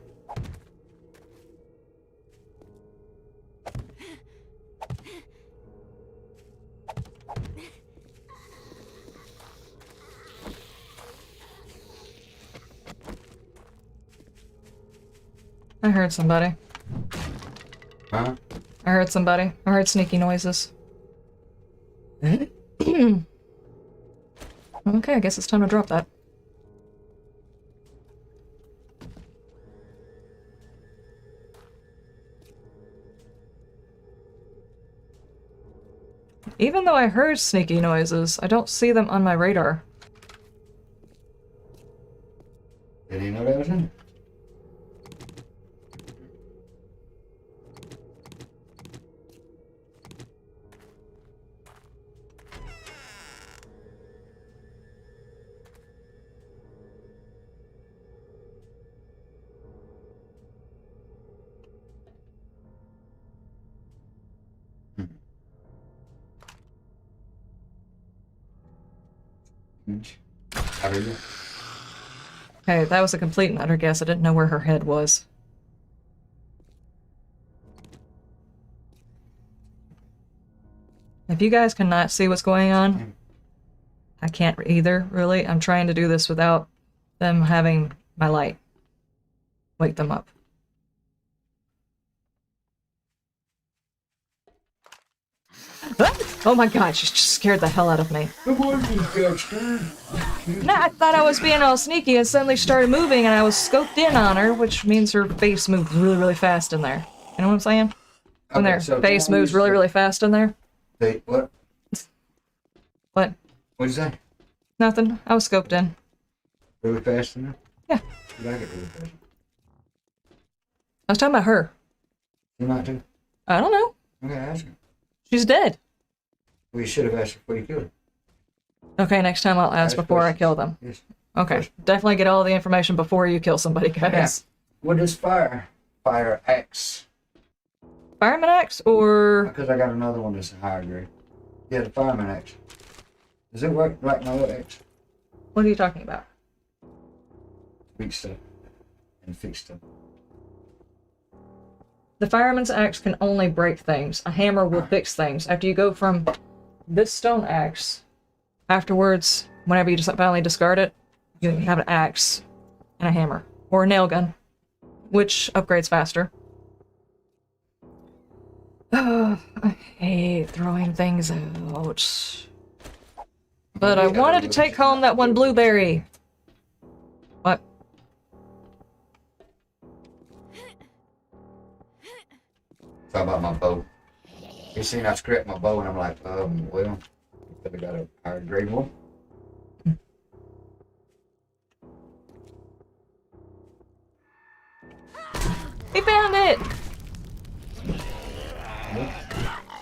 I heard somebody. Huh? I heard somebody. I heard sneaky noises. Okay, I guess it's time to drop that. Even though I heard sneaky noises, I don't see them on my radar. Did he know that was in it? How are you? Okay, that was a complete and utter guess. I didn't know where her head was. If you guys cannot see what's going on, I can't either, really. I'm trying to do this without them having my light wake them up. Oh my god, she just scared the hell out of me. Nah, I thought I was being all sneaky and suddenly she started moving and I was scoped in on her, which means her face moved really, really fast in there. You know what I'm saying? When their face moves really, really fast in there. Hey, what? What? What'd you say? Nothing. I was scoped in. Really fast in there? Yeah. You like it really fast? I was talking about her. You might too? I don't know. Okay, ask her. She's dead. Well, you should have asked her before you killed her. Okay, next time I'll ask before I kill them. Yes. Okay, definitely get all the information before you kill somebody, guys. Yeah. What is fire? Fire X. Fireman axe or... Because I got another one that's a higher grade. Yeah, the fireman X. Does it work like my other X? What are you talking about? Weak stuff. And fix stuff. The fireman's axe can only break things. A hammer will fix things. After you go from this stone axe, afterwards, whenever you just finally discard it, you have an axe and a hammer. Or a nail gun, which upgrades faster. I hate throwing things out. But I wanted to take home that one blueberry. What? Talk about my bow. You seen I scrapped my bow and I'm like, well, I got a higher grade one. He found it!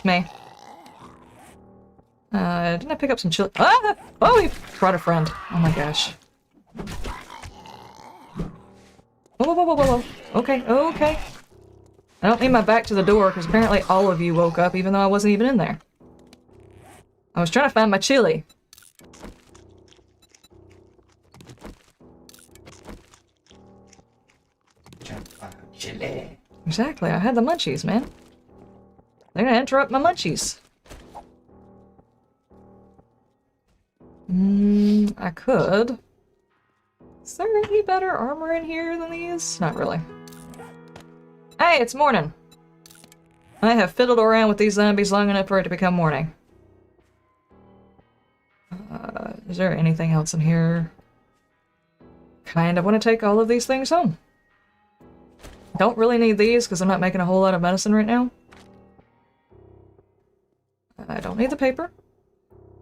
Me. Didn't I pick up some chili? Ah! Oh, he brought a friend. Oh my gosh. Whoa, whoa, whoa, whoa, whoa. Okay, okay. I don't need my back to the door, because apparently all of you woke up, even though I wasn't even in there. I was trying to find my chili. Chili. Exactly, I had the munchies, man. They're gonna interrupt my munchies. I could. Is there any better armor in here than these? Not really. Hey, it's morning. I have fiddled around with these zombies long enough for it to become morning. Is there anything else in here? Kind of want to take all of these things home. Don't really need these because I'm not making a whole lot of medicine right now. I don't need the paper.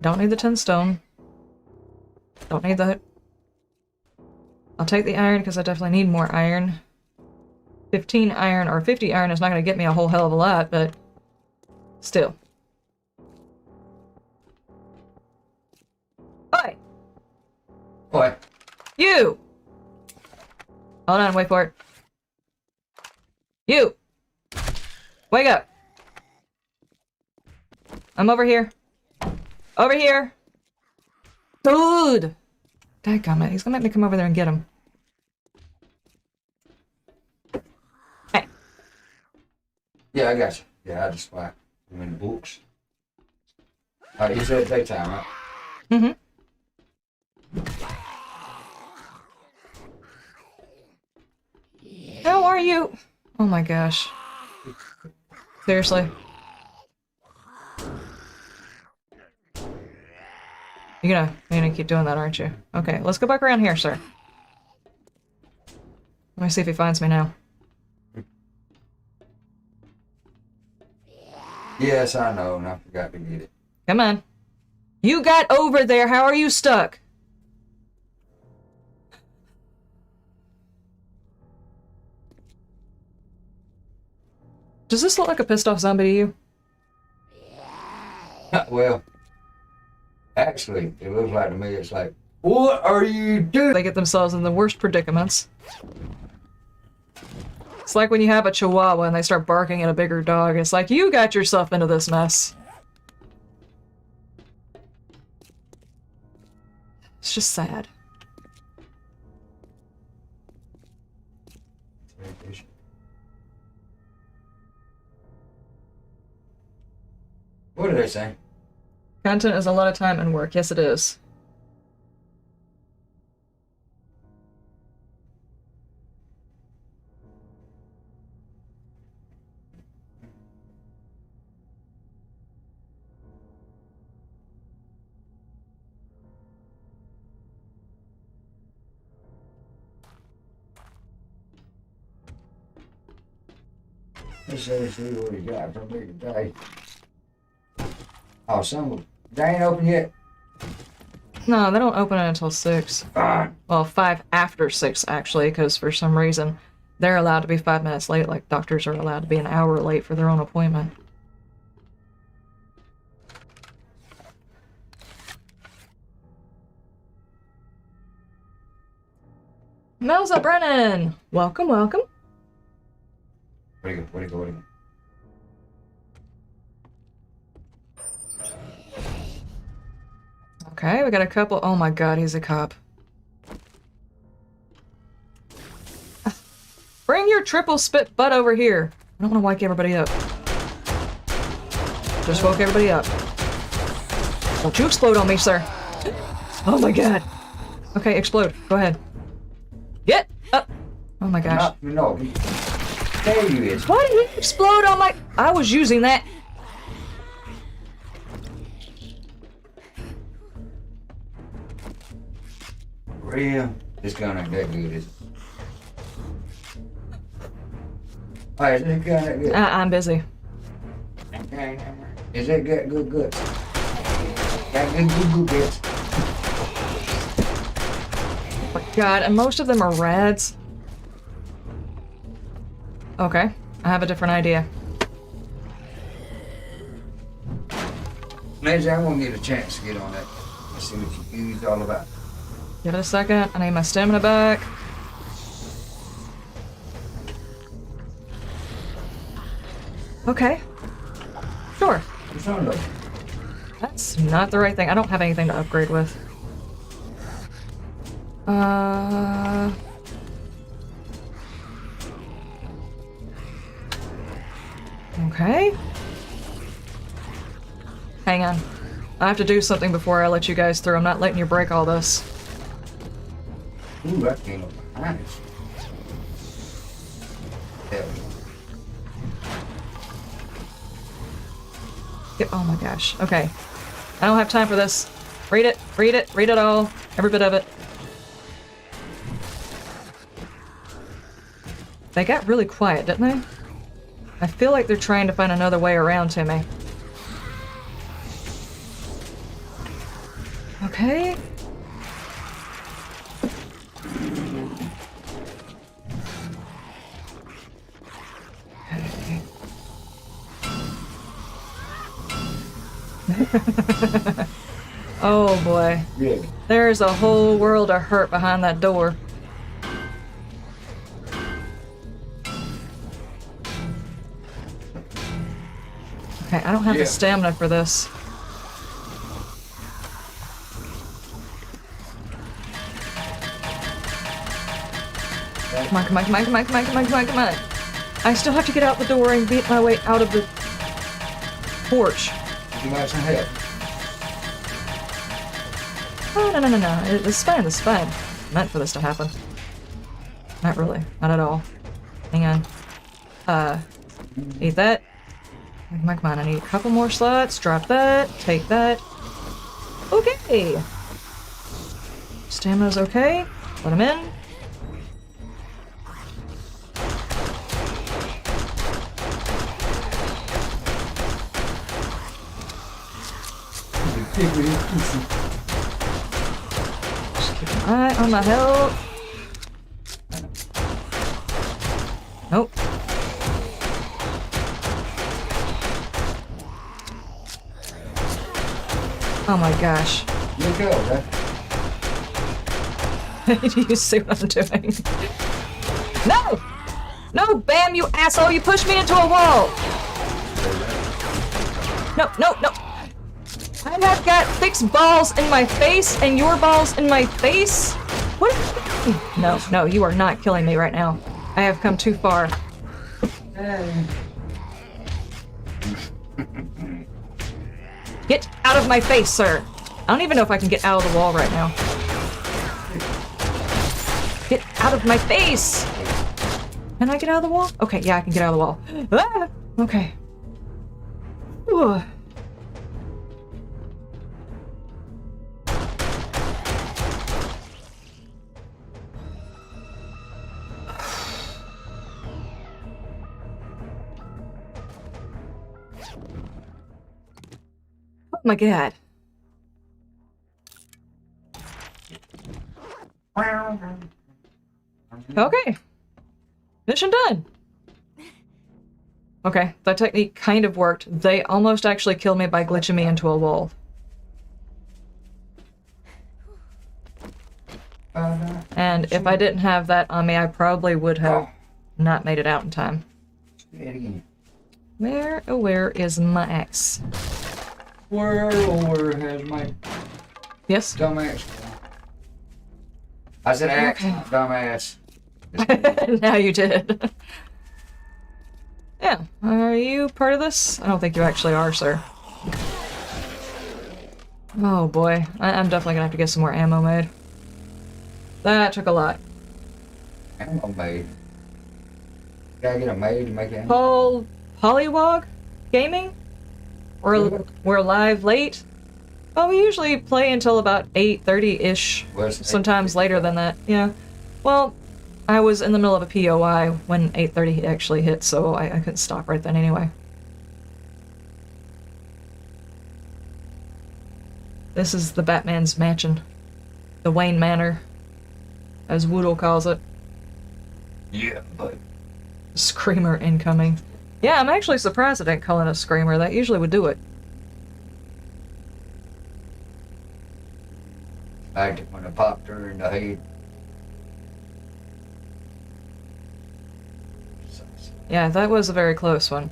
Don't need the 10 stone. Don't need the... I'll take the iron because I definitely need more iron. 15 iron or 50 iron is not going to get me a whole hell of a lot, but still. Oi! What? You! Hold on, wait for it. You! Wake up! I'm over here. Over here! Dude! Dadgummit, he's gonna make me come over there and get him. Hey. Yeah, I got you. Yeah, I just like I'm in the books. Alright, you said daytime, right? Mm-hmm. How are you? Oh my gosh. Seriously. You're gonna keep doing that, aren't you? Okay, let's go back around here, sir. Let me see if he finds me now. Yes, I know, and I forgot to get it. Come on. You got over there. How are you stuck? Does this look like a pissed off zombie to you? Well, actually, it looks like to me, it's like, what are you doing? They get themselves in the worst predicaments. It's like when you have a chihuahua and they start barking at a bigger dog. It's like, you got yourself into this mess. It's just sad. What did they say? Content is a lot of time and work. Yes, it is. Let's see what he got for me today. Oh, they ain't open yet. No, they don't open it until 6. Fine. Well, 5 after 6, actually, because for some reason they're allowed to be 5 minutes late, like doctors are allowed to be an hour late for their own appointment. Melza Brennan! Welcome, welcome. Where'd he go? Okay, we got a couple. Oh my god, he's a cop. Bring your triple spit butt over here. I don't want to wake everybody up. Just woke everybody up. Don't you explode on me, sir. Oh my god. Okay, explode. Go ahead. Get up. Oh my gosh. No. There you is. Why did he explode on my... I was using that. Real. This gun ain't that good, is it? Oh, is this gun that good? I'm busy. Okay. Is it got good guts? Got good bits. Oh my god, and most of them are rads. Okay, I have a different idea. Maybe I won't get a chance to get on that. Let's see what you used all about. Give it a second. I need my stamina back. Okay. Sure. What's on though? That's not the right thing. I don't have anything to upgrade with. Okay. Hang on. I have to do something before I let you guys through. I'm not letting you break all this. Ooh, that came up behind us. Hell. Oh my gosh. Okay. I don't have time for this. Read it. Read it. Read it all. Every bit of it. They got really quiet, didn't they? I feel like they're trying to find another way around to me. Okay. Oh boy. Yeah. There's a whole world of hurt behind that door. Okay, I don't have the stamina for this. Come on, come on, come on, come on, come on, come on, come on, come on. I still have to get out the door and beat my way out of the porch. You might some help. Oh, no, no, no, no. It's fine, it's fine. I meant for this to happen. Not really. Not at all. Hang on. Eat that. Come on, come on. I need a couple more slots. Drop that. Take that. Okay. Stamina's okay. Let him in. Just keep an eye on my health. Nope. Oh my gosh. You go, right? Do you see what I'm doing? No! No, Bam, you asshole! You pushed me into a wall! No, no, no! I have got 6 balls in my face and your balls in my face? What? No, no, you are not killing me right now. I have come too far. Get out of my face, sir! I don't even know if I can get out of the wall right now. Get out of my face! Can I get out of the wall? Okay, yeah, I can get out of the wall. Ah, okay. Ooh. Oh my god. Okay. Mission done. Okay, that technique kind of worked. They almost actually killed me by glitching me into a wall. And if I didn't have that on me, I probably would have not made it out in time. Where is my axe? Where has my Yes? I said axe, Okay. dumbass. Now you did. Yeah. Are you part of this? I don't think you actually are, sir. Oh boy. I'm definitely gonna have to get some more ammo made. That took a lot. Ammo made. Gotta get a maid to make ammo. Pollywog Gaming? We're live late? Oh, we usually play until about 8:30-ish. Sometimes later than that. Yeah. Well, I was in the middle of a POI when 8:30 actually hit, so I couldn't stop right then anyway. This is the Batman's mansion. The Wayne Manor, as Woodle calls it. Yeah, but Screamer incoming. Yeah, I'm actually surprised I didn't call it a screamer. That usually would do it. I liked it when I popped her in the head. Yeah, that was a very close one.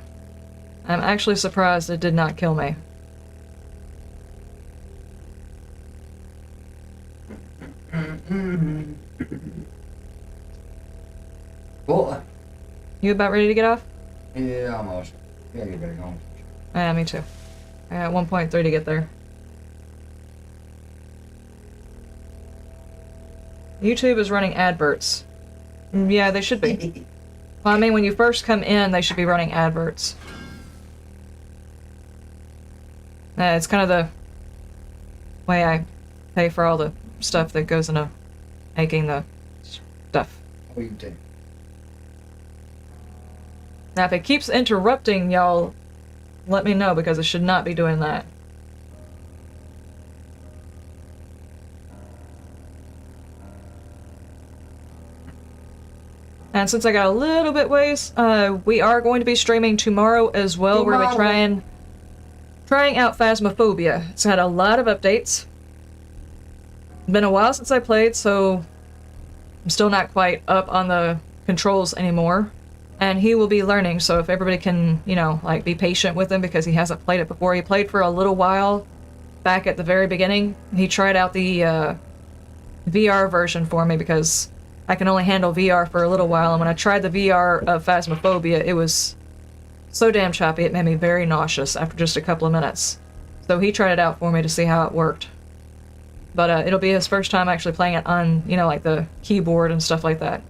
I'm actually surprised it did not kill me. What? You about ready to get off? Yeah, almost. Yeah, get back home. Yeah, me too. I got 1.3 to get there. YouTube is running adverts. Yeah, they should be. Well, I mean, when you first come in, they should be running adverts. It's kind of the way I pay for all the stuff that goes into making the stuff. What you think? Now, if it keeps interrupting, y'all let me know, because it should not be doing that. And since I got a little bit ways, we are going to be streaming tomorrow as well. We're going to be trying out Phasmophobia. It's had a lot of updates. Been a while since I played, so I'm still not quite up on the controls anymore. And he will be learning, so if everybody can, you know, like, be patient with him because he hasn't played it before. He played for a little while back at the very beginning. He tried out the VR version for me because I can only handle VR for a little while, and when I tried the VR of Phasmophobia, it was so damn choppy it made me very nauseous after just a couple of minutes. So he tried it out for me to see how it worked. But it'll be his first time actually playing it on, you know, like the keyboard and stuff like that.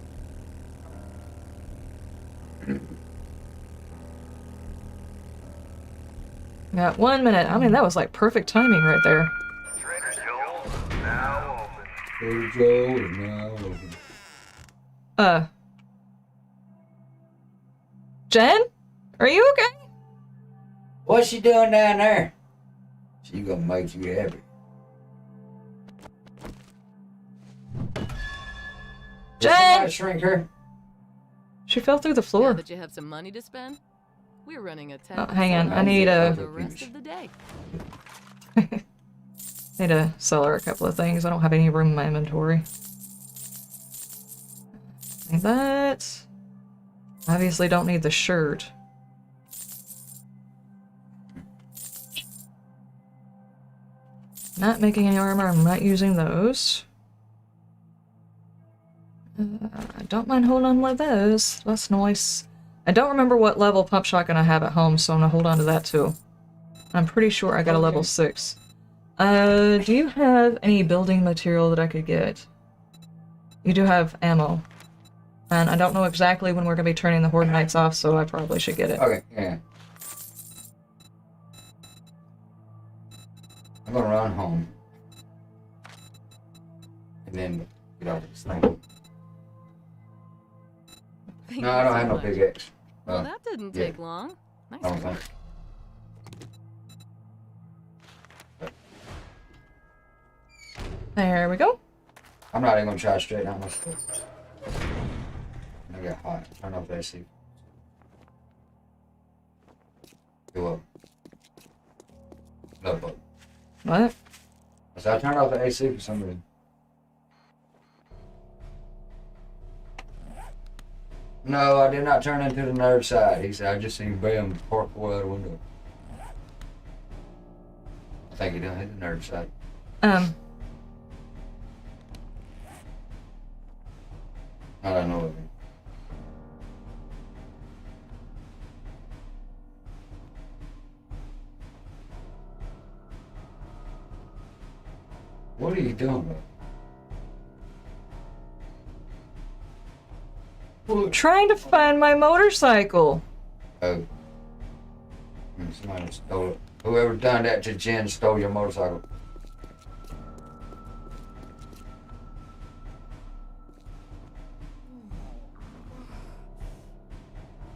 Got 1 minute. I mean, that was like perfect timing right there. Trader Joel is now open. Trader Joel is now open. Jen? Are you okay? What's she doing down there? She gonna make you happy. Jen! Shrink her. She fell through the Now floor. that you have some money to spend, we're running a 10% Oh, hang on. I off need the rest of the day. Need to sell her a couple of things. I don't have any room in my inventory. Like that. Obviously don't need the shirt. Not making any armor. I'm not using those. I don't mind holding on with those. That's nice. I don't remember what level pump shotgun I have at home, so I'm gonna hold on to that too. I'm pretty sure I got a level 6. Do you have any building material that I could get? You do have ammo. And I don't know exactly when we're gonna be turning the Horde Knights off, so I probably should get it. Okay, yeah. I'm gonna run home. And then get off this thing. Thank No, you I don't so have no much. big X. Well, that didn't yeah. take long. Nice I don't work. think. There we go. I'm not even gonna try to straighten out my stuff. I get hot. Turn off the AC. Go up. No, but. What? So I turned off the AC for some reason. No, I did not turn into the nerd side. He said, I just seen Bam park away out the window. I think he done hit the nerd side. I don't know what. What are you doing? Trying to find my motorcycle. Oh. Somebody stole it. Whoever done that to Jen stole your motorcycle.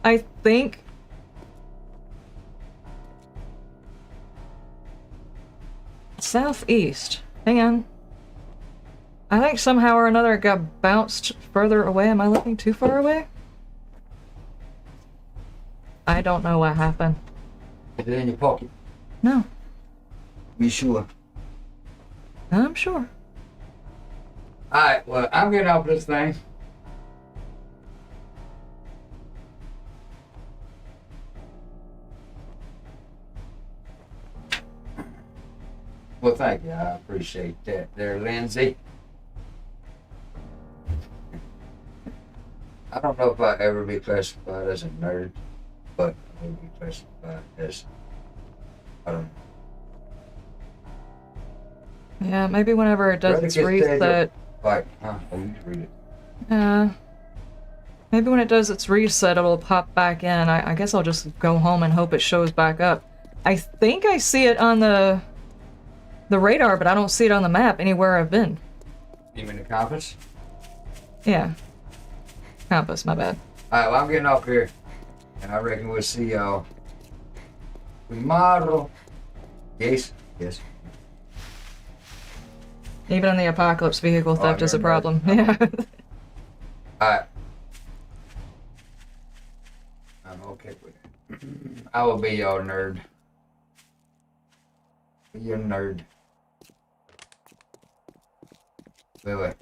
I think southeast. Hang on. I think somehow or another it got bounced further away. Am I looking too far away? I don't know what happened. Is it in your pocket? No. Be sure. I'm sure. Alright, well, I'm getting off this thing. Well, thank you. I appreciate that there, Lindsay. I don't know if I'll ever be classified as a nerd, but I will be classified as, I don't know. Yeah, maybe whenever it does Brother its gets reset. Like, huh? Oh, you can read it. Maybe when it does its reset, it'll pop back in. I guess I'll just go home and hope it shows back up. I think I see it on the radar, but I don't see it on the map anywhere I've been. You mean the compass? Yeah. Compass, my bad. Alright, well, I'm getting off here. And I reckon we'll see y'all tomorrow. Yes? Yes. Even in the apocalypse, vehicle theft is a never problem. Yeah. Alright. I'm okay with it. I will be your nerd. Be your nerd. Wait.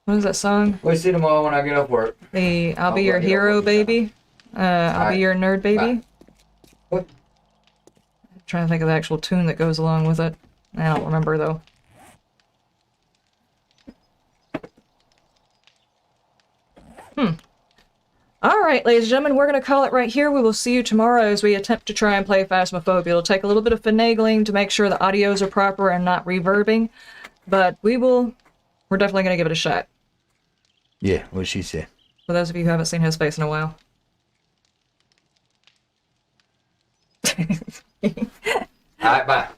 What is that song? We'll see tomorrow when I get off work. The I'll be I'll your look it up hero, one more time. baby. I'll be Alright. your nerd, baby. Bye. What? I'm trying to think of the actual tune that goes along with it. I don't remember though. Alright, ladies and gentlemen, we're going to call it right here. We will see you tomorrow as we attempt to try and play Phasmophobia. It'll take a little bit of finagling to make sure the audios are proper and not reverbing, but we're definitely going to give it a shot. Yeah, what'd she say? For those of you who haven't seen his face in a while. Alright, bye.